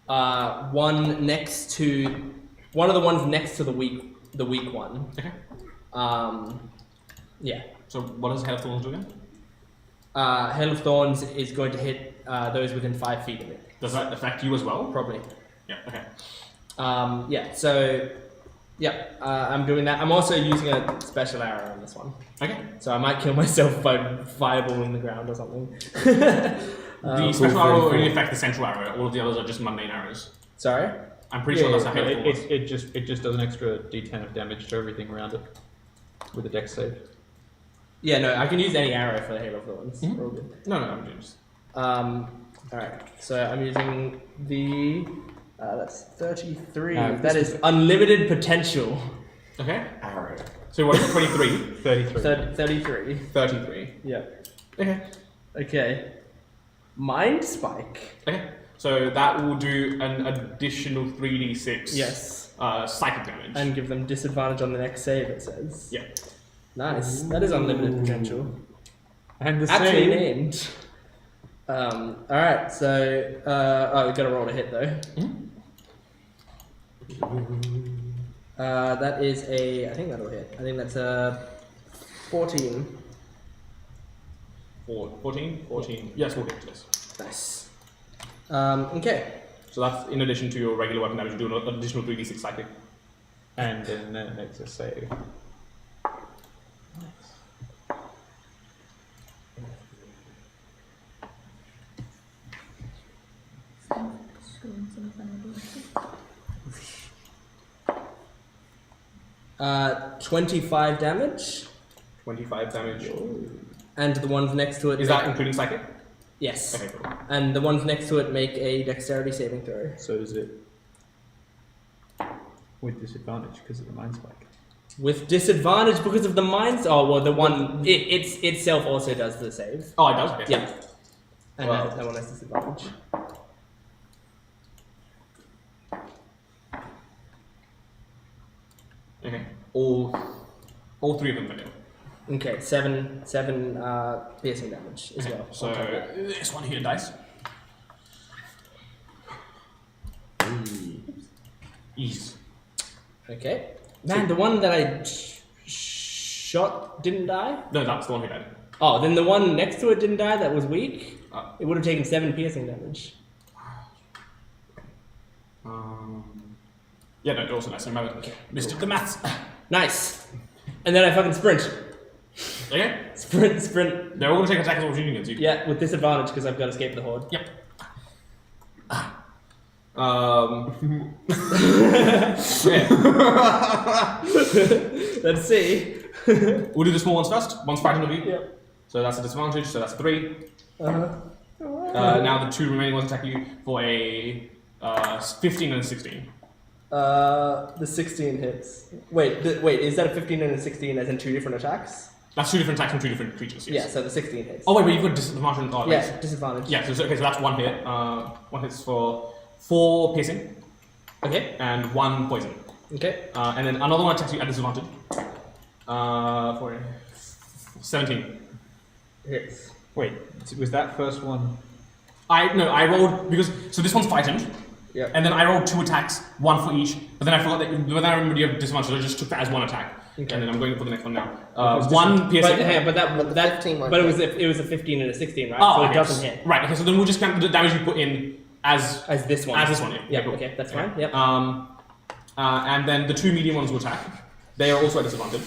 one next to one of the ones next to the weak one. Okay. Yeah. So what does Head of Thorns do again? Hail of Thorns is going to hit those within 5 feet of it. Does that affect you as well? Probably. Yeah. Okay. Yeah. So, yeah, I'm doing that. I'm also using a special arrow on this one. Okay. So I might kill myself by fireballing the ground or something. The special arrow only affects the central arrow. All of the others are just mundane arrows. Sorry? I'm pretty sure that's how Head of Thorns. It just does an extra d10 of damage to everything around it with a dex save. Yeah, no, I can use any arrow for the Hail of Thorns. Mhm. We're all good. No, I'm just. Alright, so I'm using the. That's 33. No, That is unlimited potential. Okay. Arrow. So what is it? 23? 33. 33. 33. Yeah. Okay. Okay. Mind Spike. Okay. So that will do an additional 3d6. Yes. Psychic damage. And give them disadvantage on the next save, it says. Yeah. Nice. That is unlimited potential. And the Actually save. named. Alright, so. Oh, we've got to roll a hit though. That is a. I think that'll hit. I think that's a 14. 14? 14. Yes, we'll get to this. Nice. Okay. So that's in addition to your regular weapon damage, you do an additional 3d6 psychic. And then it makes a save. Nice. 25 damage. 25 damage. And the ones next to it. Is that including psychic? Yes. Okay, cool. And the ones next to it make a dexterity saving throw. So does it with disadvantage because of the mind spike. With disadvantage because of the mines. Oh well, the one it itself also does the save. Oh, it does? Okay. Yeah. And Well. that one has disadvantage. Okay. All 3 of them are new. Okay, seven piercing damage as well. So this one here dice. Ease. Okay. Man, the one that I shot didn't die? No, that's the one who died. Oh, then the one next to it didn't die that was weak? Oh. It would have taken 7 piercing damage. Yeah, no, it also nice. Okay. Missed the maths. Nice. And then I fucking sprint. Okay. Sprint. They're all going to take attacks of opportunity against you. Yeah, with disadvantage because I've got to escape the horde. Yep. Yeah. Let's see. We'll do the small ones first. One's frightened of you. Yep. So that's a disadvantage, so that's 3. Uh-huh. Now the two remaining ones attack you for a 15 and a 16. The 16 hits. Wait, is that a 15 and a 16 as in two different attacks? That's two different attacks from two different creatures. Yes. Yeah, so the 16 hits. Oh wait, you've got disadvantage. Oh, yeah, disadvantage. Yeah, so that's one hit. One hits for 4 piercing. Okay. And 1 poison. Okay. And then another one attacks you at disadvantage. For 17. Hits. Wait, was that first one? I rolled because this one's frightened. Yeah. And then I rolled 2 attacks, 1 for each. But then I forgot that. But then I remembered you have disadvantage, so I just took that as 1 attack. Okay. And then I'm going for the next one now. 1 piercing. But that 15 one. But it was a 15 and a 16, right? Oh, so okay. it doesn't hit. Right. Okay. So then we'll just count the damage you put in as this one. As this one. Yeah. Yeah. Cool. Okay. That's fine. Yep. And then the 2 medium ones will attack. They are also at disadvantage.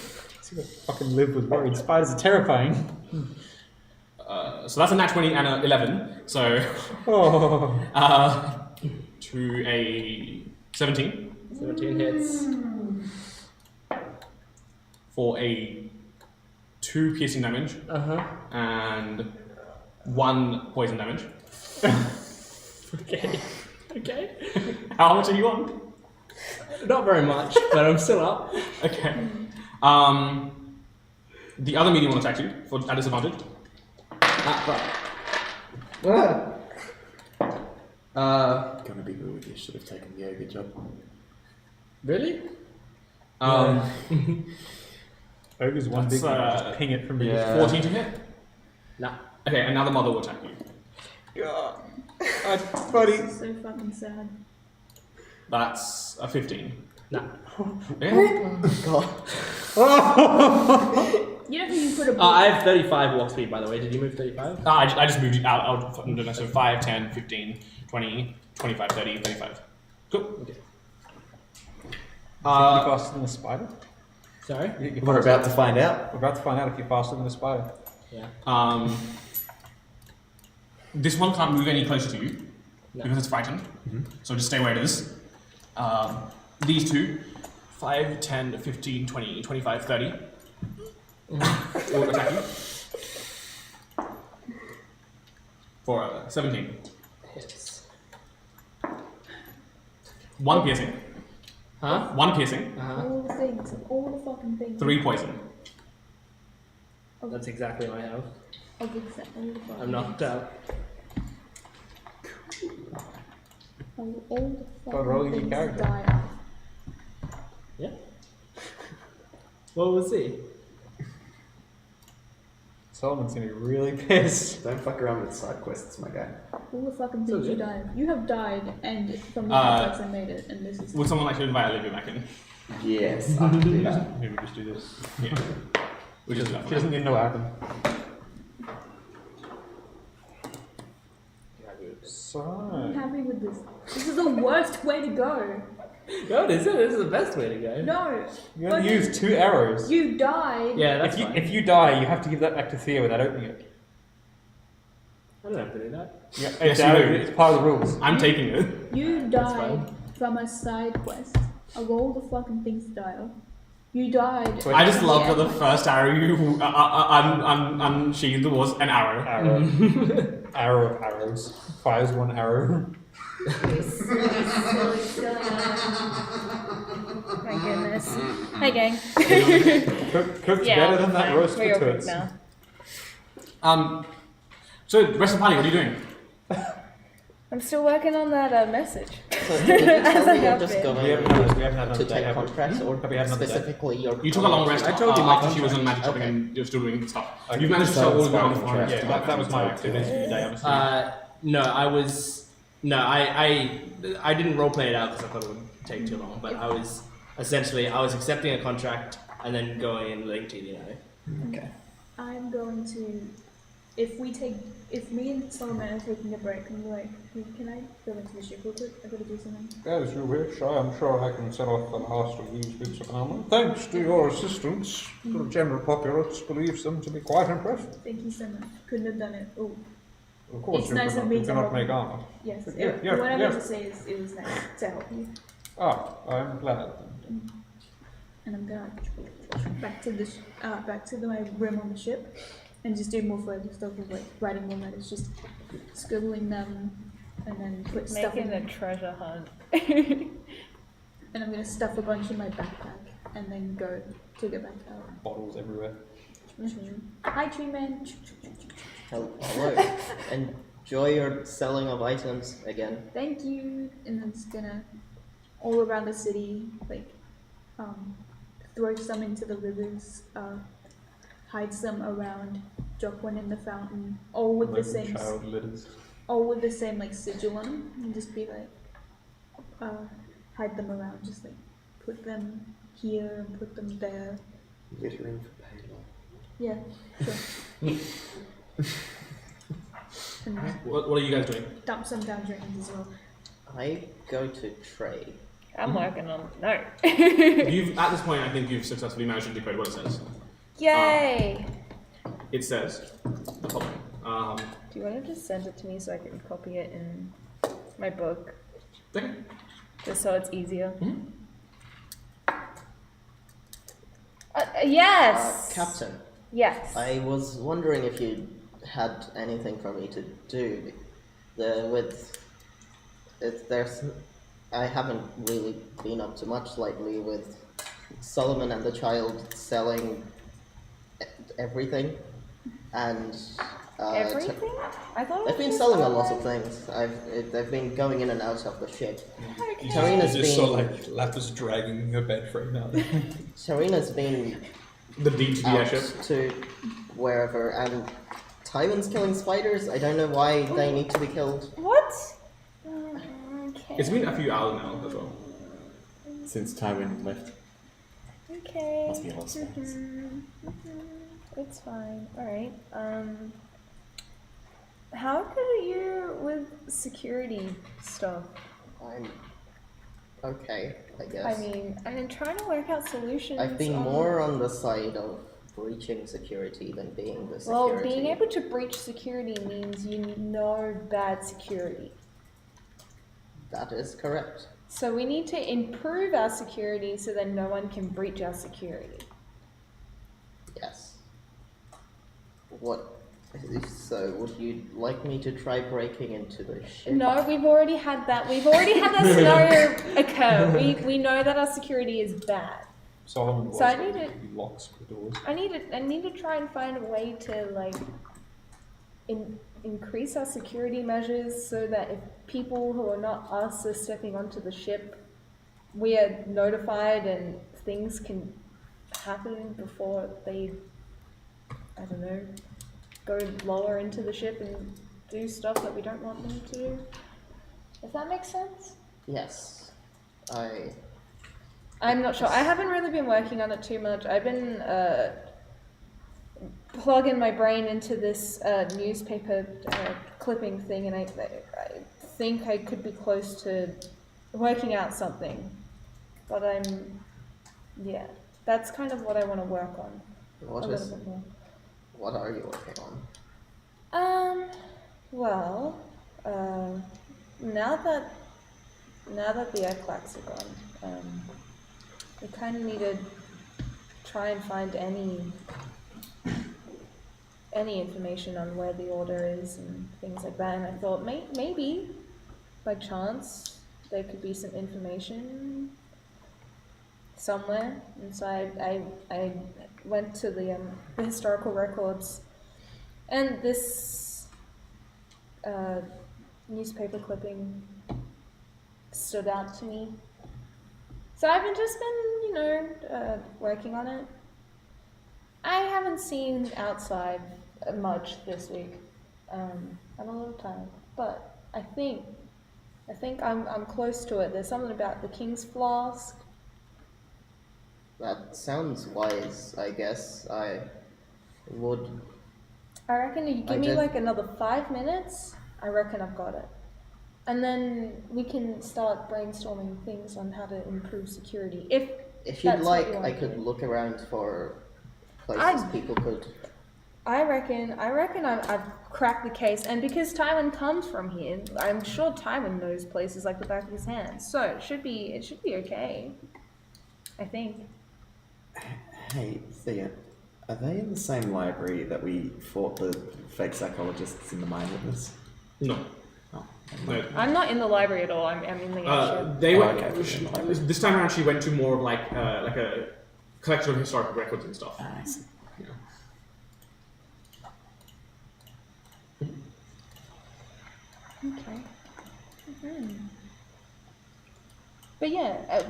Fucking live with worried spiders are terrifying. So that's a nat 20 and a 11. So to a 17. 17 hits. For a 2 piercing damage. And 1 poison damage. Okay. Okay. How much are you on? Not very much, but I'm still up. Okay. The other medium one attacks you at disadvantage. Gonna be good with you. Should have taken the good job. Really? Ogre's one big one, just ping it from yeah. 14 to hit? Nah. Okay, and now the mother will attack you. Buddy. So fucking sad. That's a 15. Nah. Okay. You know who you put a I have 35 walk speed, by the way. Did you move 35? I just moved it out so 5, 10, 15, 20, 25, 30, 35. Cool. Okay. You faster than a spider? Sorry? We're about to find out. We're about to find out if you're faster than a spider. Yeah. This one can't move any closer to you No. because it's frightened. So just stay where it is. These two, 5, 10, 15, 20, 25, 30. Will attack you. For 17. Hits. 1 piercing. Huh? 1 piercing. All the things, all the fucking things. 3 poison. That's exactly what I have. All the fucking I'm knocked out. All the Start rolling fucking your things character. die off. Yeah. What was he? Solomon's gonna be really pissed. Don't fuck around with side quests, my guy. All the fucking So things you good. die of. You have died, and from the complex I made it, and this is. Would someone like to invite Olivia back in? Yes, I can do that. Maybe we just do this. Yeah. We just do that She for doesn't now. even know what happened. So. I'm happy with this. This is the worst way to go. No, this is the best way to go. No. You only But use 2 arrows. You died. Yeah, that's If you, fine. if you die, you have to give that back to Thea without opening it. I don't have to do that. Yeah, Yes, it's, you do. it's part of the rules. I'm taking it. You That's died from a side quest of all the fucking things to die of. You died. I just love that the first arrow you unsheathed was an arrow. Arrow. Arrow of arrows. Fires 1 arrow. My goodness. Hi, gang. Cook's better than that roast for we're over toots. now. So the rest of the party, what are you doing? I'm still working on that message. So did you tell me you're have just been. going We haven't had another to day, take have we? contracts, or Have we had another day? specifically your? You took a long rest I told you my after she was on magic shopping Okay. and you're still doing stuff. Okay. You've managed to So sell all it's of your fine. other farms. Yeah, that was my activity today, I'm assuming. No, I was. No, I didn't roleplay it out because I thought it would take too long. But I was accepting a contract and then going and letting TD know. Okay. I'm going to. If me and Solomon are taking a break, I'm like, hey, can I go into the ship real quick? I gotta do something. As you wish, I am sure I can set off the last of these bits of armor. Thanks to your assistance, the general populace believes them to be quite impressive. Thank you so much. Couldn't have done it. Oh, Of course, It's you nice of me to cannot help make you. armor. yes. Yeah, yeah, what I yeah. meant to say is, it was nice to help you. Ah, I am glad. And I'm gonna back to my room on the ship. and just do more further stuff of like writing more letters, just scribbling them, and then put stuff in Making a treasure hunt. And I'm gonna stuff a bunch in my backpack and then go back out. Bottles everywhere. Hi, tree man. Hello. Enjoy your selling of items again. Thank you. And then just gonna all around the city, like, throw some into the rivers, hide some around, drop one in the fountain, all with the same, Child litters. all with the same like sigil on them, and just be like, hide them around, just like put them here and put them there. Littering for payload. Yeah, sure. And What are you guys doing? dump some down drains as well. I go to trade. I'm working on no. You've at this point, I think you've successfully managed to decode what it says. Yay! It says the following. Do you want to just send it to me so I can copy it in my book, Okay. just so it's easier? Mm-hmm. Yes. Captain, Yes. I was wondering if you had anything for me to do. I haven't really been up to much lately with Solomon and the child selling everything, and Everything? I thought it They've was been just selling a all lot of like- things. They've been going in and out of the ship. Okay. Tarina's You just saw been like Lapis dragging her bed frame out. Tarina's been The deep out airship. to wherever, and Tywin's killing spiders. I don't know why they need to be killed. What? Okay. It's been a few hours now as well. Since Tywin left. Okay. Must be a lot of spiders. It's fine. Alright. How good are you with security stuff? I'm okay, I guess. I mean, I'm trying to work out solutions. I've been on- more on the side of breaching security than being the Well, security. being able to breach security means you know bad security. That is correct. So we need to improve our security so that no one can breach our security. Yes. What? So, would you like me to try breaking into the ship? No, we've already had that. We've already had that scenario occur. We know that our security is bad. Solomon was So I need to- he locks the doors. I need to try and find a way to like increase our security measures so that if people who are not us are stepping onto the ship, we are notified and things can happen before they, I don't know, go lower into the ship and do stuff that we don't want them to do. If that makes sense? Yes. I'm not sure. I haven't really been working on it too much. I've been plugging my brain into this newspaper clipping thing, and I think I could be close to working out something. But yeah, that's kind of what I want to work on. What a is? little bit more. What are you working on? Well, now that the Earthquakes are gone, we kind of need to try and find any information on where the order is and things like that. And I thought maybe by chance there could be some information somewhere. And so I went to the historical records, and this newspaper clipping stood out to me. So I've just been, working on it. I haven't seen outside much this week. I'm a little tired, but I think I'm close to it. There's something about the King's Flask. That sounds wise, I guess. I reckon if you give I me did- like another 5 minutes, I reckon I've got it. And then we can start brainstorming things on how to improve security. If If you'd that's what like, you I wanna could do. look around for places I'd- people could. I reckon I've cracked the case, and because Tywin comes from here, I'm sure Tywin knows places like the back of his hand. So it should be okay. I think. Hey, Thea. Are they in the same library that we fought the fake psychologists in the Mind Witness? No. Oh, No. I'm not in the library at all. I'm in the airship. They Oh, went. okay. This time around, she went to more of like a collection of historical records and stuff. I see. Yeah. Okay. But yeah,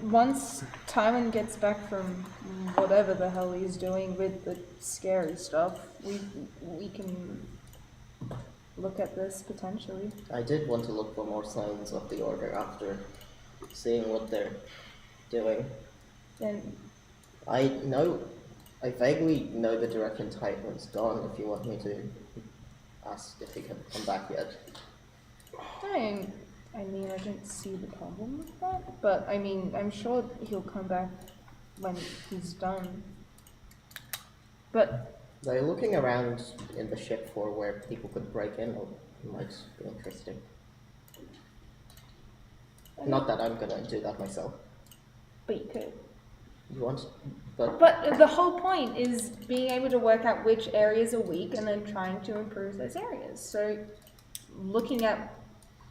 once Tywin gets back from whatever the hell he's doing with the scary stuff, we can look at this potentially. I did want to look for more signs of the Order after seeing what they're doing. And I vaguely know the direction Titan's gone, if you want me to ask if he can come back yet. I mean, I don't see the problem with that, but I mean, I'm sure he'll come back when he's done. But They're looking around in the ship for where people could break in, or it might be interesting. Not that I'm gonna do that myself. you could. You want, but But the whole point is being able to work out which areas are weak and then trying to improve those areas. So looking at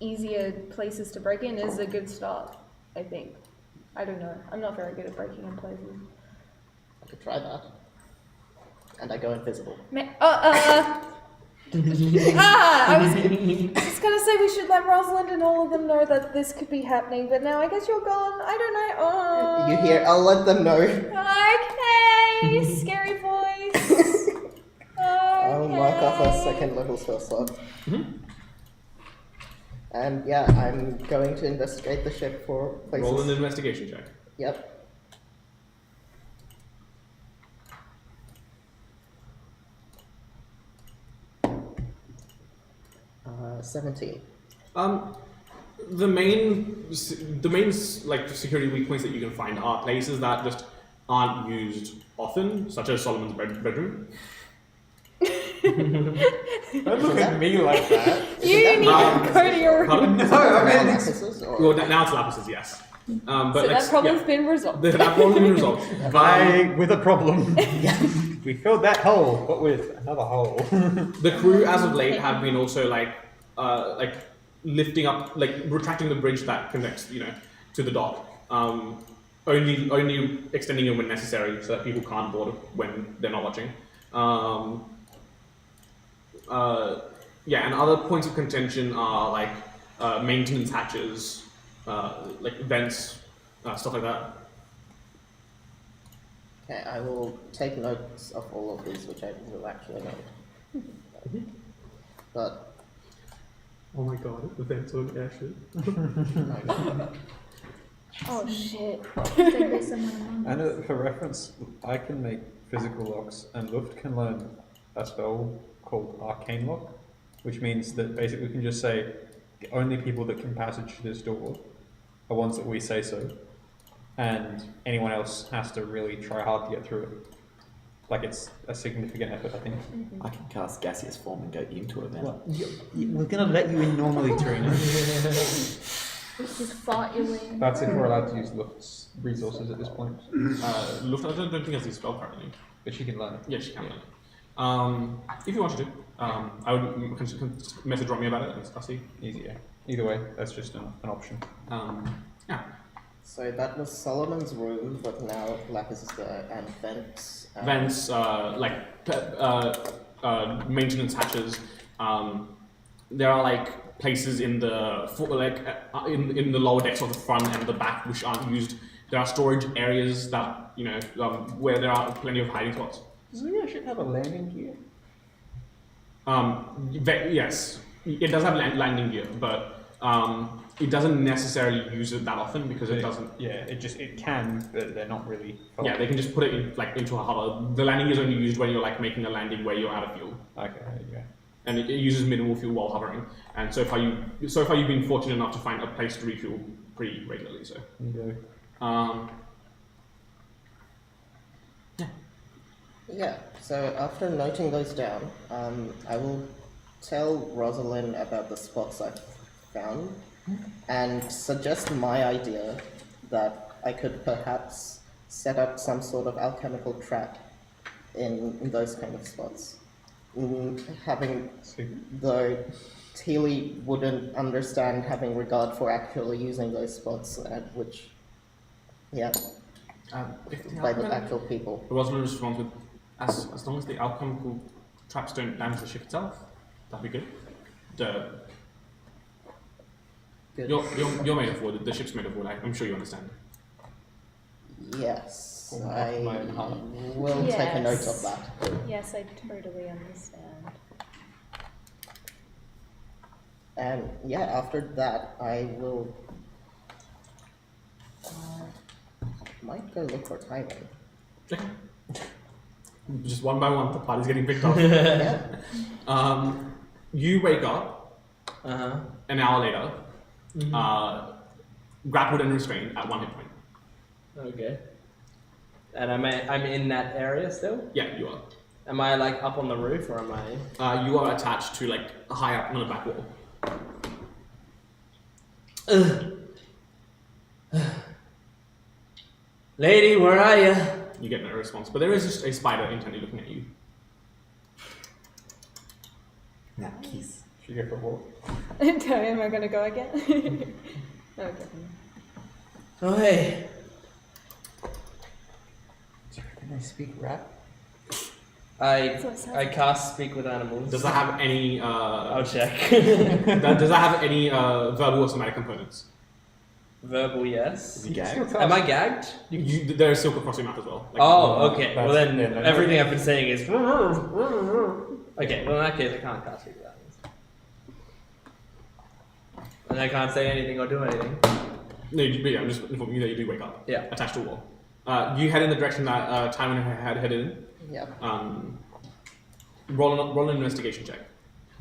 easier places to break in is a good start, I think. I don't know. I'm not very good at breaking in places. I could try that. And I go invisible. I was just gonna say we should let Rosalind and all of them know that this could be happening, but now I guess you're gone. I don't know. Oh. You hear? I'll let them know. Okay, scary voice. I'll mark off a second level spell slot. And yeah, I'm going to investigate the ship for places. Roll an investigation check. Yep. 17. The main like security weak points that you can find are places that just aren't used often, such as Solomon's bedroom. Don't look at me like that. You need to go to your room. Pardon? No, I mean, Lappises, or- Well, now it's Lapis's, yes. But So like, that problem's yeah, been resolved. that problem's been resolved. with a problem. We filled that hole, but with another hole. The crew, as of late, have been also like lifting up, like retracting the bridge that connects, to the dock. Only extending it when necessary, so that people can't board when they're not watching. Yeah, and other points of contention are like maintenance hatches, like vents, stuff like that. Okay, I will take notes of all of these, which I will actually know. But Oh my god, the vents on airship. Oh shit. And for reference, I can make physical locks, and Luft can learn a spell called Arcane Lock, which means that basically we can just say the only people that can passage this door are ones that we say so, and anyone else has to really try hard to get through it. Like, it's a significant effort, I think. I can cast gaseous form and go into it then. Well, we're gonna let you in normally, Trina. Just fart your way in. That's if we're allowed to use Luft's resources at this point. Luft, I don't think has the spell currently. But she can learn it. Yeah, she can learn it. If you wanted to, I would message drop me about it, and I'll see. Easier. Either way, that's just an option. Yeah. so that was Solomon's room, but now Lapis is there, and vents. Vents, maintenance hatches. There are like places in the in the lower decks of the front and the back which aren't used. There are storage areas that where there are plenty of hiding spots. Does the ship have a landing gear? Yes, it does have landing gear, but it doesn't necessarily use it that often because it doesn't. Yeah, it can, but they're not really. Yeah, they can just put it in into a hover. The landing gear is only used when you're like making a landing where you're out of fuel. Okay, yeah. And it uses minimal fuel while hovering. And so far you've been fortunate enough to find a place to refuel pretty regularly. So. Yeah, so after noting those down, I will tell Rosalind about the spots I've found and suggest my idea that I could perhaps set up some sort of alchemical trap in those kind of spots. Having though Teely wouldn't understand having regard for actually using those spots at which, yeah, by the actual people. There was no response with, as long as the alchemical traps don't damage the ship itself, that'd be good. Good. You're made of wood. The ship's made of wood. I'm sure you understand. Yes, Off I my heart. will take a note Yes. of that. Yes, I totally understand. And yeah, after that, I will might go look for Tywin. Just one by one, the party's getting picked off. Yeah. You wake up Uh-huh. an hour later, grappled and restrained at 1 hit point. Okay. And I'm in that area still? Yeah, you are. Am I like up on the roof or am I? You are attached to like high up on the back wall. Lady, where are you? You get no response, but there is just a spider intently looking at you. Now, kiss. Should you go for a walk? Am I gonna go again? Okay. Oh hey. Can I speak rap? I cast speak with animals. Does that have any? I'll check. Does that have any verbal or somatic components? Verbal, yes. Is he gagged? Am I gagged? There is silk across your mouth as well. Like, Oh, okay. That's- Well then, yeah, no, everything I've been saying is. Okay. Well, in that case, I can't cast speak with animals. And I can't say anything or do anything. No, I'm just informing you that you do wake up. Yeah. Attached to a wall. You head in the direction that Tywin had headed in. Yeah. Roll an investigation check.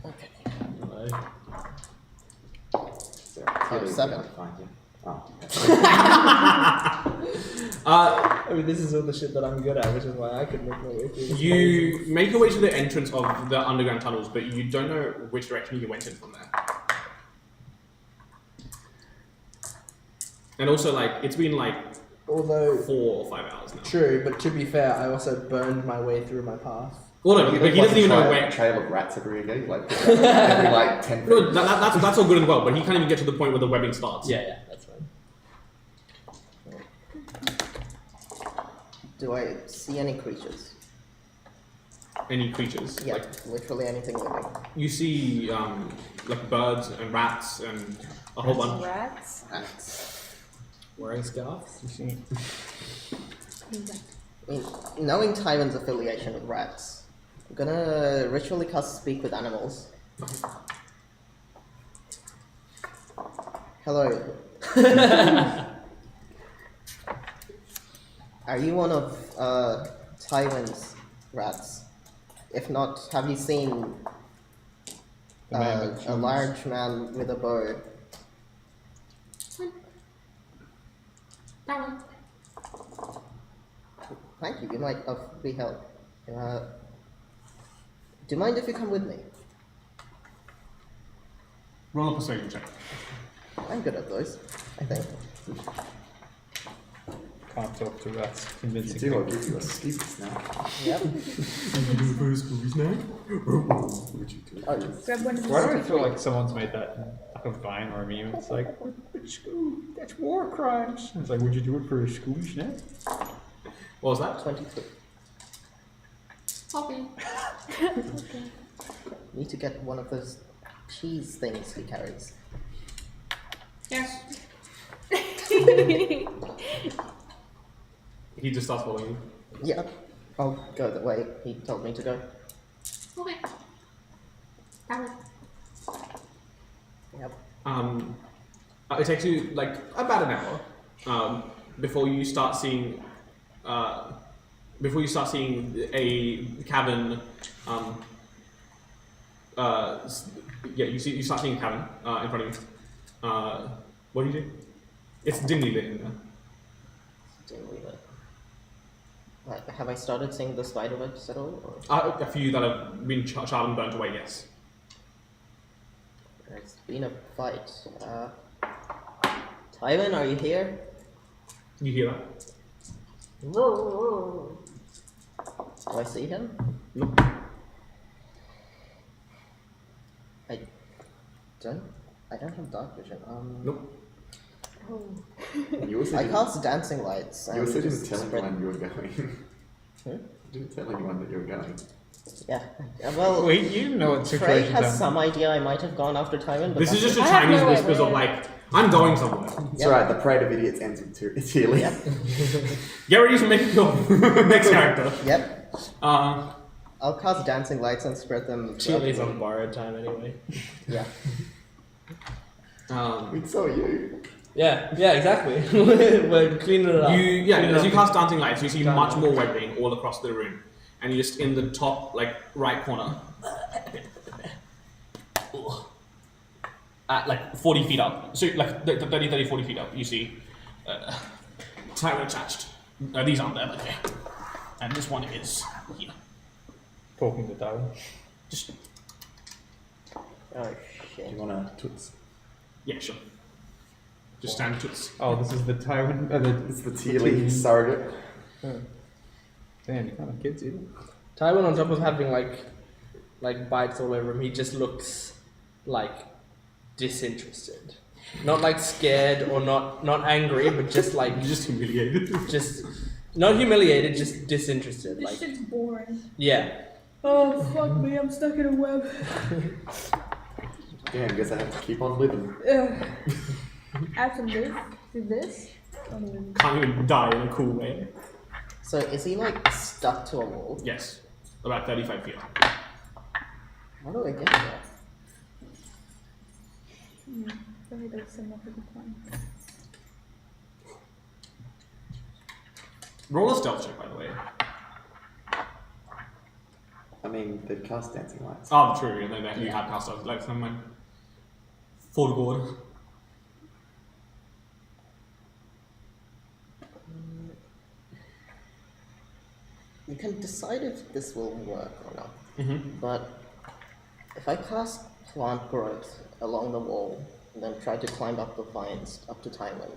Okay. So, 7. Find you. Oh. I mean, this is all the shit that I'm good at, which is why I could make my way through this. You make your way to the entrance of the underground tunnels, but you don't know which direction you went in from there. And also, like, it's been like Although 4 or 5 hours now. true, but to be fair, I also burned my way through my path. Well, no, but he doesn't even know where. Trail of rats every day, like every like 10 feet. No, that's all good and well, but he can't even get to the point where the webbing starts. Yeah, that's fine. Do I see any creatures? Any creatures. Yeah, Like, literally anything living. you see, like birds and rats and a whole bunch. Rats? Rats. Wearing scarves? You see? I mean, knowing Tywin's affiliation with rats, I'm gonna ritually cast Speak with Animals. Hello. Are you one of Tywin's rats? If not, have you seen The man with a shoes. large man with a bow? Thank you, you might be help. Do you mind if you come with me? Roll a persuasion check. I'm good at those, I think. Can't talk to rats If you convincingly. do, I'll give you a squeeze now. Yep. Oh, Grab one of Why do I these. feel like someone's made that like a vine or a meme? It's like, that's war crimes. It's like, would you do it for a Scooby Snack? What was that? 23. Need to get one of those cheese things he carries. Yes. He just starts following you. Yeah, I'll go the way he told me to go. Okay. Yep. It takes you like about an hour before you start seeing a cavern. You start seeing a cavern in front of you. What do you do? It's dimly lit in there. Didn't leave it. Like, have I started seeing the spider webs at all? Or? A few that have been charred and burnt away. Yes. There's been a fight. Tywin, are you here? You hear that? Do I see him? Nope. I don't have dark vision. Nope. Oh. You also I didn't, cast dancing lights. you also and didn't just tell spread- anyone you were going. Hmm? You didn't tell anyone that you were going. Yeah. Well, Well, you know what Trey situation's has on. some idea I might have gone after Tywin, but This is that's just a it. I have Chinese no whispers of idea. like, I'm going somewhere. It's alright, the parade of idiots ends with Tearly. Yep. Get ready to make your next character. Yep. I'll cast dancing lights and spread them. Chili's on borrowed time anyway. Yeah. So are you. Yeah, exactly. We're cleaning it up. As you cast dancing lights, you see much more webbing all across the room, and you just in the top right corner, at like 40 feet up, so like 30, 40 feet up, you see Tyra attached. These aren't there, but yeah, and this one is here. Talking to Darwin. Just Oh Do shit. you wanna toots? yeah, sure. Just stand to it. Oh, this is the Tywin. It's the Tearly surrogate. Damn, you can't have kids either. Tywin, on top of having like bites all over him, he just looks like disinterested. Not like scared or not angry, but just like You're just humiliated. just not humiliated, just disinterested. This Like shit's boring. yeah. Oh fuck me, I'm stuck in a web. Damn, guess I have to keep on living. Add some this to this. Don't even- Can't even die in a cool way. So is he like stuck to a wall? Yes, about 35 feet up. How do I get there? Maybe that's enough of the plan. Roll a stealth check, by the way. I mean, they've cast dancing lights. Oh, true. And then you have cast stealth. Like, never mind. For the board. You can decide if this will work or not. Mm-hmm. But if I cast plant growth along the wall and then try to climb up the vines up to Tywin,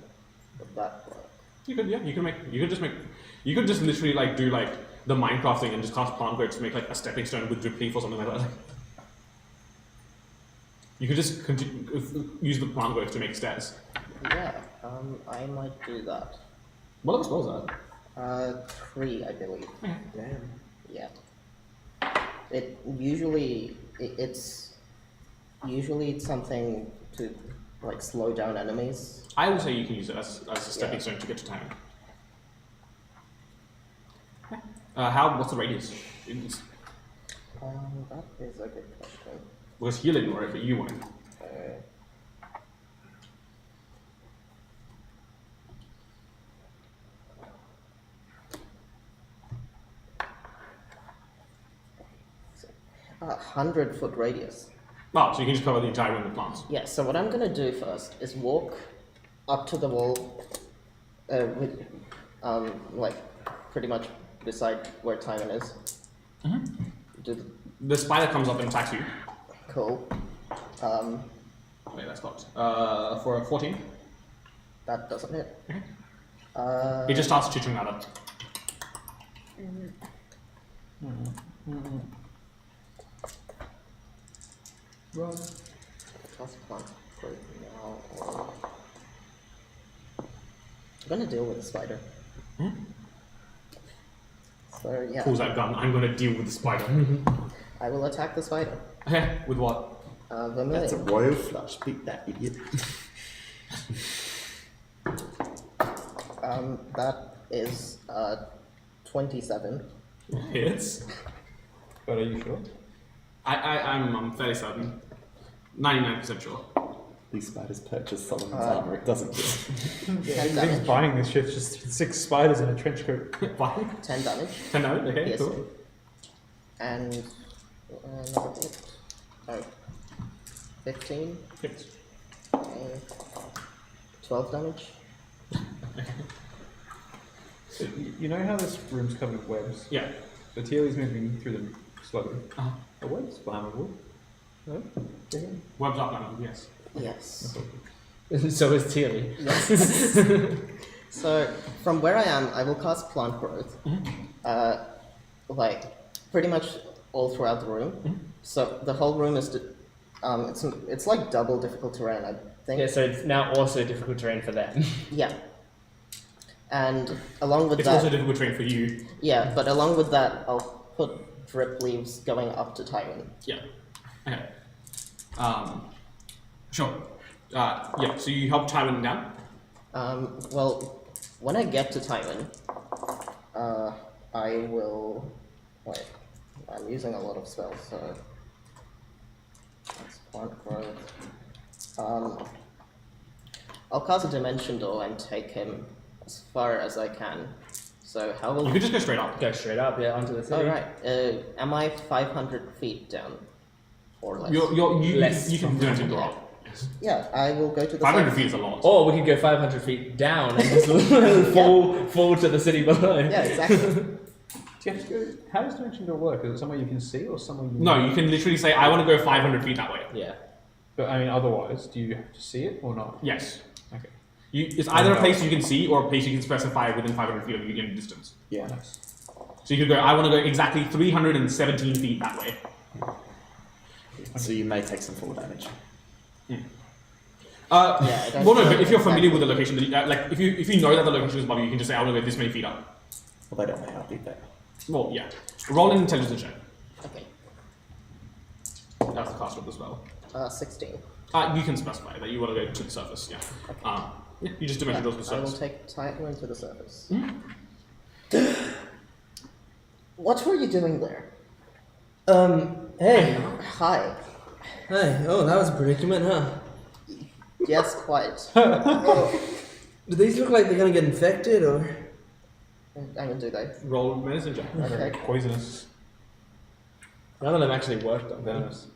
would that work? You could just literally like do like the Minecraft thing and just cast plant growth to make like a stepping stone with drip leaf or something like that. You could just use the plant growth to make stairs. Yeah, I might do that. What other spells are there? 3, I believe. Damn. Yeah. It's usually something to like slow down enemies. I would say you can use it as a stepping stone to get to town. What's the radius? It's, That is a good question. was healing or if you want. A 100-foot radius. Oh, so you can just cover the entire room with plants. Yeah, so what I'm gonna do first is walk up to the wall with, like, pretty much beside where Tywin is. Mm-hmm. Do the, The spider comes up and attacks you. cool. Wait, that's blocked. For a 14. That doesn't hit. He just starts chittering at it. Run. Plus plant growth now. I'm gonna deal with the spider. So yeah, Pulls out gun. I'm gonna deal with the spider. I will attack the spider. Okay, with what? Vermilion. That's a royal flush. Beat that idiot. That is 27. Hits. But are you sure? I'm fairly certain. 99% sure. These spiders purchase Solomon's armor. It doesn't fit. 10 He's damage. buying this shit, just 6 spiders in a trench coat. Fine. 10 damage. 10 damage, okay, Yes. cool. And another hit. Oh. 15. Hits. 12 damage. So, you know how this room's covered with webs? Yeah. The Teal's moving through them slowly. Uh-huh. A web's flammable. No? Webs up now, yes. Yes. So is Tealy. So from where I am, I will cast plant growth. like pretty much all throughout the room. So the whole room is, it's like double difficult terrain, I think. Yeah, so it's now also difficult terrain for them. Yeah. And along with It's that, also difficult terrain for you. yeah, but along with that, I'll put drip leaves going up to Tywin. Yeah. Okay. Sure. Yeah. So you help Tywin down. Well, when I get to Tywin, I will. Wait, I'm using a lot of spells, so that's plant growth. I'll cast a dimension door and take him as far as I can. So how will You could just go straight up. Go straight up, yeah, onto the city. Oh right. Am I 500 feet down, or less? You can do it up. Yes. Yeah, I will go to the. 500 south. feet is a lot. Or we could go 500 feet down and just fall to the city below. Yeah, exactly. How does dimension door work? Is it somewhere you can see or somewhere you... No, you can literally say, I want to go 500 feet that way. Yeah. But I mean, otherwise, do you have to see it or not? Yes. Okay. It's either a place you can see or a place you can specify within 500 feet of you given distance. Yeah. Nice. So you could go, I want to go exactly 317 feet that way. So you may take some fall damage. Yeah, I don't well, no, know but if you're familiar exactly. with the location, like if you know that the location is above you, you can just say, I want to go this many feet up. Well, they don't know how deep they are. Well, yeah. Roll an intelligence check. Okay. That's the cast of the spell. 16. You can specify that you want to go to the surface, yeah. Yeah, you just dimension doors to the I will surface. take Tywin to the surface. What were you doing there? Hey. Hi. Hi. Oh, that was a predicament, huh? Yes, quite. Do these look like they're gonna get infected, or...? I mean, do they? Roll medicine check. Okay. Poisonous. None of them actually worked on them. Venomous.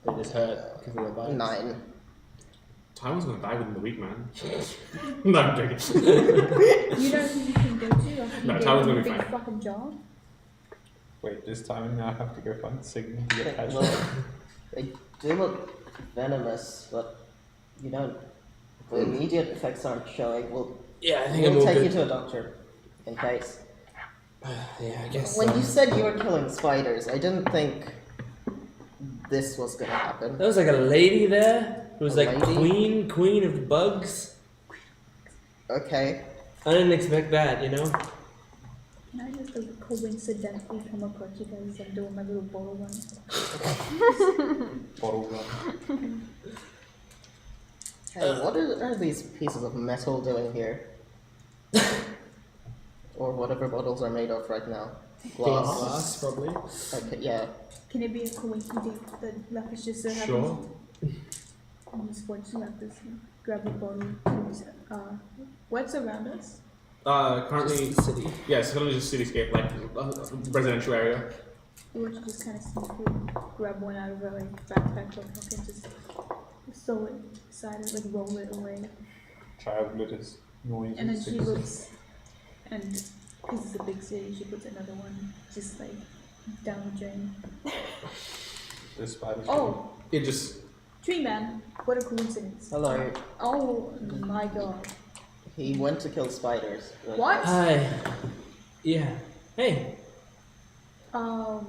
They just hurt because of the bites. 9. Tywin's gonna die within the week, man. No, I'm joking. You know who you can go to after No, you Tyler's get gonna a be big fine. fucking job? Wait, this time now I have to go find Sigmund to get patched. Well, they do look venomous, but you don't. The immediate effects aren't showing. Yeah, I think I'm We'll all take you good. to a doctor, in case. Yeah, I guess When so. you said you were killing spiders, I didn't think this was gonna happen. There was like a lady there who was A like lady? queen of the bugs. Okay. I didn't expect that, you know? Can I just coincidentally come across you guys as I'm doing my little bottle run? Bottle run. Hey, what are these pieces of metal doing here? Or whatever bottles are made of right now. Glass, probably. Okay, yeah. Can it be a coincidence that Lapis just so happens? Sure. I'm just watching Lapis grab a bottle. What's around us? Currently, Just the city. yeah, it's currently just cityscape, like residential area. We want to just kind of sneakily grab one out of our like, backpack or pocket, just sew it aside, like roll it away. Child litters. Noise. And then she looks, and because it's a big city, she puts another one just like down the drain. The spiders. Oh, It just Tree Man! What a coincidence. Hello. Oh my god. He went to kill spiders. but- What? Hi. Yeah. Hey. Are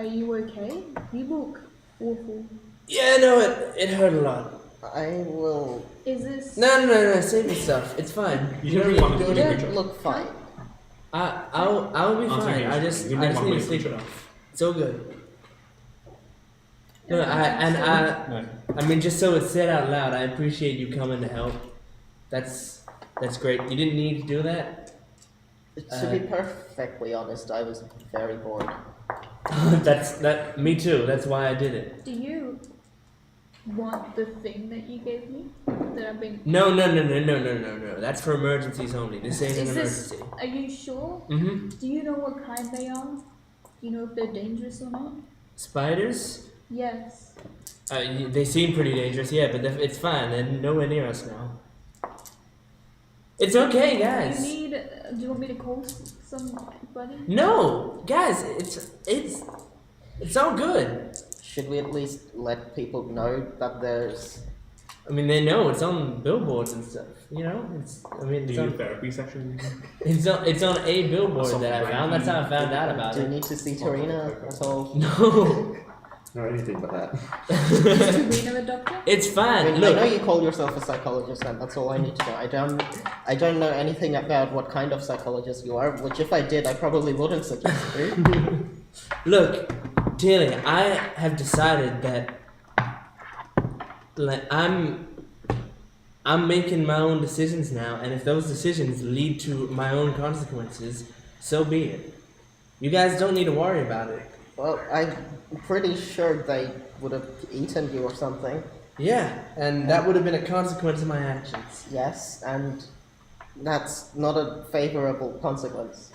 you okay? You look awful. Yeah, no, it hurt a lot. I will. Is this? No, save your stuff. It's fine. You You can don't bring need one to of do the it. Don't look fine. I'll be I'll take fine. it. I just You can bring one need to of sleep the enough. It's all good. No, No. I mean, just so it's said out loud, I appreciate you coming to help. That's great. You didn't need to do that. To be perfectly honest, I was very bored. Me too. That's why I did it. Do you want the thing that you gave me? That I've been. No. That's for emergencies only. This ain't an Is this? emergency. Are you sure? Mm-hmm. Do you know what kind they are? Do you know if they're dangerous or not? Spiders? Yes. They seem pretty dangerous, yeah, but it's fine. They're nowhere near us now. It's okay, guys. Do you want me to call somebody? No, guys, it's all good. Should we at least let people know that there's I mean, they know it's on billboards and stuff. You know, it's. I mean, Do it's you do on, therapy session? it's on a billboard Some that I found. That's how I found out about Do you it. need to see Tarina at all? No, Or anything but that. Is Tarina a doctor? it's I fine. mean, I know Look, you call yourself a psychologist, and that's all I need to know. I don't know anything about what kind of psychologist you are, which if I did, I probably wouldn't suggest you. look, Tilly. I have decided that, like, I'm making my own decisions now, and if those decisions lead to my own consequences, so be it. You guys don't need to worry about it. Well, I'm pretty sure they would have eaten you or something. Yeah, and that would have been a consequence of my actions. Yes, and that's not a favorable consequence.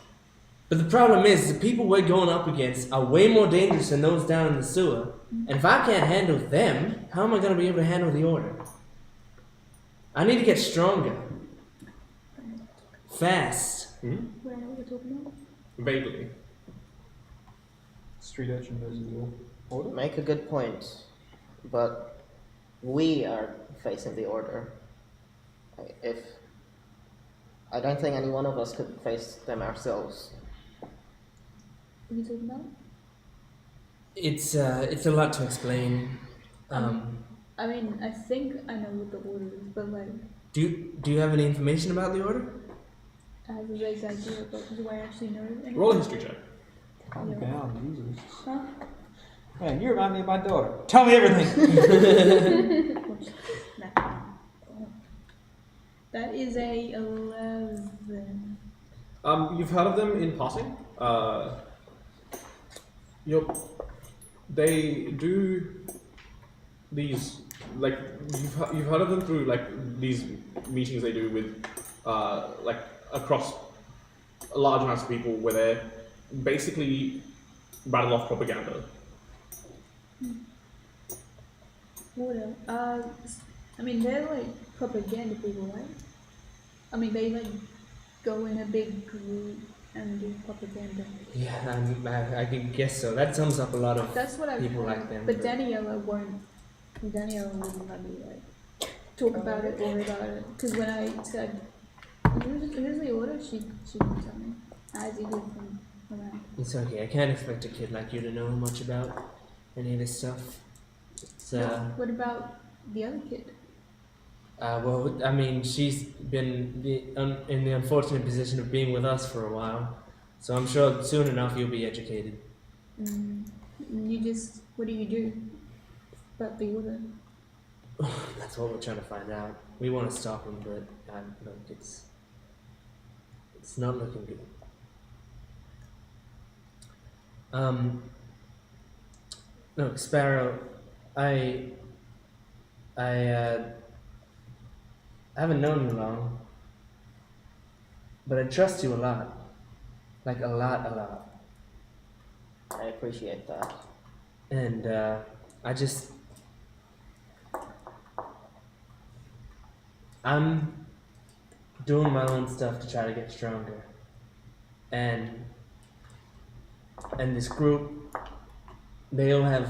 But the problem is, the people we're going up against are way more dangerous than those down in the sewer. And if I can't handle them, how am I going to be able to handle the order? I need to get stronger. Fast. Where are we talking about? Vaguely. Street urchin versus the order. Make a good point, but we are facing the order. If I don't think any one of us could face them ourselves. What are you talking about? It's a lot to explain. I mean, I think I know what the order is, but like, Do you have any information about the order? I have a vague idea, but do I actually know anything? Roll a history check. Calm down, Jesus. Huh? Man, you remind me of my daughter. Tell me everything. Nah. That is a 11. You've heard of them in passing. They do these, like, you've heard of them through, like, these meetings they do with like across a large amounts of people where they basically rattle off propaganda. Order. I mean, they're like propaganda people, right? I mean, they like go in a big group and do propaganda. Yeah, I can guess so. That sums up a lot of That's what I've people heard. like them. But Daniela won't. Daniela wouldn't let me like talk about it or about it. Because when I said, "Here's the order," she didn't tell me. As you did from around. It's okay. I can't expect a kid like you to know much about any of this stuff. It's What about the other kid? well, I mean, she's been in the unfortunate position of being with us for a while, so I'm sure soon enough you'll be educated. What do you do about the order? That's what we're trying to find out. We want to stop him, but look, it's not looking good. Look, Sparrow, I haven't known you long, but I trust you a lot. Like a lot. I appreciate that. And I'm doing my own stuff to try to get stronger. And this group, they all have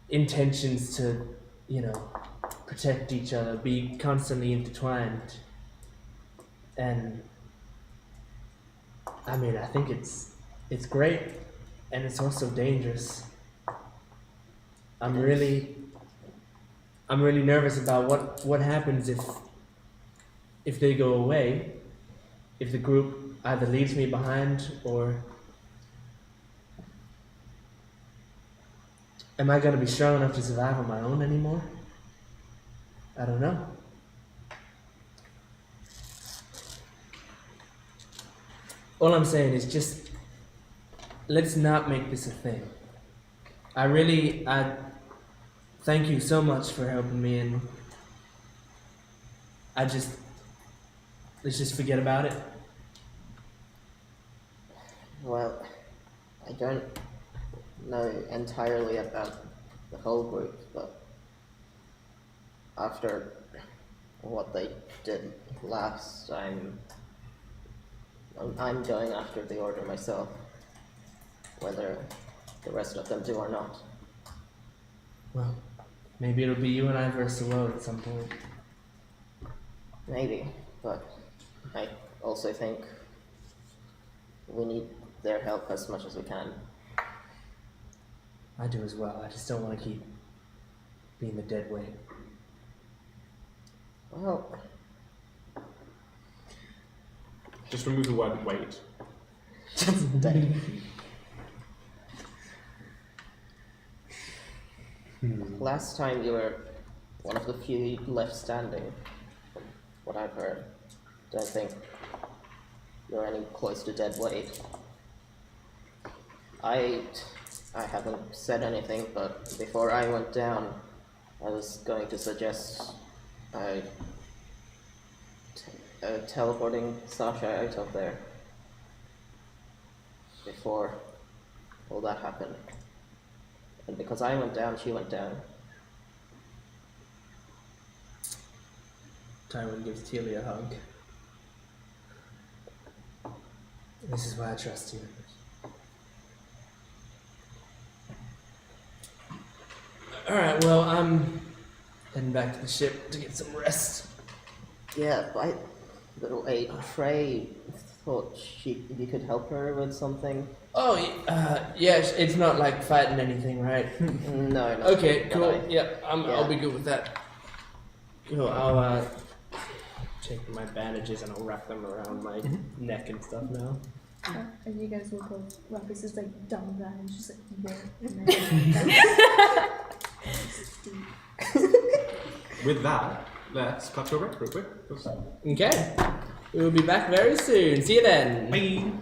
intentions to, protect each other, be constantly intertwined. And I mean, I think it's great, and it's also dangerous. I'm really nervous about what happens if they go away, if the group either leaves me behind, or am I gonna be strong enough to survive on my own anymore? I don't know. All I'm saying is just, let's not make this a thing. I thank you so much for helping me, and let's just forget about it. Well, I don't know entirely about the whole group, but after what they did last, I'm going after the order myself, whether the rest of them do or not. Well, Maybe it'll be you and I versus the world at some point. Maybe, but I also think we need their help as much as we can. I do as well. I just don't want to keep being the dead weight. Well, Just remove the word wait. dead. Last time you were one of the few left standing, from what I've heard. Don't think you're any close to dead weight. I haven't said anything, but before I went down, I was going to suggest teleporting Sasha out of there before all that happened. And because I went down, she went down. Tywin gives Telia a hug. This is why I trust you. Alright, well, I'm heading back to the ship to get some rest. Yeah, little A Trey thought you could help her with something. Oh, yeah, it's not like fighting anything, right? No. Okay, cool. Yeah. I'll be good with that. Cool, I'll take my bandages and I'll wrap them around my neck and stuff now. And you guys will go, Ruckus is like dumb that and just like, whoa. And then, With that, let's cut to a break real quick. Okay, we will be back very soon. See you then. Bye.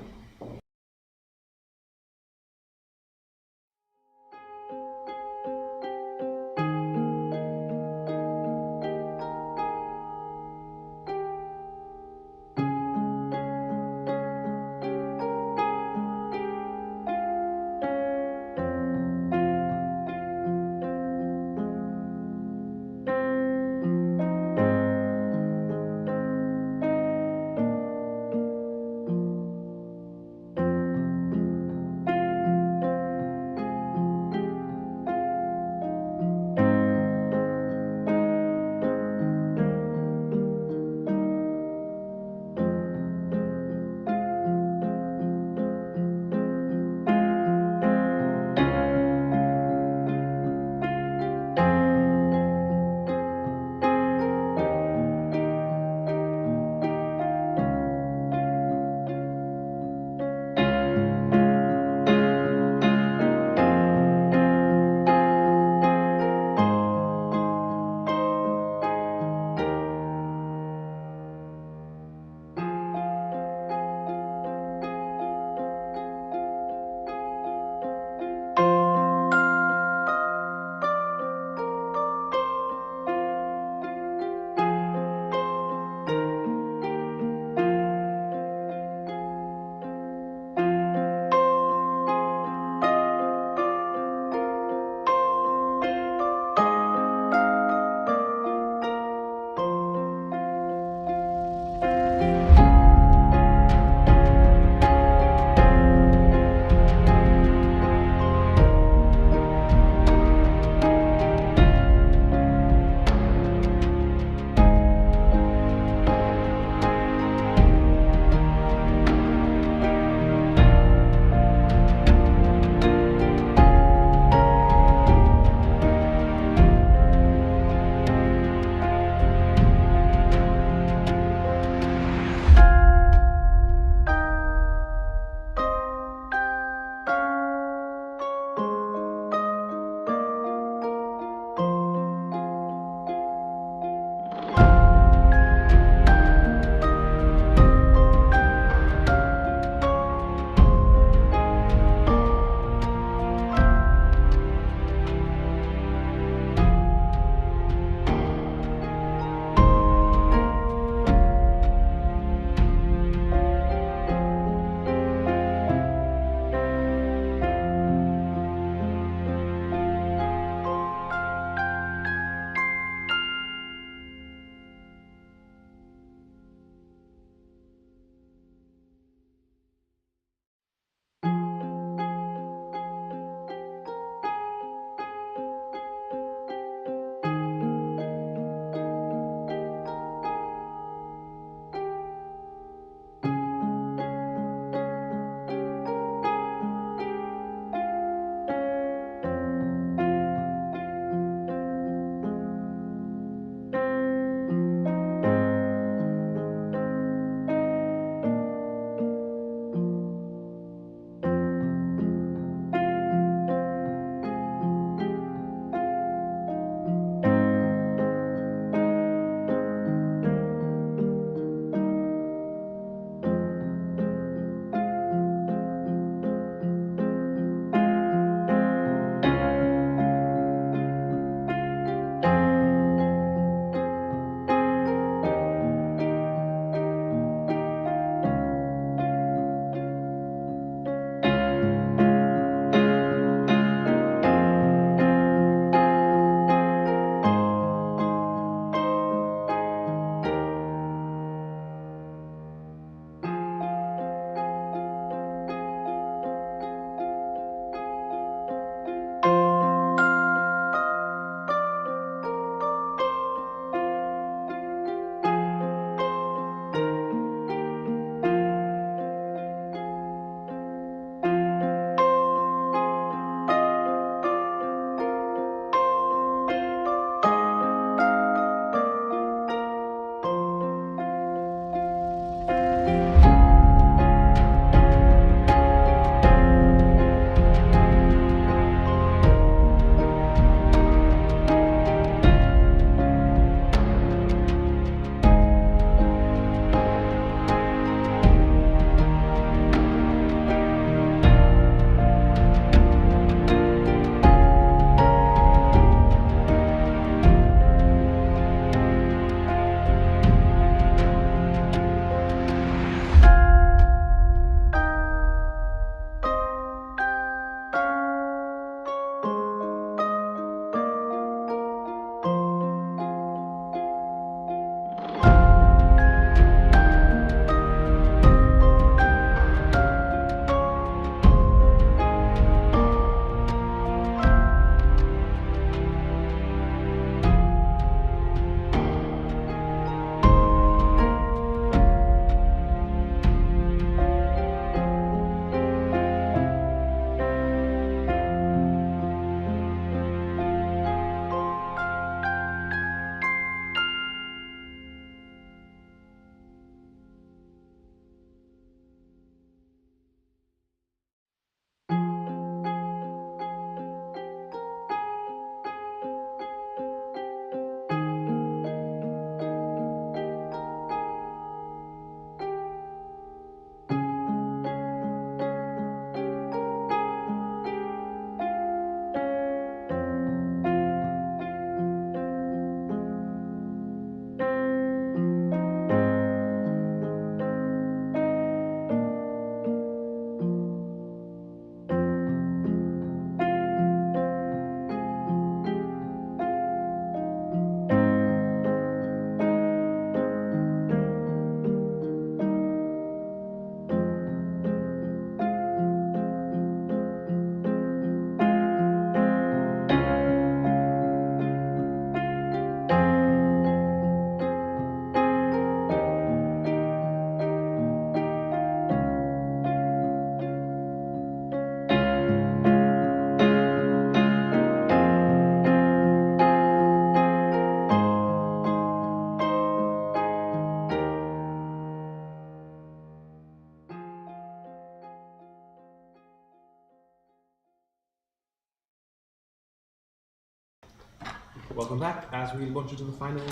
welcome back as we launch into the final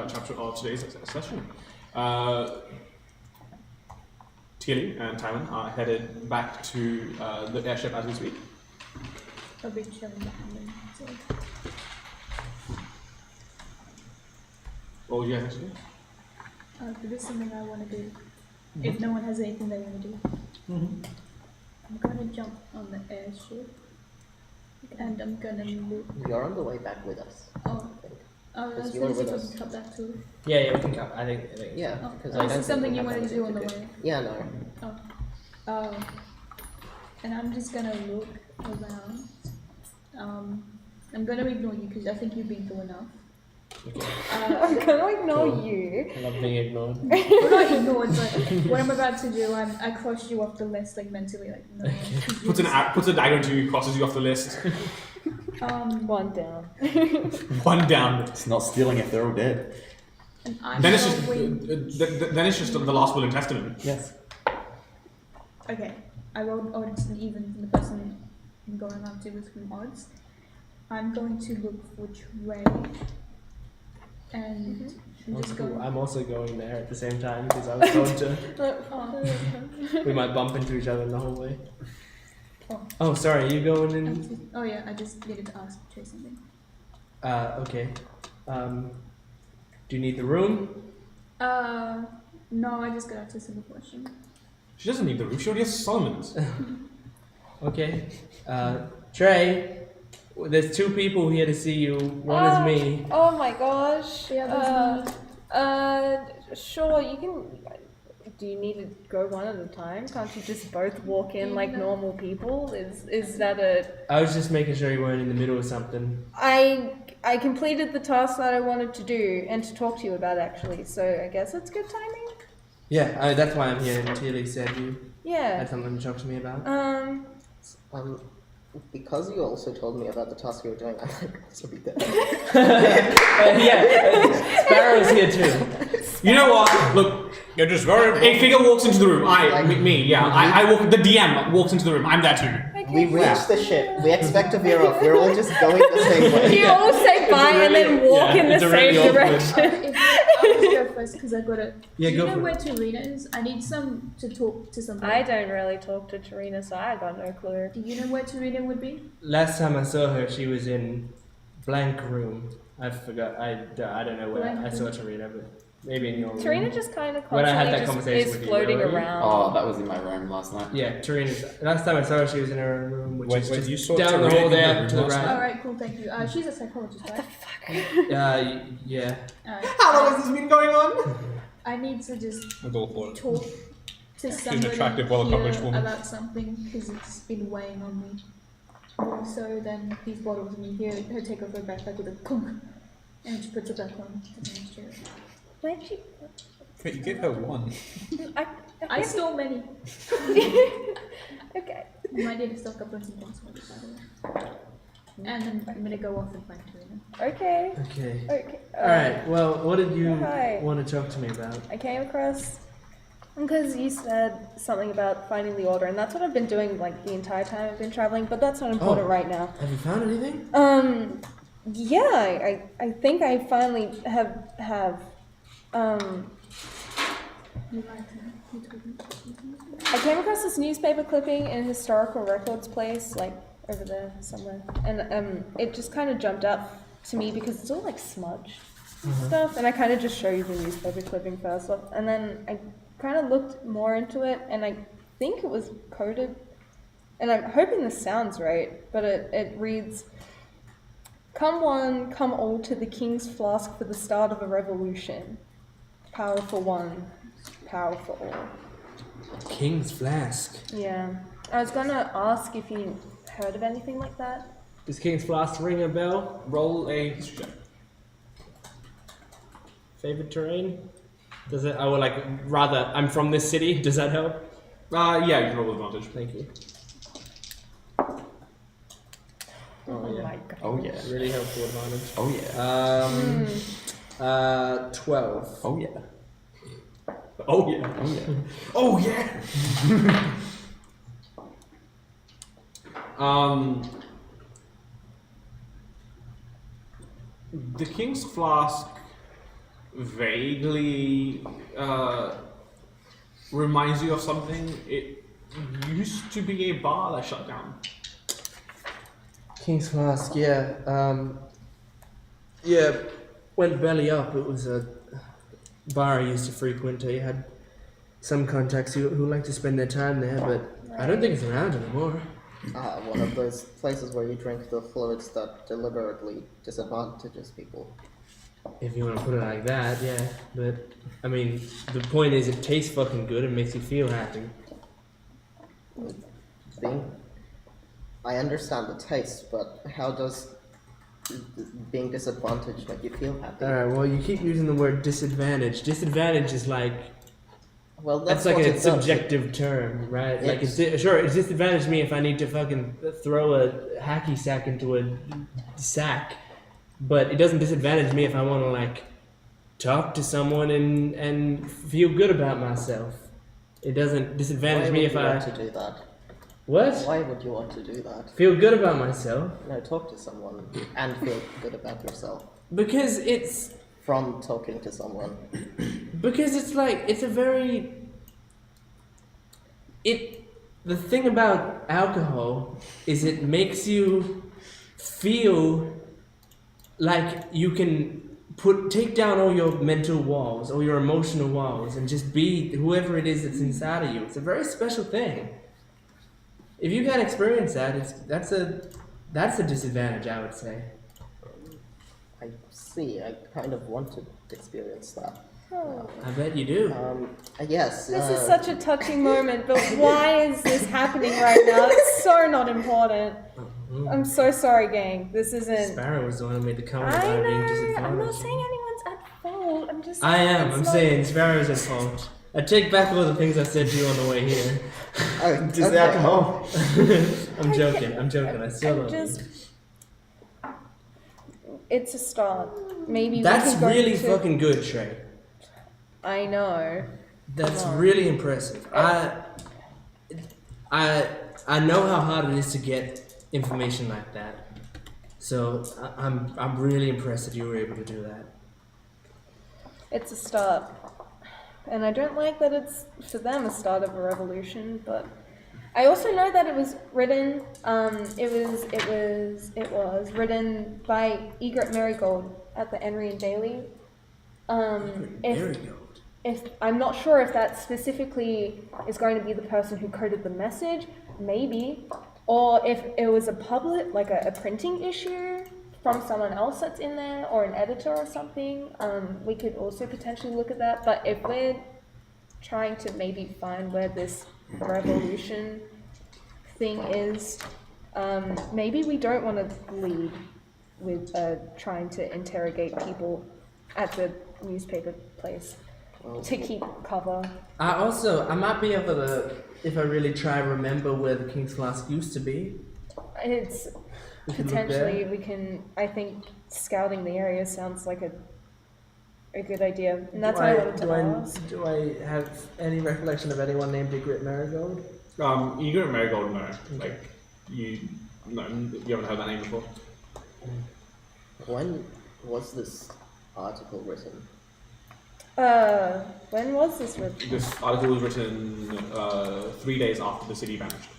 chapter of today's session. Tilly and Tyron are headed back to the airship as we speak. I'll be chilling behind them. So. What would you guys like to do? But there's something I want to do. If no one has anything they want to do. I'm gonna jump on the airship. And I'm gonna look. You're on the way back with us. Oh, I was you were going with to us. cut back to. Yeah, we can come. I think. Yeah, Oh, because this I is don't think something we you have wanted to do on the anything way. Yeah, no. Oh. And I'm just gonna look around. I'm gonna ignore you because I think you've been through enough. I'm gonna ignore you. I love being ignored. Well, not ignored, but what I'm about to do, I cross you off the list, like mentally, like no. Puts a dagger into you, crosses you off the list. One down. One down. It's not stealing if they're all dead. And I'm Then it's just going- then it's just the last will and testament. Yes. Okay, I rolled odds and even from the person I'm going on to with from odds. I'm going to look for Trey. And I'm just going. I'm also going there at the same time because I was told to. Oh. We might bump into each other in the hallway. Oh. Oh, sorry. Are you going in? Oh yeah, I just needed to ask Trey something. Okay. Do you need the room? No, I just got asked a simple question. She doesn't need the roof, she already has Solomon's. Okay. Trey, there's two people here to see you. One is me. Oh my gosh. The other's Sure, you can. Do you need to go one at a time? Can't you just both walk in like normal people? Is that a? I was just making sure you weren't in the middle of something. I completed the task that I wanted to do and to talk to you about actually. So I guess it's good timing. Yeah, that's why I'm here. Tilly said you Yeah. had something to talk to me about. Because you also told me about the task you were doing, I might also be there. Yeah, Sparrow's here too. You know what? Look, You're just very. a figure walks into the room. I walk. The DM walks into the room. I'm there too. We reached the ship. We expect to veer off. We're all just going the same way. You all say bye and then walk in the it's same really awkward. direction. I'll just go first because I got it. Yeah, Do you go know for where it. Tarina is? I need some to talk to somebody. I don't really talk to Tarina, so I got no clue. Do you know where Tarina would be? Last time I saw her, she was in blank room. I forgot. I don't know where. Blank I saw room. Tarina, but maybe in your room. Tarina just kind of When I had that constantly conversation is with you, floating where were you? around. Oh, that was in my room last night. Yeah, Tarina's. Last time I saw her, she was in her own room, which Wait, is wait, just you saw down the Tarina hall in the there room to the last right. Alright, cool, thank you. She's a psychologist, right? Yeah. How long has this been going on? I need to just I'll go for it. talk to an somebody attractive, well-accomplished here woman. about something because it's been weighing on me. More so than these bottles and you hear her take off her backpack with a clunk and she puts it back on the next chair. Where'd you? Wait, you gave her one. I stole many. Okay. You might need to stock up on some things for this, by the way. And then I'm gonna go off and find Tarina. Okay. Okay. Okay. Alright, well, what did you Hi. want to talk to me about? I came across because you said something about finding the order, and that's what I've been doing like the entire time I've been traveling. But that's not important Oh. right now. Have you found anything? Yeah, I think I finally have. I came across this newspaper clipping in a historical records place, like over there somewhere, and it just kind of jumped up to me because it's all like smudged stuff, and I kind of just showed you the newspaper clipping first off, and then I kind of looked more into it, and I think it was coded, and I'm hoping this sounds right, but it reads, "Come one, come all to the King's Flask for the start of a revolution. Power for one, power for all." King's Flask. Yeah. I was gonna ask if you heard of anything like that. Does King's Flask ring a bell? Roll a history check. Favorite terrain? Does it? I would like rather. I'm from this city. Does that help? Yeah, you can roll advantage. Thank you. Oh yeah. my god. Oh yeah. Really helpful advantage. Oh yeah. 12. Oh yeah. Oh yeah. Oh yeah. Oh yeah. The King's Flask vaguely reminds you of something. It used to be a bar that shut down. King's Flask, yeah. Yeah, went belly up. It was a bar I used to frequent. I had some contacts who like to spend their time there, but I don't think it's around anymore. One of those places where you drink the fluids that deliberately disadvantages people. If you want to put it like that, yeah. But, I mean, the point is it tastes fucking good and makes you feel happy. I understand the taste, but how does being disadvantaged make you feel happy? Alright, well, you keep using the word disadvantage. Disadvantage is like... Well, that's like a subjective term, right? Like, it's disadvantaged me if I need to fucking throw a hacky sack into a sack. But it doesn't disadvantage me if I want to, like, talk to someone and feel good about myself. It doesn't disadvantage me if I... Why would you want to do that? What? Why would you want to do that? Feel good about myself. No, talk to someone and feel good about yourself. Because it's... From talking to someone. Because it's like, it's a very... The thing about alcohol is it makes you feel like you can take down all your mental walls, all your emotional walls, and just be whoever it is that's inside of you. It's a very special thing. If you can't experience that, that's a disadvantage, I would say. I see. I kind of want to experience that. Oh. I bet you do. Yes. This is such a touching moment, but why is this happening right now? It's so not important. I'm so sorry, gang. This isn't... Sparrow was the one who made the comment I about being know. disadvantaged. I'm not saying anyone's at fault. I'm just... I am. it's I'm not- saying Sparrow's at fault. I take back all the things I said to you on the way here. Does the alcohol? I'm joking. I still love you. It's a start. Maybe That's we can go really to... fucking good, Trey. I know. That's Come on. really impressive. I know how hard it is to get information like that. So I'm really impressed that you were able to do that. It's a start. And I don't like that it's, for them, a start of a revolution, but I also know that it was written, it was written by Egret Marigold at the Enriya Daily. If I'm not sure if that specifically is going to be the person who coded the message, maybe, or if it was a public, like a printing issue from someone else that's in there, or an editor or something. We could also potentially look at that. But if we're trying to maybe find where this revolution thing is, maybe we don't want to lead with trying to interrogate people at the newspaper place to keep cover. I might be able to, if I really try, remember where the King's Flask used to be. It's potentially we can. I think scouting the area sounds like a good idea, and that's why I wanted to ask. Do I have any recollection of anyone named Egret Marigold? Egret Marigold, no. Like you haven't heard that name before. When was this article written? When was this written? This article was written 3 days after the city vanished.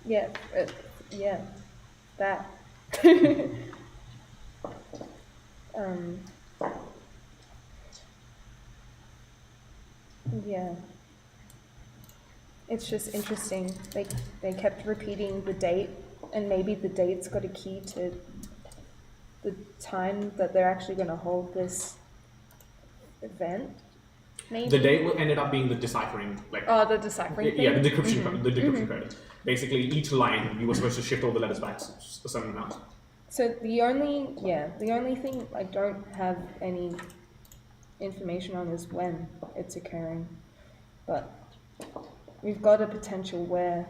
Yeah, that. Yeah. It's just interesting. They kept repeating the date, and maybe the date's got a key to the time that they're actually going to hold this event. Maybe. The date ended up being the deciphering, the deciphering thing? Yeah, the decryption code. The decryption code. Basically, each line you were supposed to shift all the letters back a certain amount. So the only thing I don't have any information on is when it's occurring, but we've got a potential where,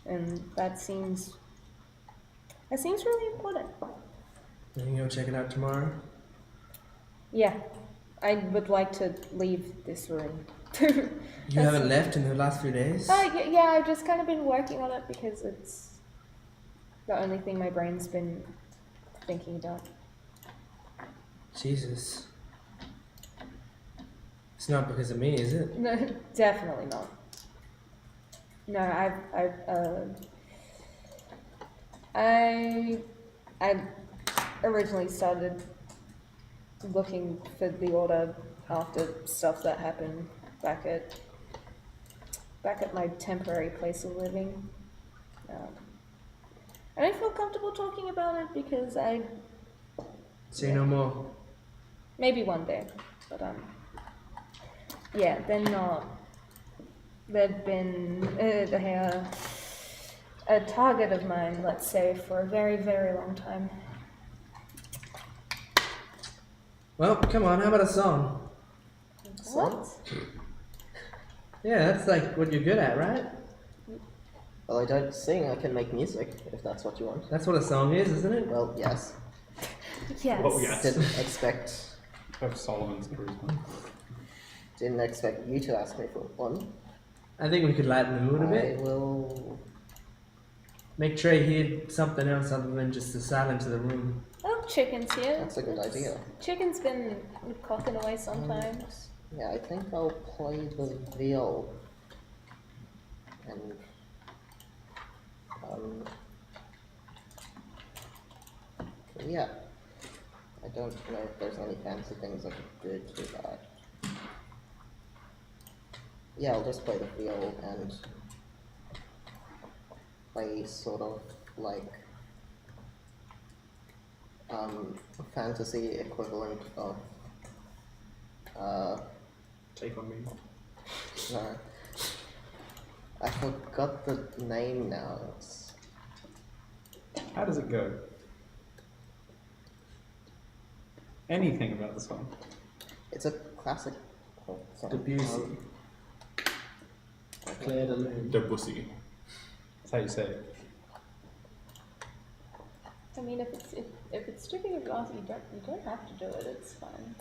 and that seems really important. You can go check it out tomorrow. Yeah, I would like to leave this room. You haven't left in the last few days? Yeah, I've just kind of been working on it because it's the only thing my brain's been thinking you don't. Jesus. It's not because of me, is it? No, definitely not. No, I originally started looking for the order after stuff that happened back at my temporary place of living. I don't feel comfortable talking about it because Say no more. maybe one day, but yeah, they're not. They've been a target of mine, let's say, for a very, very long time. Well, come on, how about a song? What? Yeah, that's like what you're good at, right? Well, I don't sing, I can make music, if that's what you want. That's what a song is, isn't it? Well, yes. Yes. Oh, yes. Didn't expect Have Solomon's charisma. didn't expect you to ask me for one. I think we could lighten the mood a I bit. will. Make Trey hear something else other than just the silence of the room. Oh, chicken's here. That's a good idea. Chicken's been coughing away sometimes. Yeah, I think I'll play the viol. And yeah. I don't know if there's any fancy things I could do to that. Yeah, I'll just play the viol and play sort of like a fantasy equivalent of Take on me. no. I forgot the name now. How does it go? Anything about the song? It's a classic song. Debussy. Claire de Lune. Debussy. That's how you say it. I mean, if it's stripping a glass, you don't have to do it. It's fine.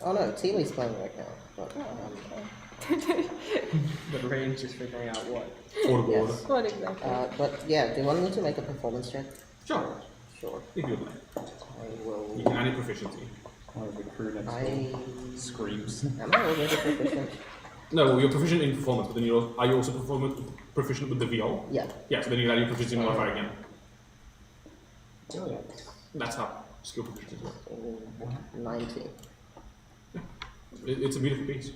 Oh no, Teely's playing right now. But, Oh, okay. The range is figuring out what. Audible order. yes. What exactly? But yeah, do you want me to make a performance check? Sure. Sure. If you'd like. I You will. can add your proficiency. One of the crew next I door screams. am I already proficient? No, well, you're proficient in performance, but then are you also proficient with the viol? Yeah. Yeah, so then you add your proficiency modifier again. Brilliant. That's how skill proficiency works. 90. It's a beautiful piece.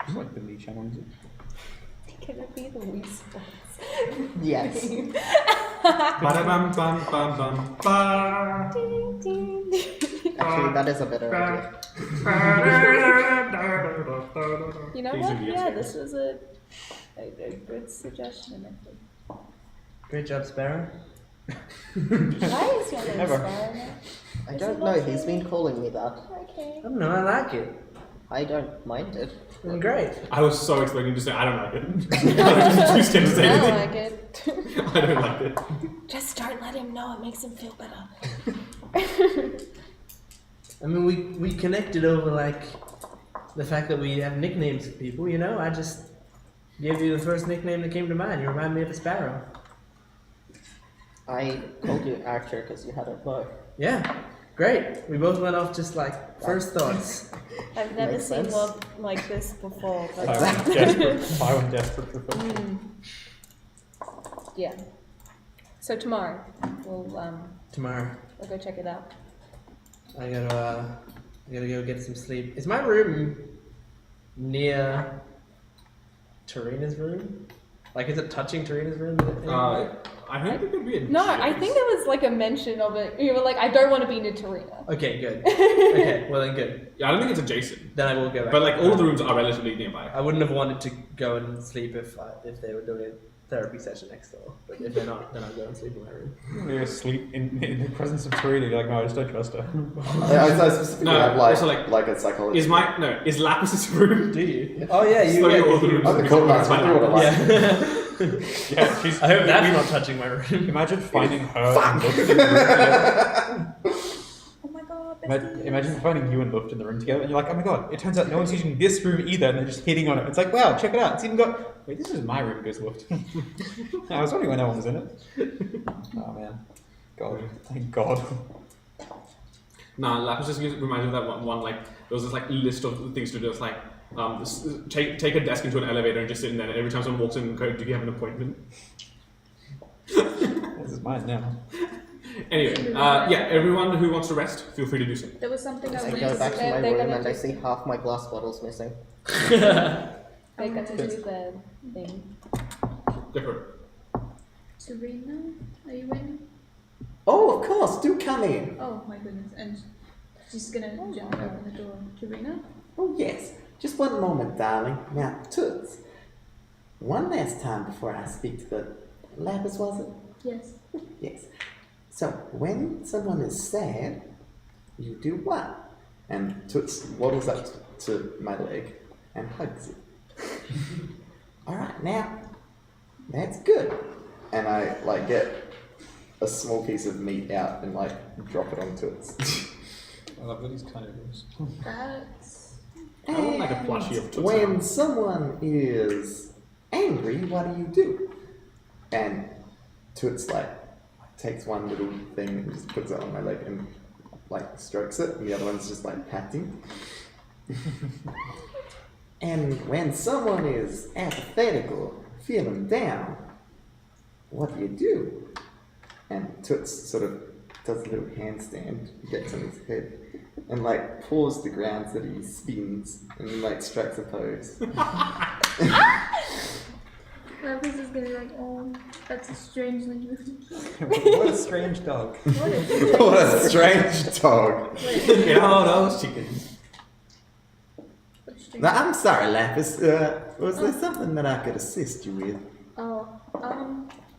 It's like the Lee channel music. Can it be the Wii Sports? Yes. Ba-da-bam, bam, bam, bam, ba. Ding, ding, ding. Actually, that is a better idea. You know These what? are the Yeah, extras. this was a good suggestion, I think. Great job, Sparrow. Why is your name Never. Sparrow now? I Is don't it know, not he's been calling me that. Okay. I don't know, I like it. I don't mind it. It's been great. I was so expecting to say, I don't like it. I was just too scared to say I anything. like it. I don't like it. Just don't let him know, it makes him feel better. I mean, we connected over like the fact that we have nicknames for people, you know? I just gave you the first nickname that came to mind. You remind me of a sparrow. I called you Archer because you had a bow. Yeah, great. We both went off just like first thoughts. I've never Makes seen sense. one like this before. But I'm desperate for fun. yeah. So tomorrow we'll Tomorrow, go check it out. I gotta go get some sleep. Is my room near Tarina's room? Like, is it touching Tarina's room? I heard it could be a No, I think there was like a mention of it. You were like, I don't want to be near Tarina. Okay, good. Okay, well then good. Yeah, I don't think it's adjacent. Then I will go back. But like all of the rooms are relatively nearby. I wouldn't have wanted to go and sleep if they were doing a therapy session next door. But if they're not, then I'll go and sleep in my room. You're asleep in the presence of Tarina. You're like, no, I just don't trust her. I specifically No, have like, also, like, like a psychologist. Is Lapis' room? Do you? Oh yeah, you. Slowly Yeah, all the rooms. Oh, the cool ones, Fine. we would've liked. yeah. Yeah, she's. I hope that's not touching my room. Imagine finding her. And looking at Oh my god. Imagine finding you and Luft in the room together, and you're like, oh my god, it turns out no one's using this room either, and they're just hitting on it. It's like, wow, check it out. It's even got. Wait, this is my room, goes Luft. I was wondering why no one was in it. Oh man. God. Thank God. Nah, Lapis just reminds me of that one like, there was this like list of things to do. It's like, take a desk into an elevator and just sit in there, and every time someone walks in, go, do you have an appointment? This is mine now. Anyway, yeah, everyone who wants to rest, feel free to do so. There was something I I wanted go to back to say. my they're room gonna and I do- see half my glass bottles missing. They're gonna do the thing. Go for it. Serena, are you in? Oh, of course, do come in. Oh my goodness, and she's gonna jump open the door. Serena? Oh, yes. Just one moment, darling. Now, Toots, one last time before I speak to the Lapis, was it? Yes. Yes. So, when someone is sad, you do what? And Toots waddles up to my leg and hugs it. Alright, now, that's good. And I, like, get a small piece of meat out and, like, drop it on Toots. I love that he's kind of loose. That's I want like a plushie of Toots. When someone is angry, what do? And Toots like takes one little thing and just puts it on my leg and like strokes it, and the other one's just like patting. And when someone is apathetic or feeling down, what do? And Toots sort of does a little handstand, gets on his head, and like paws the ground so that he spins and like strikes a pose. Lapis is gonna be like, oh, that's a strangely moved. What a strange dog. What a What a strange dog. Get all those chickens. No, I'm sorry, Lapis. Was there something that I could assist you with?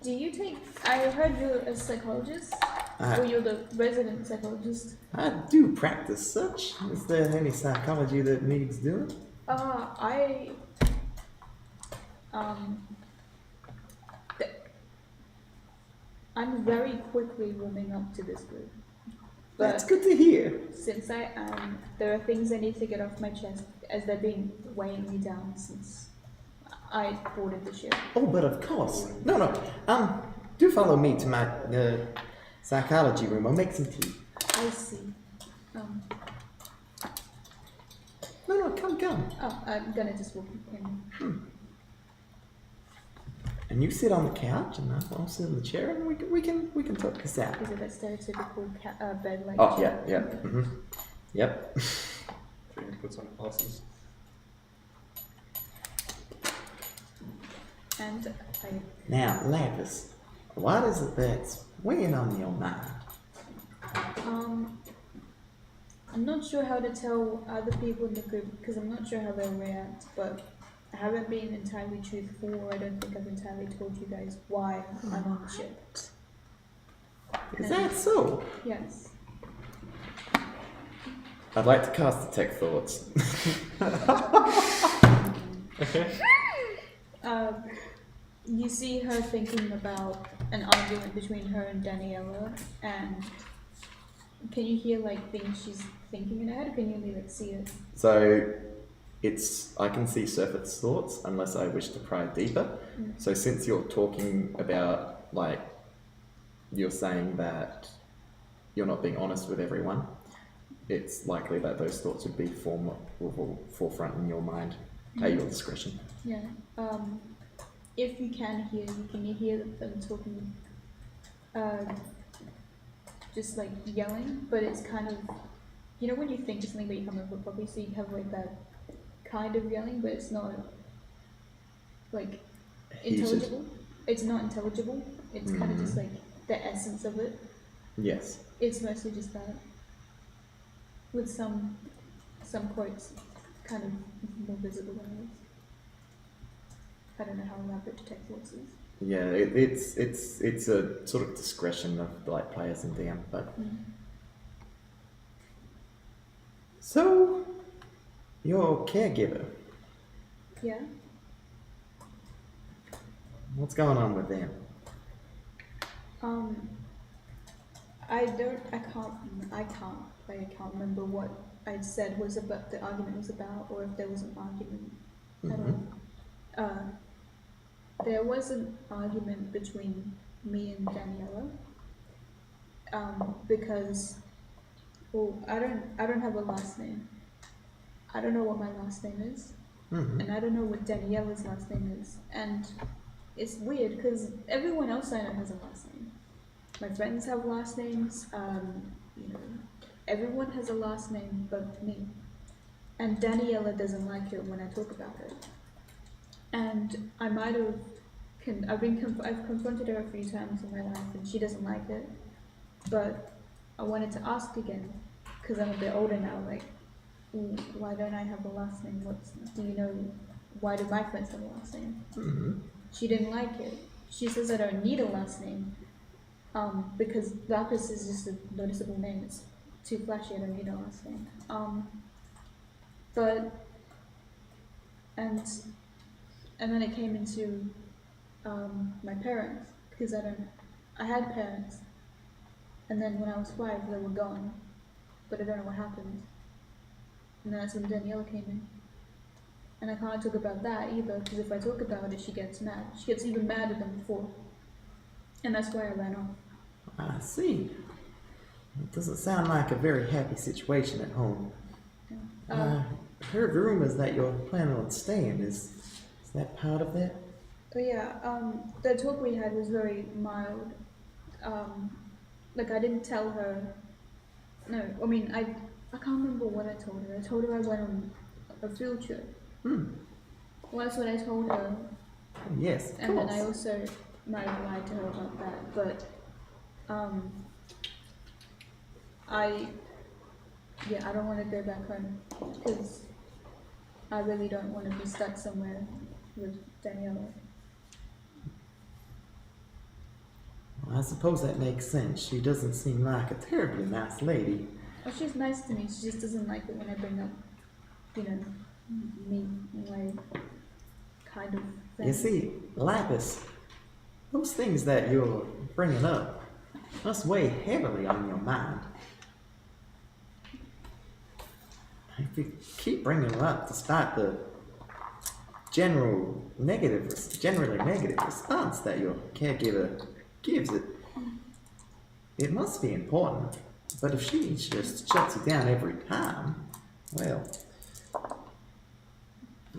Do you take? I heard you're a psychologist, or you're the resident psychologist. I do practice such. Is there any psychology that needs doing? I'm very quickly warming up to this group. That's But good to hear. since I am, there are things I need to get off my chest as they've been weighing me down since I boarded the ship. Oh, but of course. No. Do follow me to my psychology room. I'll make some tea. I see. No, come. Oh, I'm gonna just walk in. And you sit on the couch, and I'll sit in the chair, and we can talk this out. Is it that stereotypical bed-like Oh, chair? yeah. Mm-hmm. Yep. Trina puts on glasses. And I Now, Lapis, what is it that's weighing on your mind? I'm not sure how to tell other people in the group because I'm not sure how they'll react, but I haven't been entirely truthful, or I don't think I've entirely told you guys why I'm on the ship. Is that so? Yes. I'd like to cast Detect Thoughts. You see her thinking about an argument between her and Daniela, and can you hear like things she's thinking in her head, or can you only like see it? So, I can see surface thoughts unless I wish to pry deeper. So since you're talking about, like, you're saying that you're not being honest with everyone, it's likely that those thoughts would be forefront in your mind at your discretion. Yeah. If you can you hear them talking, just like yelling, but it's kind of, you know when you think of something but you can't remember properly, so you have like that kind of yelling, but it's not like intelligible. It's not intelligible. It's kind of just like the essence of it. Yes. It's mostly just that, with some quotes kind of more visible than others. I don't know how elaborate Detect Thoughts is. Yeah, it's a sort of discretion of like players and DM, but so your caregiver. Yeah. What's going on with them? I can't I can't remember what I'd said was about the argument was about, or if there was an argument at all. There was an argument between me and Daniela, because, well, I don't have a last name. I don't know what my last name is, and I don't know what Daniela's last name is, and it's weird because everyone else I know has a last name. My friends have last names. You know, everyone has a last name but me. And Daniela doesn't like it when I talk about her. And I might have, I've confronted her a few times in my life, and she doesn't like it. But I wanted to ask again, because I'm a bit older now. Like, why don't I have a last name? Do you know? Why do my friends have a last name? She didn't like it. She says I don't need a last name, because Lapis is just a noticeable name. It's too flashy. I don't need a last name. And then it came into my parents, because I had parents, and then when I was 5 they were gone, but I don't know what happened. And that's when Daniela came in. And I can't talk about that either, because if I talk about it, she gets mad. She gets even madder than before. And that's why I ran off. I see. It doesn't sound like a very happy situation at home. I heard rumors that you're planning on staying. Is that part of that? Oh yeah, the talk we had was very mild. Like, I didn't tell her. No, I mean, I can't remember what I told her. I told her I went on a field trip. Well, that's what I told her. Yes, of And course. then I also might have lied to her about that, but I don't want to go back home, because I really don't want to be stuck somewhere with Daniela. Well, I suppose that makes sense. She doesn't seem like a terribly nice lady. Oh, she's nice to me. She just doesn't like it when I bring up, you know, me and my kind of thing. You see, Lapis, those things that you're bringing up must weigh heavily on your mind. If you keep bringing them up despite the generally negative response that your caregiver gives it, it must be important. But if she just shuts you down every time, well,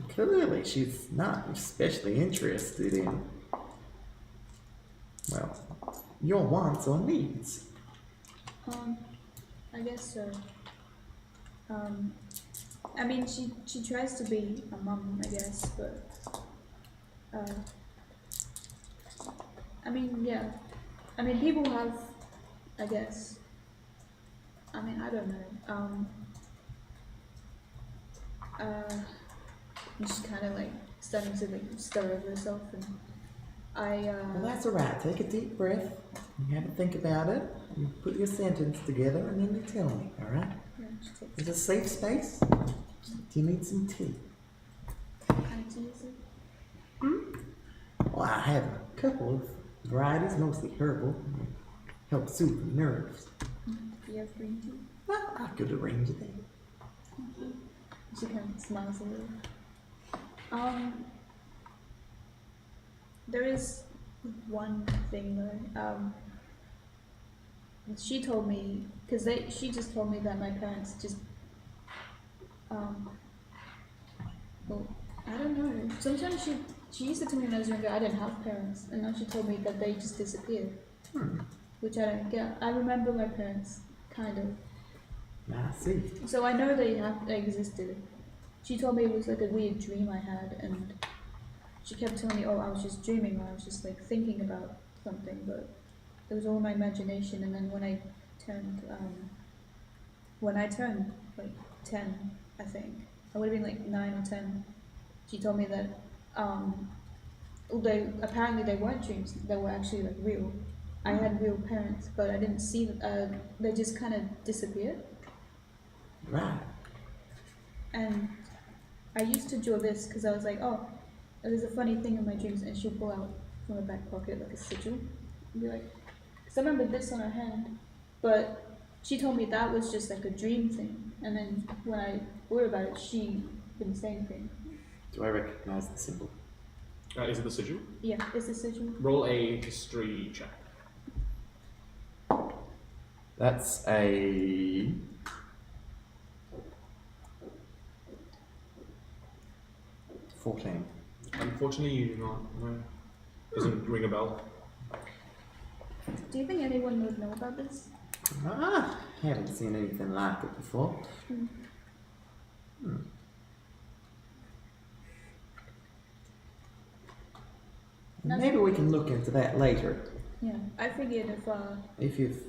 clearly she's not especially interested in, well, your wants or needs. I guess so. I mean, she tries to be a mum, I guess, but I mean, yeah. I mean, people have, I guess. I mean, I don't know. Just kind of like starting to like stir over herself, and Well, that's alright. Take a deep breath. You have to think about it. You put your sentence together and then you tell me, alright? yeah, just take Is it a safe space? Do you need some tea? kind of tease it. Well, I have a couple of varieties, mostly herbal. Help soothe the nerves. Do you have green tea? Well, I could arrange that. She kind of smiles a little. There is one thing though. She told me, because she just told me that my parents just, well, I don't know. Sometimes she used to tell me when I was younger I didn't have parents, and now she told me that they just disappeared, which I don't get. I remember my parents, kind of. I see. So I know they existed. She told me it was like a weird dream I had, and she kept telling me, oh, I was just dreaming, or I was just like thinking about something, but it was all my imagination. And then when I turned like 10, I think, I would have been like 9 or 10, she told me that although apparently they weren't dreams, they were actually like real. I had real parents, but I didn't see they just kind of disappeared. Right. And I used to draw this because I was like, oh, there's a funny thing in my dreams, and she'll pull out from her back pocket like a sigil and be like, because I remember this on her hand, but She told me that was just like a dream thing, and then when I thought about it, she didn't say anything. Do I recognize the symbol? Is it the sigil? Yeah, it's a sigil. Roll a history check. That's a 14. Unfortunately, you do not know. Doesn't ring a bell. Do you think anyone would know about this? Ah, haven't seen anything like it before. Maybe we can look into that later. Yeah, I figured If you've...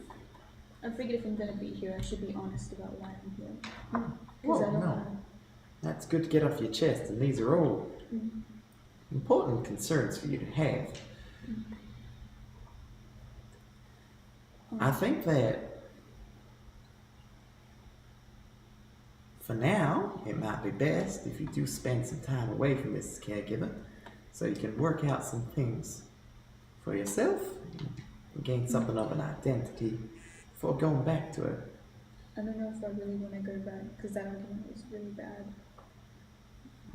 if I'm gonna be here, I should be honest about why I'm here. Well, Because I don't no. wanna. That's good to get off your chest, and these are all important concerns for you to have. I think that for now, it might be best if you do spend some time away from this caregiver so you can work out some things for yourself and gain something of an identity before going back to her. I don't know if I really want to go back because that argument was really bad.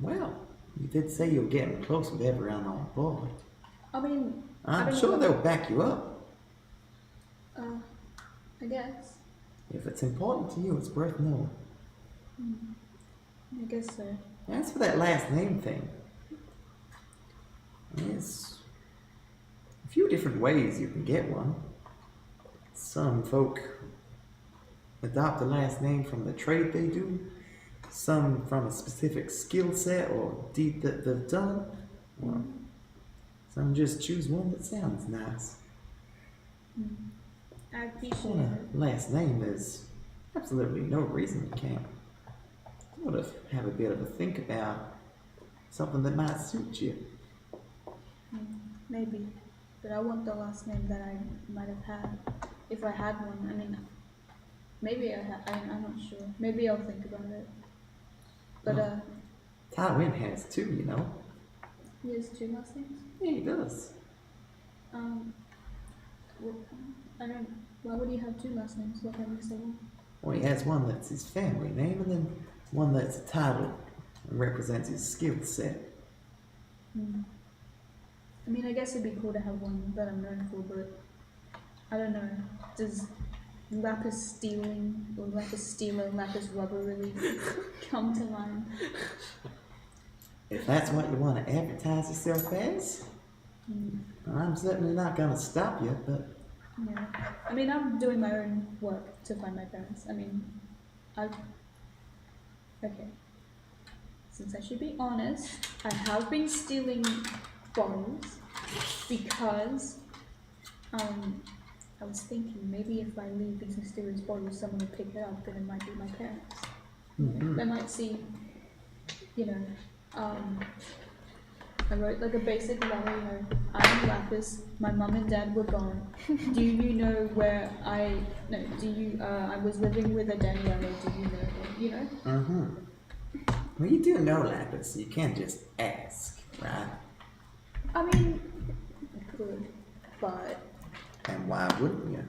Well, you did say you're getting close with everyone on board. I mean, I I'm don't sure know. they'll back you up. I guess. If it's important to you, it's worth knowing. I guess so. As for that last name thing, there's a few different ways you can get one. Some folk adopt a last name from the trade they do, some from a specific skill set or deed that they've done, or some just choose one that sounds nice. I appreciate On it. a last name, there's absolutely no reason you can't sort of have a bit of a think about something that might suit you. Maybe. But I want the last name that I might have had. If I had one. I mean, maybe I had. I'm not sure. Maybe I'll think about it. But, Tywin has two, you know. he has two last names? Yeah, he does. Well, I don't. Why would he have two last names? What makes it one? Well, he has one that's his family name, and then one that's a title and represents his skill set. I mean, I guess it'd be cool to have one that I'm known for, but I don't know. Does lapis stealing or lapis stealer, lapis rubber really come to mind? If that's what you want to advertise yourself as, I'm certainly not going to stop you, but Yeah. I mean, I'm doing my own work to find my parents. I mean, okay. Since I should be honest, I have been stealing bottles because, I was thinking maybe if I leave these mysterious bottles, someone will pick it up, then it might be my parents. They might see, you know, I wrote like a basic letter, you know, I'm Lapis, my mum and dad were gone. Do you know where I was living with a Daniela, do you know her, you know? Well, you do know Lapis, you can't just ask, right? I mean, I could, but... And why wouldn't you?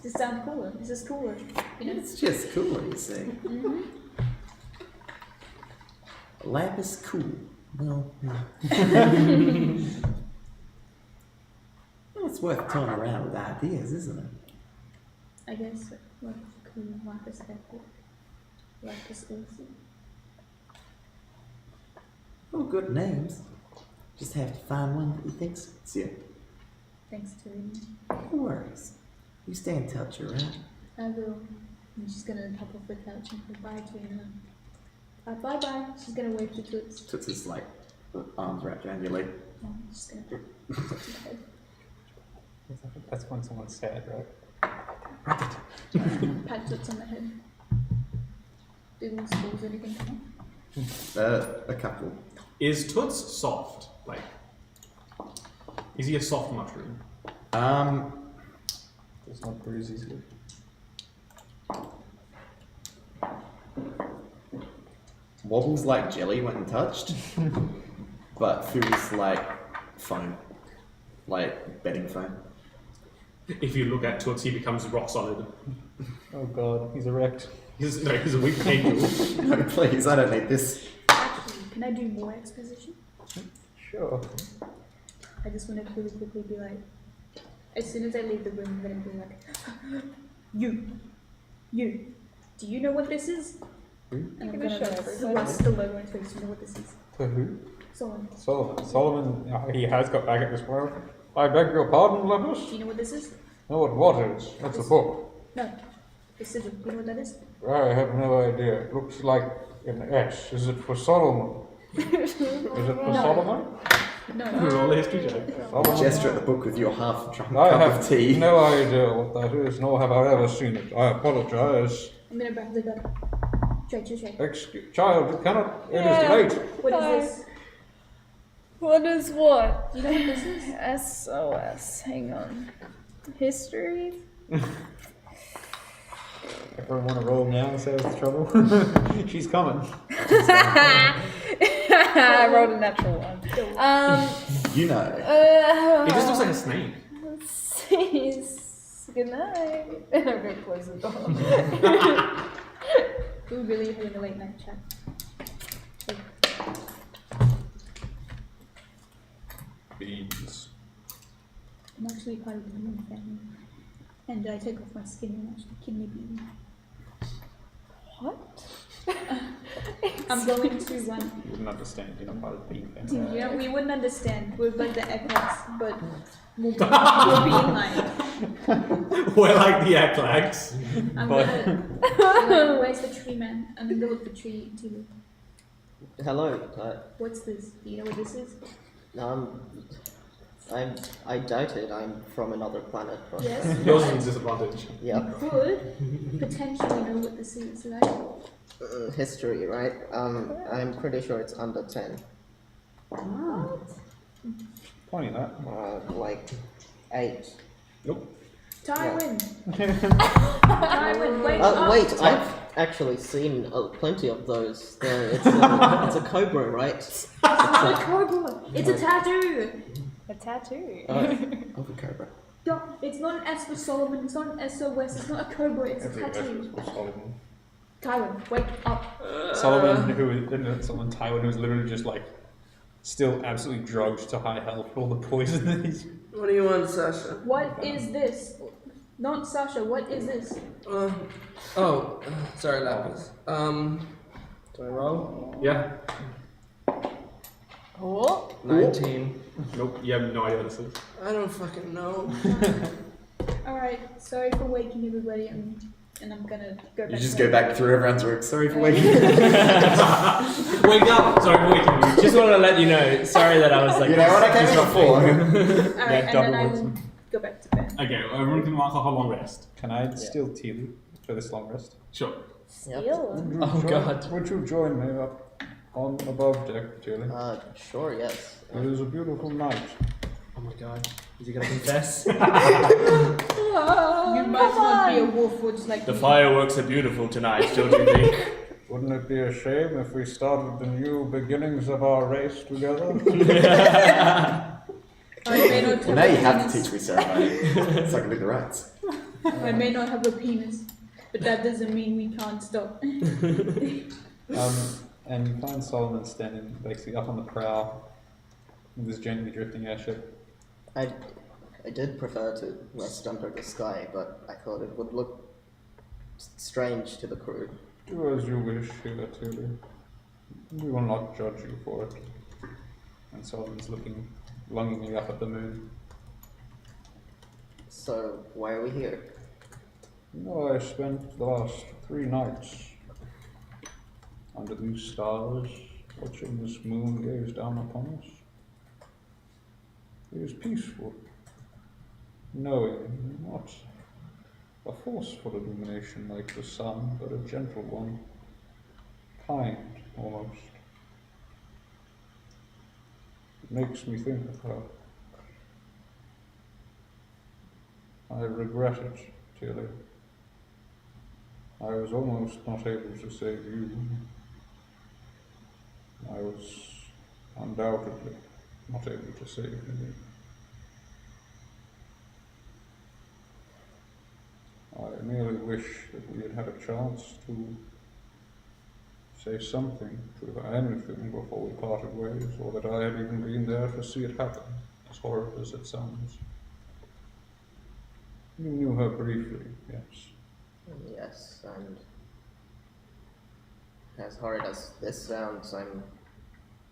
This sounds cooler, this is cooler, you know? It's just cooler, you say. Lapis cool. Well, well, it's worth toying around with ideas, isn't it? I guess, like, cool, Lapis epic, Lapis awesome. Oh, good names. Just have to find one that you think suits you. Thanks to him. No worries. You stay in touch, alright? I will. I'm just gonna hop off the couch and say bye to him. Bye bye. She's gonna wave to Toots. Toots is like arms wrapped around your leg. I'm just gonna touch my head. That's when someone's sad, right? Pat Toots on the head. Do these schools anything come A couple. Is Toots soft? Like, is he a soft mushroom? It's not bruise easily. Wobbles like jelly when touched, but feels like foam. Like bedding foam. If you look at Toots, he becomes rock solid. Oh god, he's erect. He's a weak angel. No, please, I don't need this. Actually, can I do more exposition? Sure. I just want to really quickly be like, as soon as I leave the room, I'm gonna be like, you, do you know what this is? And I'm gonna gonna show like, everybody. thrust the logo in his face. Do you know what this is? To who? Solomon. Solomon, he has got back at this point. I beg your pardon, Lepus? Do you know what this is? No, what is? That's a book. No. The sigil. Do you know what that is? I have no idea. It looks like an S. Is it for Solomon? Is it for Solomon? No. Roll a history check. Solomon? Gesture at the book with your half-drunk I cup have of tea. no idea what that is, nor have I ever seen it. I apologize. I'm gonna grab the gun. Straight. Excuse, child, you cannot. It is Yeah. late. What is Hi. this? What is what? Do you know what this is? SOS. Hang on. History? Everyone want to roll now and save us trouble? She's coming. I rolled a natural one. You know. It just looks like a snake. Good night. And I'm gonna close the door. We're really having a late night chat. Beans. I'm actually part of the human family. And I take off my skin and actually kidney bean. What? I'm going to run. You wouldn't understand, you're not part of the bean family. Yeah, we wouldn't understand. We're like the echoes, but we'll be like. We're like the Eklax. I'm gonna. Where's the tree man? I'm gonna look for tree TV. Hello. What's this? Do you know what this is? I doubt it. I'm from another planet. But Yes. Yours is a disadvantage. yeah. Could potentially know what this is, right? History, right? I'm pretty sure it's under 10. Funny that. Like 8. Nope. Tywin. Tywin. Wait. Wait, I've actually seen plenty of those. It's a cobra, right? It's not a cobra. It's a tattoo. A tattoo. Of a cobra. No, it's not an S for Solomon. It's not an SOS. It's not a cobra. It's a Every S tattoo. was for Solomon. Tywin, wake up. Solomon, Tywin, who's literally just like still absolutely drugged to high health for all the poison that he's. What do you want, Sasha? What is this? Not Sasha. What is this? Sorry, Lapis. Do I roll? Yeah. Cool. 19. Nope. You have no idea what this is. I don't fucking know. Alright, sorry for waking everybody, and I'm gonna go back. You just to go back through everyone's work. Sorry for waking. Wake up! Sorry for waking you. Just wanted to let you know. Sorry that I was like. You know what I came here for? Alright, and then I will go back to bed. Okay, everyone can mark off a long rest. Can I steal tea leaf for this long rest? Sure. Steal. Oh, God. Would you join me up on above deck, Tilly? Sure, yes. It is a beautiful night. Oh my god. Is he gonna confess? You might not be a wolf, or just like The fireworks are beautiful tonight, don't you think? Wouldn't it be a shame if we started the new beginnings of our race together? I may not Well, have now a you have to penis. teach me ceremony. It's like with the rats. I may not have a penis, but that doesn't mean we can't stop. And you find Solomon standing basically up on the prow with this gently drifting airship. I did prefer to rest under the sky, but I thought it would look strange to the crew. Do as you wish, here, Tilly. We will not judge you for it. And Solomon's looking longingly up at the moon. So, why are we here? No, I spent the last 3 nights under these stars, watching this moon gaze down upon us. It is peaceful, knowing not a forceful illumination like the sun, but a gentle one, kind almost. It makes me think of her. I regret it, Tilly. I was almost not able to save you. I was undoubtedly not able to save you. merely wish that we had had a chance to say something to her, anything, before we parted ways, or that I had even been there to see it happen, as horrid as it sounds. You knew her briefly, yes. Yes, and as hard as this sounds, I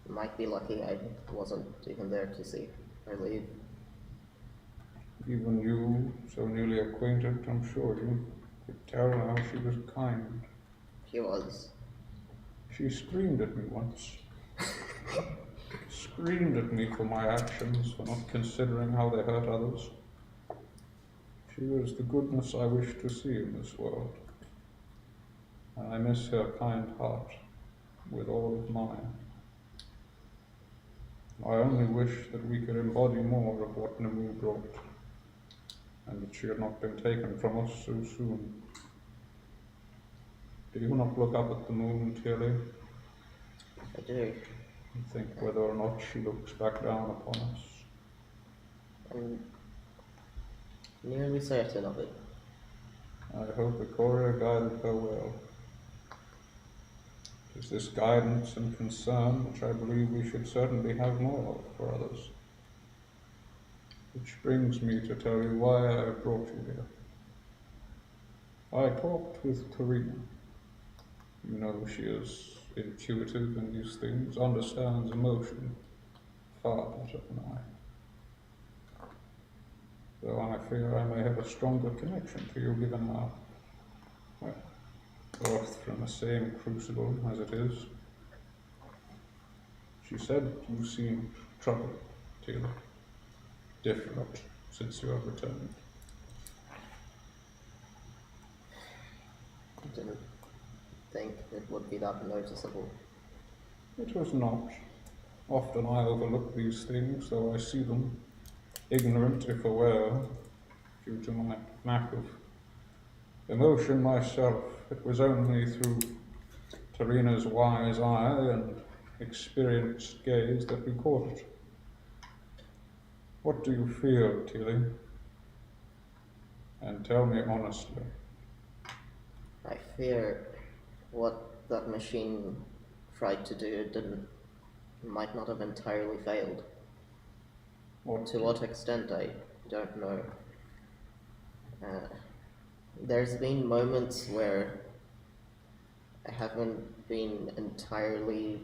might be lucky I wasn't even there to see her leave. Even you, so newly acquainted, I'm sure you could tell how she was kind. She was. She screamed at me once. Screamed at me for my actions, for not considering how they hurt others. She was the goodness I wish to see in this world. And I miss her kind heart with all of mine. I only wish that we could embody more of what Namu brought, and that she had not been taken from us so soon. Do you not look up at the moon, Tilly, I do. and think whether or not she looks back down upon us? I'm nearly certain of it. I hope the courier guided her well. It is this guidance and concern which I believe we should certainly have more of for others. Which brings me to tell you why I have brought you here. I talked with Tarina. You know she is intuitive in these things, understands emotion far better than I. Though I fear I may have a stronger connection to you given our, well, birth from the same crucible as it is. She said you seemed troubled, Taylor. Different since you have returned. I didn't think it would be that noticeable. It was not. Often I overlook these things, though I see them, ignorant if aware, due to my lack of emotion myself. It was only through Tarina's wise eye and experienced gaze that we caught it. What do you feel, Tilly? And tell me honestly. I fear what that machine tried to do might not have entirely failed. To what extent, I don't know. There's been moments where I haven't been entirely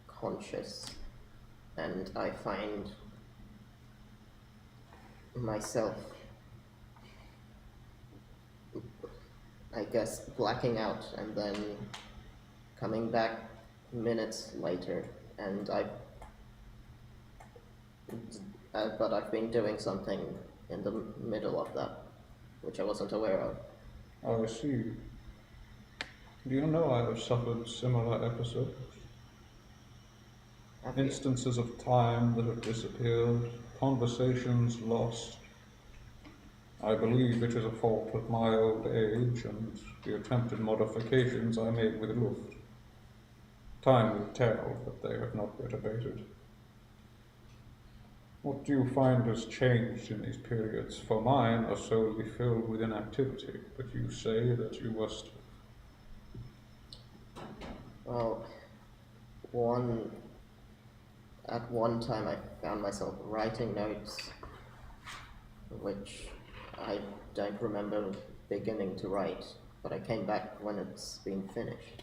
conscious, and I find myself, I guess, blacking out and then coming back minutes later, and but I've been doing something in the middle of that, which I wasn't aware of. I see. Do you know I have suffered similar episodes? Have you? Instances of time that have disappeared, conversations lost. I believe it is a fault of my old age and the attempted modifications I made with Luft. Time will tell, but they have not yet abated. What do you find has changed in these periods? For mine are solely filled with inactivity, but you say that you must. Well, at one time I found myself writing notes, which I don't remember beginning to write, but I came back when it's been finished,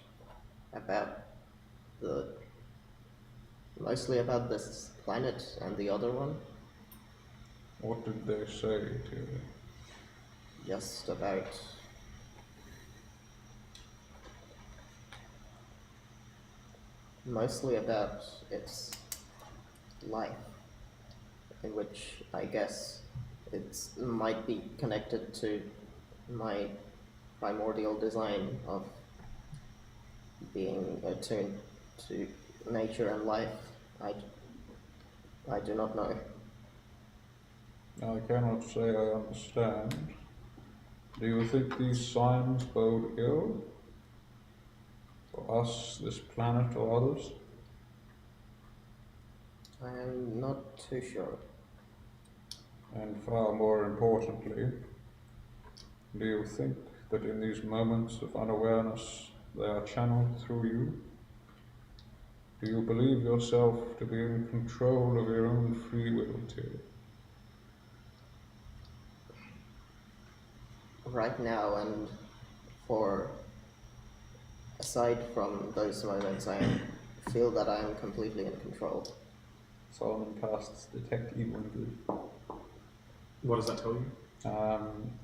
mostly about this planet and the other one. What did they say to you? Just about mostly about its life, in which I guess it might be connected to my primordial design of being attuned to nature and life. I do not know. I cannot say I understand. Do you think these signs bode ill? For us, this planet, or others? I am not too sure. And far more importantly, Do you think that in these moments of unawareness they are channeled through you? Do you believe yourself to be in control of your own free will, Tyr? Right now, and for aside from those moments, I feel that I am completely in control. Solomon casts Detect Evil and Good. What does that tell you?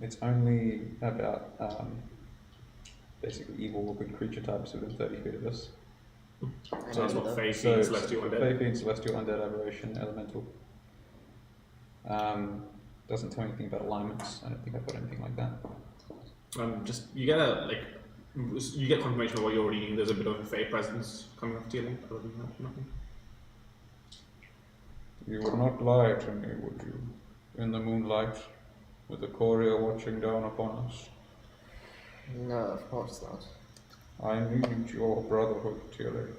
It's only about basically evil or good creature types within 30 feet of us. So that's what Fey, So Fiend, Celestial, Undead. Fey, Fiend, Celestial, Undead, Aberration, Elemental. Doesn't tell anything about alignments. I don't think I've got anything like that. Just you get confirmation of what you're reading. There's a bit of a Fey presence coming off Tealing. Other than that, nothing. You would not lie to me, would you? In the moonlight, with the courier watching down upon us. No, of course not. I need your brotherhood, Tilly.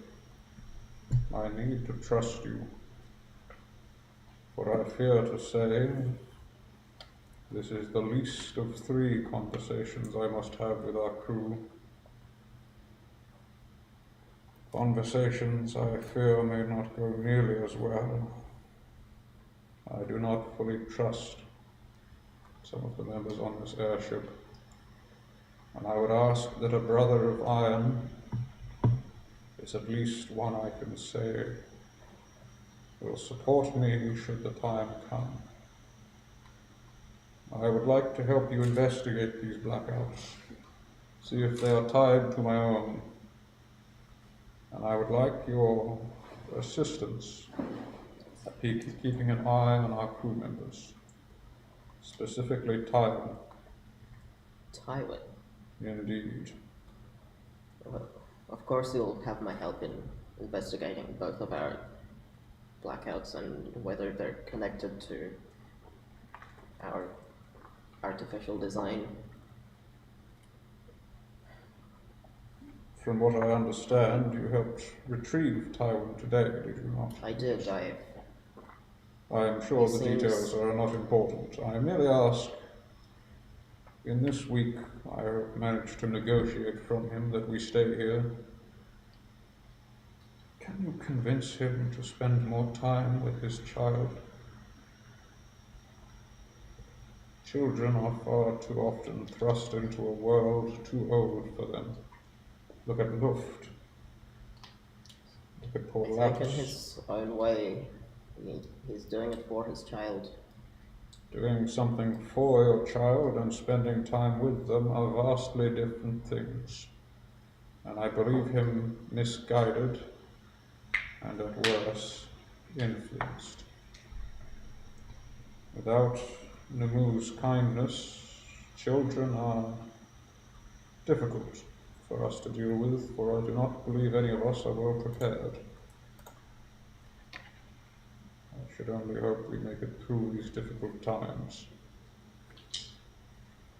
I need to trust you. For I fear to say, this is the least of 3 conversations I must have with our crew. Conversations I fear may not go nearly as well. I do not fully trust some of the members on this airship, and I would ask that a brother of iron is at least one I can say will support me should the time come. I would like to help you investigate these blackouts, see if they are tied to my own, and I would like your assistance at keeping an eye on our crew members, specifically Tywin. Tywin. Indeed. Of course, you'll have my help in investigating both of our blackouts and whether they're connected to our artificial design. From what I understand, you helped retrieve Tywin today, did you not? I did. I am sure the details are not important. I merely ask, in this week I managed to negotiate from him that we stay here. Can you convince him to spend more time with his child? Children are far too often thrust into a world too old for them. Look at Luft. Look at poor I think in Lapis. his own way, he's doing it for his child. Doing something for your child and spending time with them are vastly different things. And I believe him misguided and at worst, influenced. Without Nemu's kindness, children are difficult for us to deal with, for I do not believe any of us are well prepared. I should only hope we make it through these difficult times.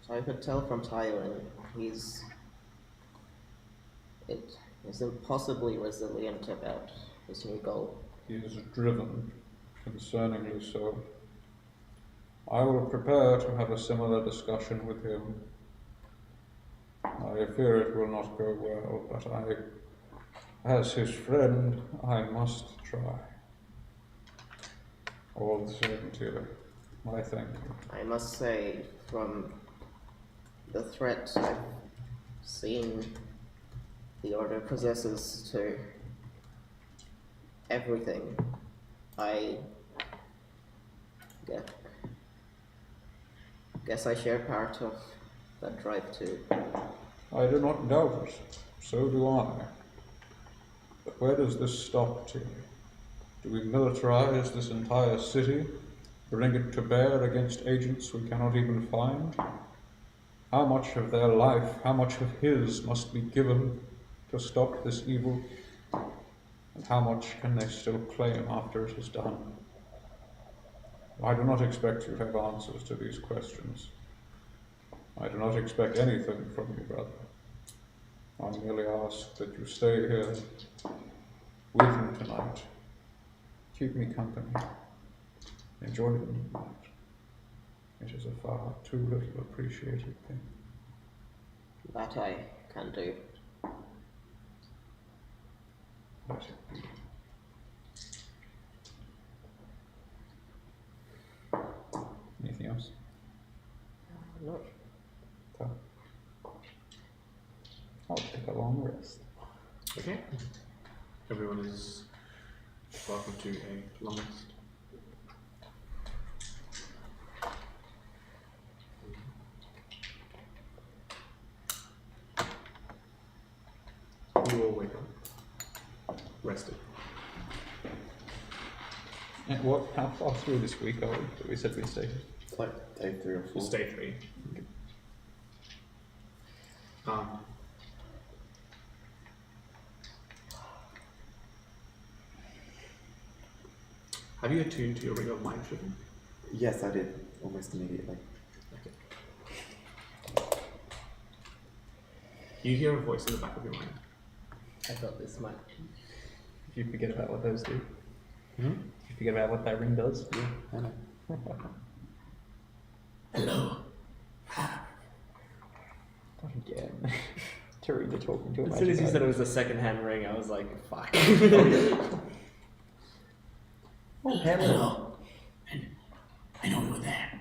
So I could tell from Tywin, he's impossibly resilient about his new goal. He is driven, concerningly so. I will prepare to have a similar discussion with him. I fear it will not go well, but as his friend, I must try. All the same, Taylor, my thank you. I must say, from the threat I've seen the Order possesses to everything, I guess I share part of that drive too. I do not doubt it. So do I. But where does this stop, Taylor? Do we militarize this entire city, bring it to bear against agents we cannot even find? How much of their life, how much of his must be given to stop this evil? And how much can they still claim after it is done? I do not expect you to have answers to these questions. I do not expect anything from you, brother. I merely ask that you stay here with me tonight. Keep me company. Enjoy the moonlight. It is a far too little appreciated thing. That I can do. Anything else? No. So, I'll take a long rest. Okay. Everyone is welcome to a long rest. You all wake up. Rested. And how far through this week are we? That we said we'd stay here? It's like day 3 or 4. We'll stay 3. Have you attuned to your ring of mind shipping? Yes, I did. Almost immediately. Okay. You hear a voice in the back of your mind. I thought this might. If you forget about what those do. Hmm? If you forget about what that ring does. Yeah, I know. Hello. Not again. Terina talking to a As soon as you magic said it item. was a second-hand ring, I was like, fuck. Oh, hello. Hello. And I know you were there.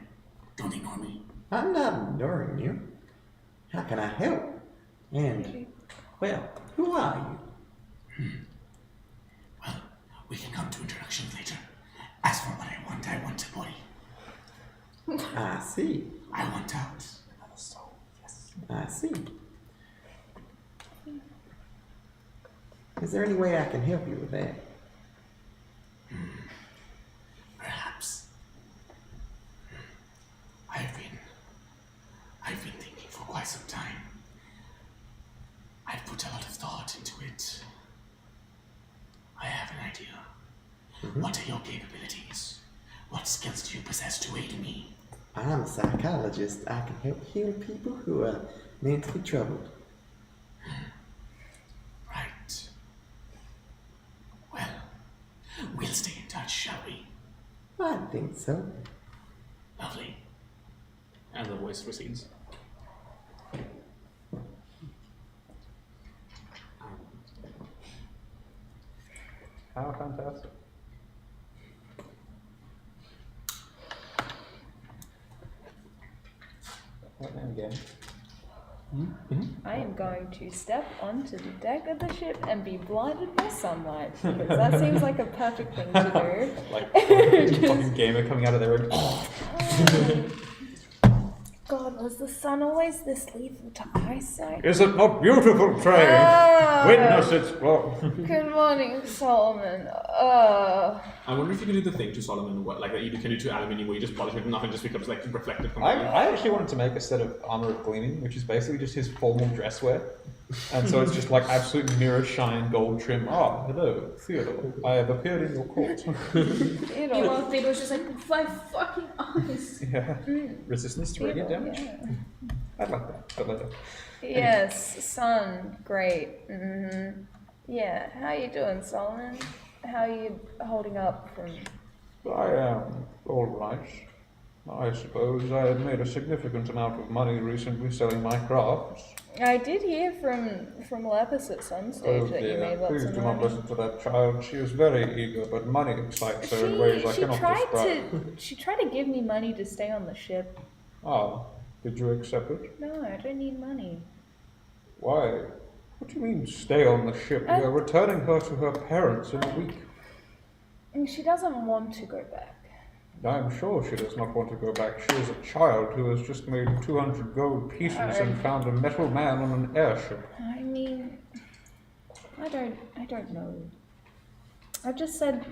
Don't ignore me. I'm not ignoring you. How can I help? And, well, who are Well, we can come to introductions later. As for what I want a body. you? I see. I want out. I see. Is there any way I can help you with that? Perhaps. I've been thinking for quite some time. I've put a lot of thought into it. I have an idea. What are your capabilities? What skills do you possess to aid me? I'm a psychologist. I can help heal people who are mentally troubled. Right. Well, we'll stay in touch, shall we? I think so. Lovely. And the voice recedes. How fantastic. What name again? I am going to step onto the deck of the ship and be blinded by sunlight because that seems like a perfect thing to Like fucking gamer coming out of their own. do. God, was the sun always this lethal to eyesight? Is it not beautiful, Trey? Ah. Witness its well. Good morning, Solomon. I wonder if you can do the thing to Solomon, like that you can do to aluminium, where you just polish it enough and just becomes like reflected completely. I actually wanted to make a set of armor of gleaming, which is basically just his formal dress wear. And so it's just like absolute mirror shine gold trim. Oh, hello, Theodore. I have appeared in your court. Meanwhile, Theodore's just like, 5 fucking eyes. Yeah. Resistance to radiant damage? Yeah. I'd like that, but later. Yes, sun, great. Yeah, how you doing, Solomon? How are you holding up from... I am all right. I suppose I have made a significant amount of money recently selling my crafts. I did hear from Lapis at some stage that you made lots Please of do not money. listen to that child. She is very eager, but money excites her in ways I cannot describe. She tried to give me money to stay on the ship. Ah, did you accept it? No, I don't need money. Why? What do you mean, stay on the ship? We are returning her to her parents in a week. And she doesn't want to go back. I'm sure she does not want to go back. She is a child who has just made 200 gold pieces and found a metal man on an airship. I mean, I don't know. I've just said,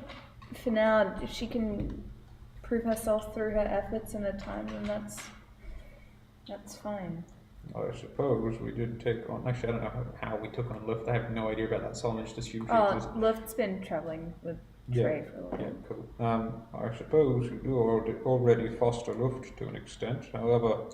for now, if she can prove herself through her efforts in a time, then that's fine. I suppose we did take on. Actually, I don't know how we took on Lift. I have no idea about that. Solomon just assumed she existed. Lift's been traveling with Trey for a while. Yeah, cool. I suppose you do already foster Luft to an extent. However,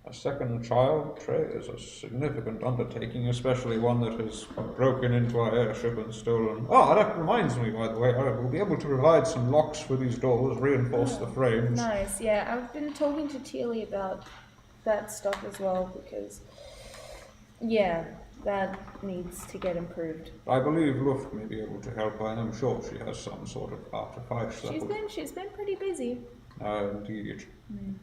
a second child, Trey, is a significant undertaking, especially one that has broken into our airship and stolen. Ah, that reminds me, by the way, I will be able to provide some locks for these doors, reinforce the frames. Nice, yeah. I've been talking to Teely about that stuff as well because Yeah, that needs to get improved. I believe Luft may be able to help. I am sure she has some sort of artifact that She's been pretty busy. indeed.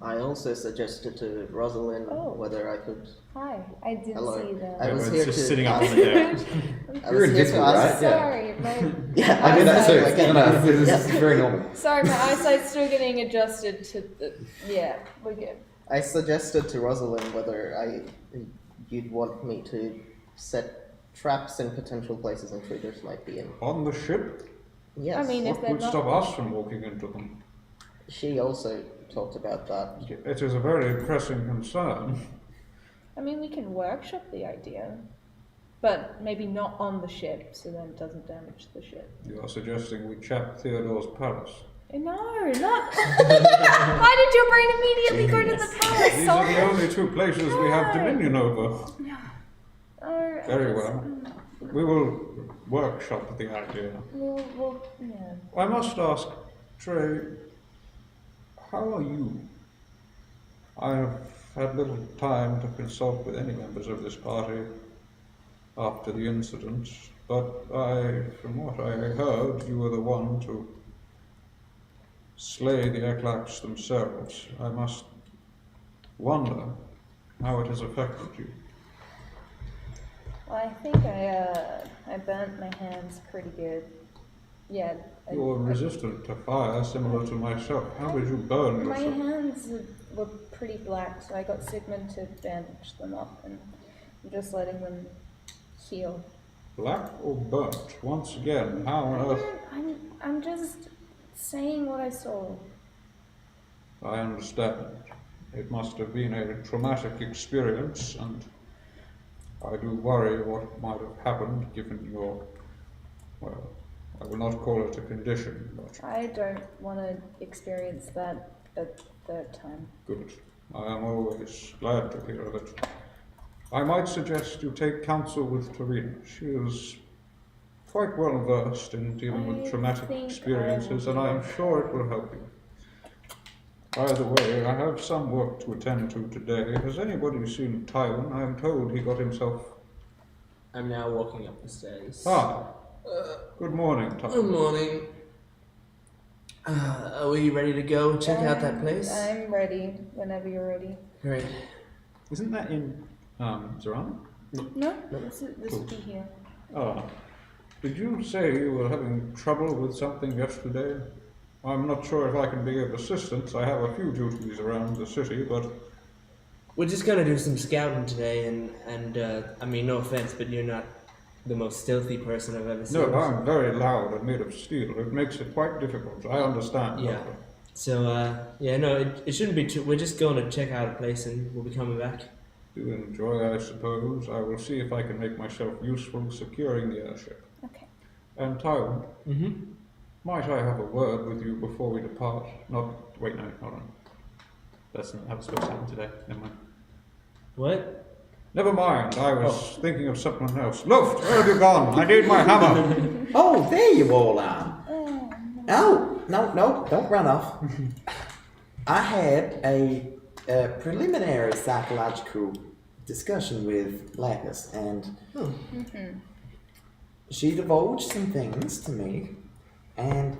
I also suggested to Rosalind Oh. whether I could. Hi, I didn't Hello. see that. I was Everyone's here just to sitting up ask- on the deck. I You're was here to invisible, ask. right? Yeah. Sorry, my Yeah, I I do that said, too. like, No, no, this is very normal. sorry, my eyesight's still getting adjusted to the. Yeah, we're good. I suggested to Rosalind whether you'd want me to set traps in potential places intruders might be in. On the ship? Yes. I mean, if What they're would not. stop us from walking into them? She also talked about that. It is a very pressing concern. I mean, we can workshop the idea, but maybe not on the ship, so then it doesn't damage the ship. You are suggesting we check Theodore's palace. No, not. Why did your brain immediately go to the palace? These are the only two places we have dominion over. Oh, Very well. We will workshop the idea. Yeah. I must ask, Trey, how are you? I have had little time to consult with any members of this party after the incident, but from what I heard, you were the one to slay the Eklax themselves. I must wonder how it has affected you. Well, I think I burnt my hands pretty good. Yeah. You're resistant to fire, similar to myself. How did you burn My yourself? hands were pretty black, so I got Sigmund to bandage them up, and I'm just letting them heal. Black or burnt? Once again, how on earth? I'm just saying what I saw. I understand. It must have been a traumatic experience, and I do worry what might have happened given your, well, I will not call it a condition, but I don't want to experience that a third time. good. I am always glad to hear that. I might suggest you take counsel with Tarina. She is quite well versed in dealing I with traumatic think experiences, I and will I am sure it will help you. By the way, I have some work to attend to today. Has anybody seen Tywin? I am told he got himself... I'm now walking up the stairs. Ah, good morning, Good Tywin. morning. Are we ready to go check out that place? I'm ready whenever you're ready. Great. Isn't that in Zoran? No, this would be here. Ah, did you say you were having trouble with something yesterday? I'm not sure if I can be of assistance. I have a few duties around the city, but We're just gonna do some scouting today, and I mean, no offense, but you're not the most stealthy person I've ever seen. no, I'm very loud and made of steel. It makes it quite difficult. I understand. Yeah. So, yeah, no, it shouldn't be too. We're just going to check out a place, and we'll be coming back. Do enjoy, I suppose. I will see if I can make myself useful securing the airship. Okay. And Tywin, Mm-hmm. might I have a word with you before we depart? Not. Wait, no, hold on. That's not how it's supposed to happen today. Never mind. What? Never mind. I was thinking of someone else. Luft, where have you gone? I need my hammer. Oh, there you all are. Oh, no, don't run off. I had a preliminary psychological discussion with Lapis, and she divulged some things to me, and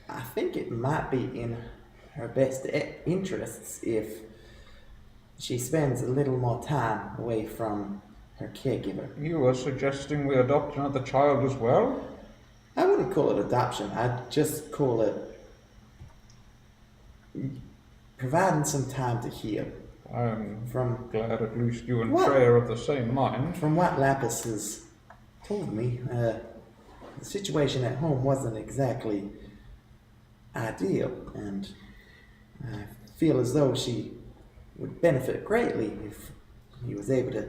I think it might be in her best interests if she spends a little more time away from her caregiver. You were suggesting we adopt another child as well? I wouldn't call it adoption. I'd just call it providing some time to heal. I'm From glad at least you and What? Trey are of the same mind. from what Lapis has told me, the situation at home wasn't exactly ideal, and I feel as though she would benefit greatly if he was able to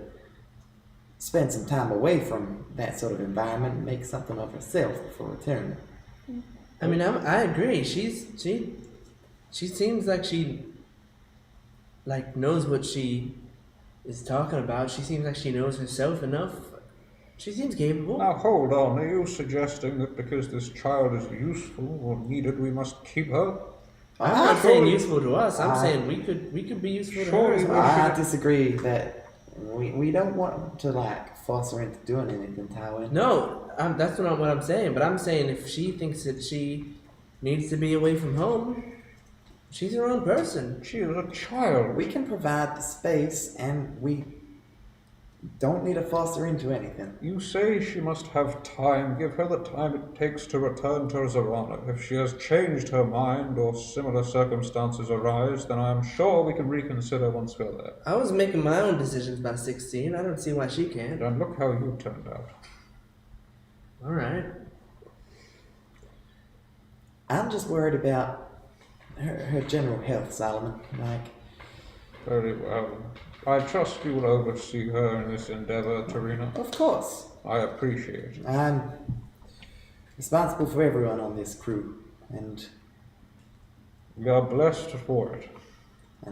spend some time away from that sort of environment and make something of herself before returning. I mean, I agree. She seems like she knows what she is talking about. She seems like she knows herself enough. She seems capable. Now hold on, are you suggesting that because this child is useful or needed, we must keep her? I'm not saying surely- useful to us. I'm I- saying we could be useful to her Surely as we well. I disagree that We don't want to like force her into doing anything, Tywin. No, that's not what I'm saying. But I'm saying if she thinks that she needs to be away from home, she's her own person. She is a child. We can provide the space, and we don't need to force her into anything. You say she must have time. Give her the time it takes to return to Zarana. If she has changed her mind or similar circumstances arise, then I am sure we can reconsider once we're there. I was making my own decisions by 16. I don't see why she can't. And look how you turned out. All right. I'm just worried about her general health, Solomon. Like, Very well. I trust you will oversee her in this endeavor, Tarina. of course, I appreciate it. I'm responsible for everyone on this crew, and We are blessed for it.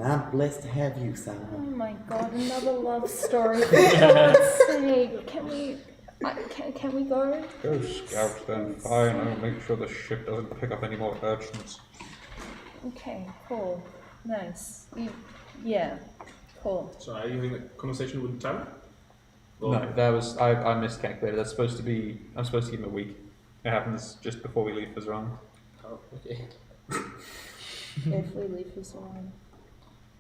I'm blessed to have you, Oh Solomon. my god, another love story. For God's sake. Can we go? Go scout then. Fine, I'll make sure the ship doesn't pick up any more urchins. Okay, cool. Nice. Yeah, cool. So are you having a conversation with Tara? No, that was I miscalculated. That's supposed to be. I'm supposed to give him a week. It happens just before we leave for Zerong. Oh, okay. If we leave this alone.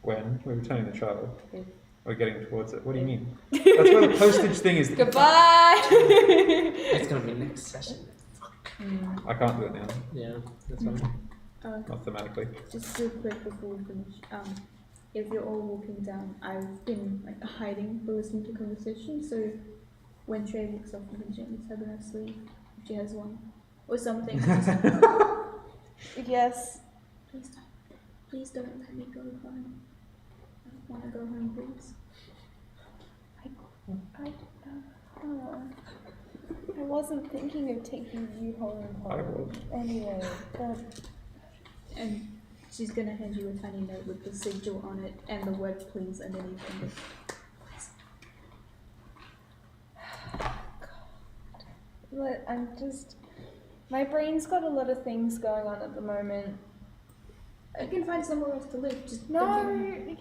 When we're returning the child, If. we're getting towards it. What do you mean? That's where the postage thing is. Goodbye! It's gonna be next session. I can't do it now. Yeah, that's fine. Not thematically. Just real quick before we finish. If you're all walking down, I've been like hiding for listening to conversation. So when Trey walks off, you can gently tug on her sleeve if she has one, or something. Yes. Please don't let me go home. I don't want to go home, please. I wasn't thinking of taking you home. I was. Anyway, but And she's gonna hand you a tiny note with the sigil on it and the word please underneath it. but I'm just. My brain's got a lot of things going on at the moment. You can find somewhere else to live. Just No.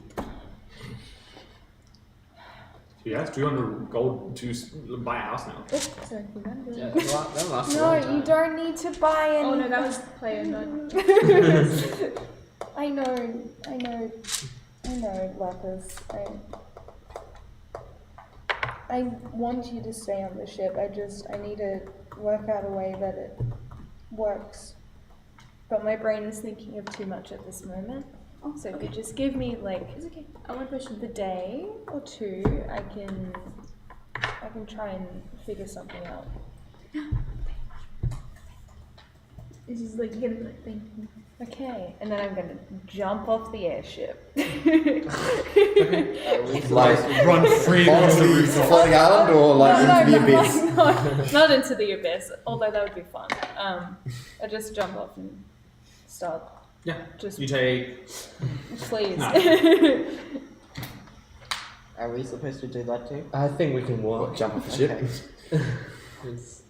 Yeah, it's 200 gold to buy a house now. Sorry, remember? Yeah, that'll last a No, long time. you don't need to buy any. Oh no, that was player not. I know, Lapis. I want you to stay on the ship. I need to work out a way that it works. But my brain is thinking of too much at this moment. Oh, So if you just give me like It's okay. I want to question the day or two, I can try and figure something out. This is like you're gonna be like, thank you. Okay, and then I'm gonna jump off the airship. Like, Run free across the roof. the floating island, or like into the abyss? Not into the abyss, although that would be fun. I just jump off and start. Yeah. Just You take. please. No. Are we supposed to do that too? I think we can walk. Jump off the ship. Okay.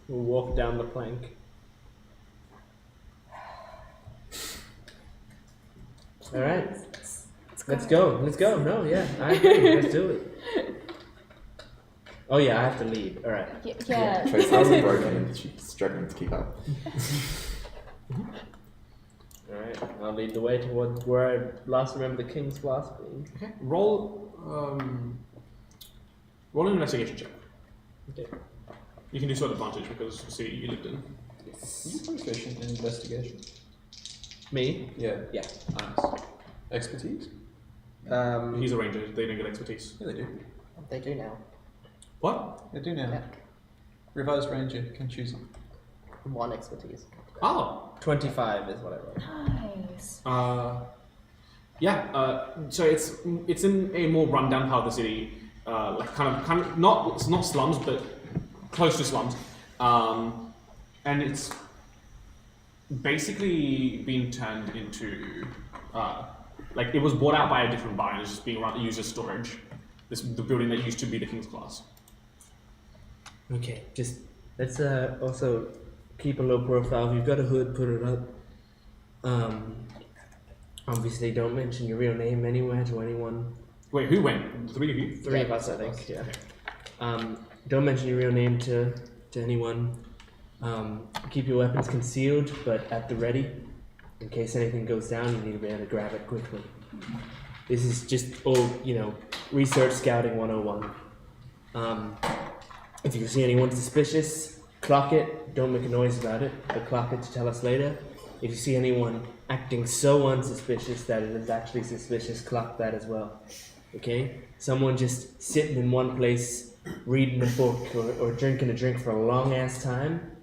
We'll walk down the plank. All right. Let's go. Let's go. No, yeah, I agree. Let's do it. Oh yeah, I have to lead. All right. Yeah. Tracy's house broken and she's struggling to keep up. All right. I'll lead the way towards where I last remember the king's flask being. Okay. Roll an investigation check. Okay. You can do so at advantage because see you lived in. You proficient in investigation? Me? Yeah. Yeah. Nice. Expertise? He's a ranger. They don't get expertise. Yeah, they do. They do now. What? They do now. Yeah. Revised ranger can choose them. 1 expertise. Oh. 25 is what I wrote. Nice. So it's in a more rundown part of the city, like kind of not slums, but close to slums, and it's basically being turned into like it was bought out by a different buyer and it's just being used as storage. The building that used to be the King's Class. Okay. Just let's also keep a low profile. If you've got a hood, put it up. Obviously, don't mention your real name anywhere to anyone. Wait, who went? The three of you? Three of us, I think. Yeah. Don't mention your real name to anyone. Keep your weapons concealed, but at the ready. In case anything goes down, you need to be able to grab it quickly. This is just all, research scouting 101. If you see anyone suspicious, clock it. Don't make a noise about it, but clock it to tell us later. If you see anyone acting so unsuspicious that it is actually suspicious, clock that as well. Okay? Someone just sitting in one place, reading a book or drinking a drink for a long ass time,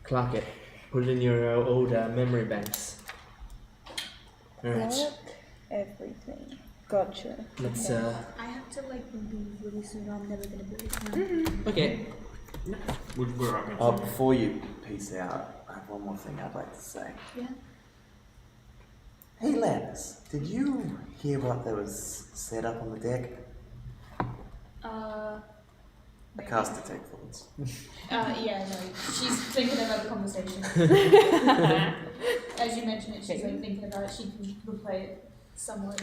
clock it. Put it in your old memory banks. Alright. Clock everything. Gotcha. Let's I have to leave really soon. I'm never gonna be able to. okay. We're up. Oh, before you peace out, I have one more thing I'd like to say. Yeah. Hey, Landis, did you hear what there was set up on the deck? I cast detect thoughts. Yeah, no. She's thinking about the conversation. As you mentioned it, she's thinking about it. She can replay it somewhat.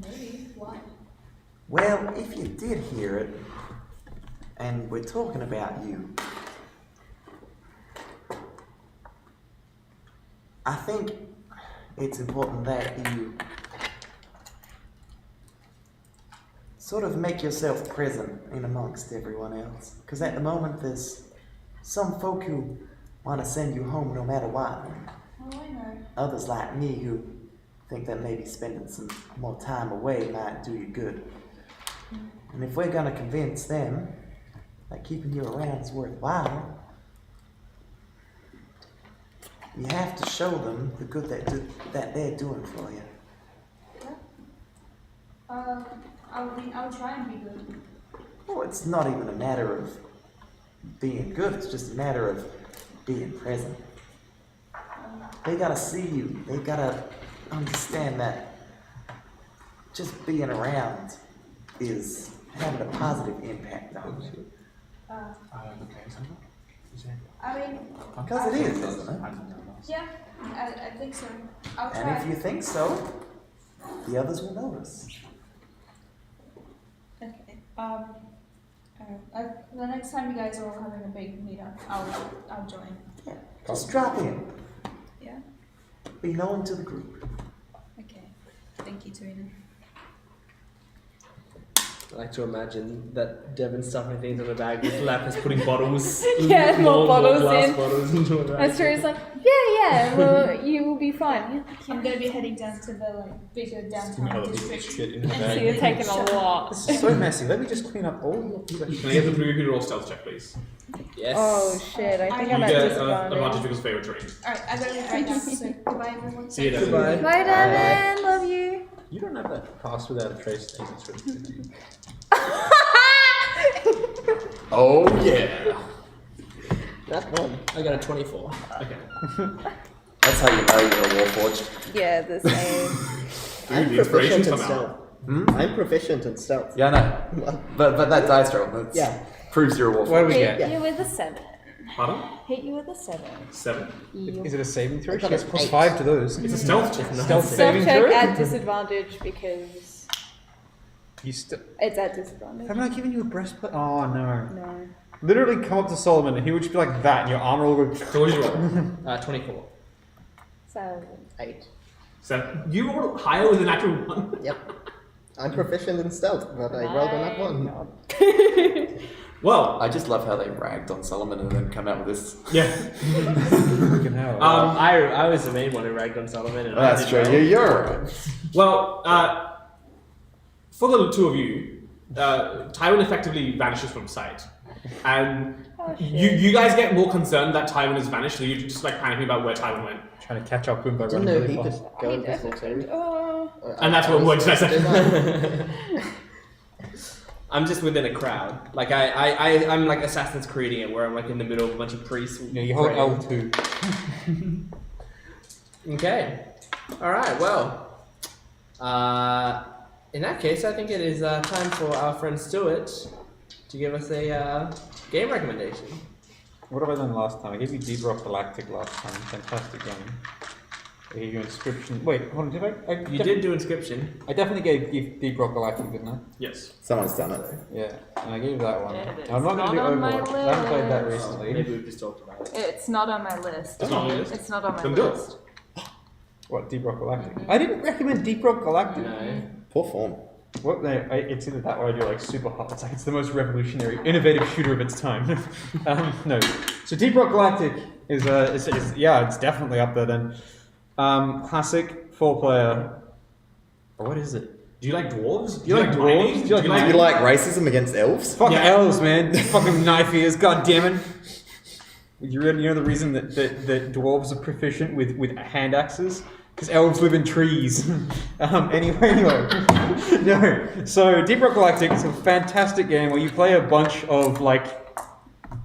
Maybe. Why? Well, if you did hear it, and we're talking about you, I think it's important that you sort of make yourself present in amongst everyone else. Because at the moment there's some folk who want to send you home no matter what. Oh, I know. Others like me who think that maybe spending some more time away might do you good. And if we're gonna convince them that keeping you around is worthwhile, you have to show them the good that they're doing for you. Yeah. I'll try and be good. Well, it's not even a matter of being good, it's just a matter of being present. They gotta see you, they gotta understand that just being around is having a positive impact on you. I mean, Because it is, isn't it? yeah, I think so. I'll try. And if you think so, the others will notice. Okay. The next time you guys are all having a big meetup, I'll join. Yeah, just drop in. Yeah. Be known to the group. Okay. Thank you, Tarina. I like to imagine that Devon stuffing things in a bag with Lapis putting bottles, Yeah, more bottles glass in. bottles into a bag. And Terry's like, yeah, well, you will be fine. I'm gonna be heading down to the bigger downtown district. Shit in the and So bag. you're taking a lot. This is so messy. Let me just clean up all your Can I get the three of you to roll stealth check, please? Yes. Oh shit, I think You I'm You at get disadvantage. advantage because favorite terrain. Alright, I gotta leave right now. So goodbye, everyone. See you then. Goodbye. Bye, Devin. Love you. You don't have that pass without a trace thing. It's really good, do you? Oh yeah. That one. I got a 24. Okay. That's how you know you're a warforged. Yeah, the same. I'm the inspiration proficient in come out. stealth. I'm proficient in stealth. Yeah, I know. But that dice roll, that's, Yeah. proves you're a warforged. What do we Hit get? you with a 7. Pardon? Hit you with a 7. 7. Is it a saving throw? I got She gets an plus 8. 5 to those. It's a stealth check. Stealth Stealth saving check throw? at disadvantage because You still. it's at disadvantage. Haven't I given you a breastplate? Oh no. No. Literally come up to Solomon and he would just be like that and your armor will go. So what did you roll? 24. 7. 8. 7. You rolled higher with a natural 1. Yep. I'm proficient in stealth, but I rolled on that one. Well, I just love how they ragged on Solomon and then come out with this. yeah. Fucking hell. I was the main one who ragged on Solomon. And I That's did true. well. You're right. Well, for the two of you, Tywin effectively vanishes from sight. And Oh, shit. you guys get more concerned that Tywin has vanished, so you're just like panicking about where Tywin went. Trying to catch up to him by Didn't running know really he could fast. go Hey, invisible Devin. too. Oh. And that's what words I said. I'm just within a crowd. Like I'm like Assassin's Creeding it, where I'm like in the middle of a bunch of priests. Yeah, you hold praying. L2. Okay. All right. Well, in that case, I think it is time for our friend Stuart to give us a game recommendation. What have I done last time? I gave you Deep Rock Galactic last time. Fantastic game. I gave you inscription. Wait, hold on, did I? You did do inscription. I definitely gave Deep Rock Galactic, didn't I? Yes. Someone's done it. Yeah, and I gave that one. Yeah, it is. I'm not going to do Not on my Overwatch. I haven't played that list. recently. Maybe we've just talked about it. It's not on my list. It's not on your list? It's not on my Then do it. list. What, Deep Rock Galactic? I didn't recommend Deep Rock Galactic. No. Poor form. What? No, it's either that or I do like super hot. It's like it's the most revolutionary, innovative shooter of its time. No. So Deep Rock Galactic is yeah, it's definitely up there then. Classic 4-player. Or what is it? Do you like dwarves? Do you like dwarves? mining? Do you like Do mining? you like racism against elves? Fucking Yeah. elves, man. Fucking knife ears, god damn it. You know the reason that dwarves are proficient with hand axes? Because elves live in trees. Anyway. No. So Deep Rock Galactic is a fantastic game where you play a bunch of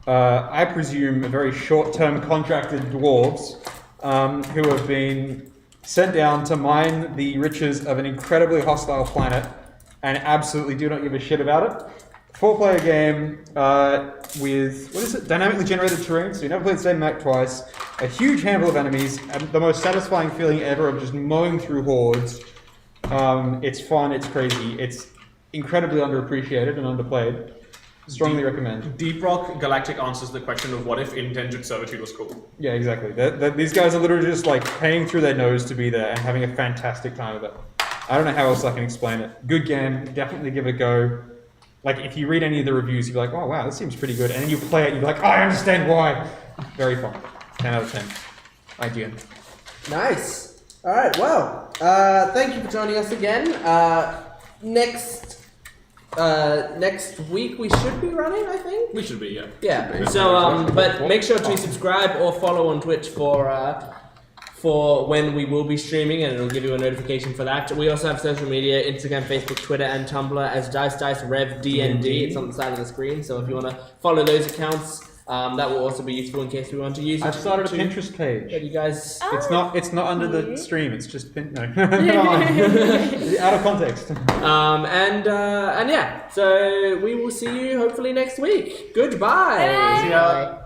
I presume very short-term contracted dwarves who have been sent down to mine the riches of an incredibly hostile planet and absolutely do not give a shit about it. 4-player game with, what is it, dynamically generated terrain, so you never play the same map twice, a huge handful of enemies, and the most satisfying feeling ever of just mowing through hordes. It's fun, it's crazy, it's incredibly underappreciated and underplayed. Strongly recommend. Deep Rock Galactic answers the question of what if indentured servitude was cool. Yeah, exactly. These guys are literally just like paying through their nose to be there and having a fantastic time with it. I don't know how else I can explain it. Good game, definitely give it a go. Like, if you read any of the reviews, you'll be like, oh wow, this seems pretty good. And then you play it, you'll be like, oh, I understand why. Very fun. 10 out of 10. IGN. Nice. All right. Well, thank you for joining us again. Next week we should be running, I think. We should be, yeah. Yeah. So, but make sure to subscribe or follow on Twitch for when we will be streaming, and it'll give you a notification for that. We also have social media: Instagram, Facebook, Twitter, and Tumblr as Dice Rev DND. It's on the side of the screen, so if you want to follow those accounts, that will also be useful in case we want to use it. I've started a to Pinterest page. let you guys. It's not under the cute. stream, it's just no. Out of context. And yeah, so we will see you hopefully next week. Goodbye. Bye. See ya.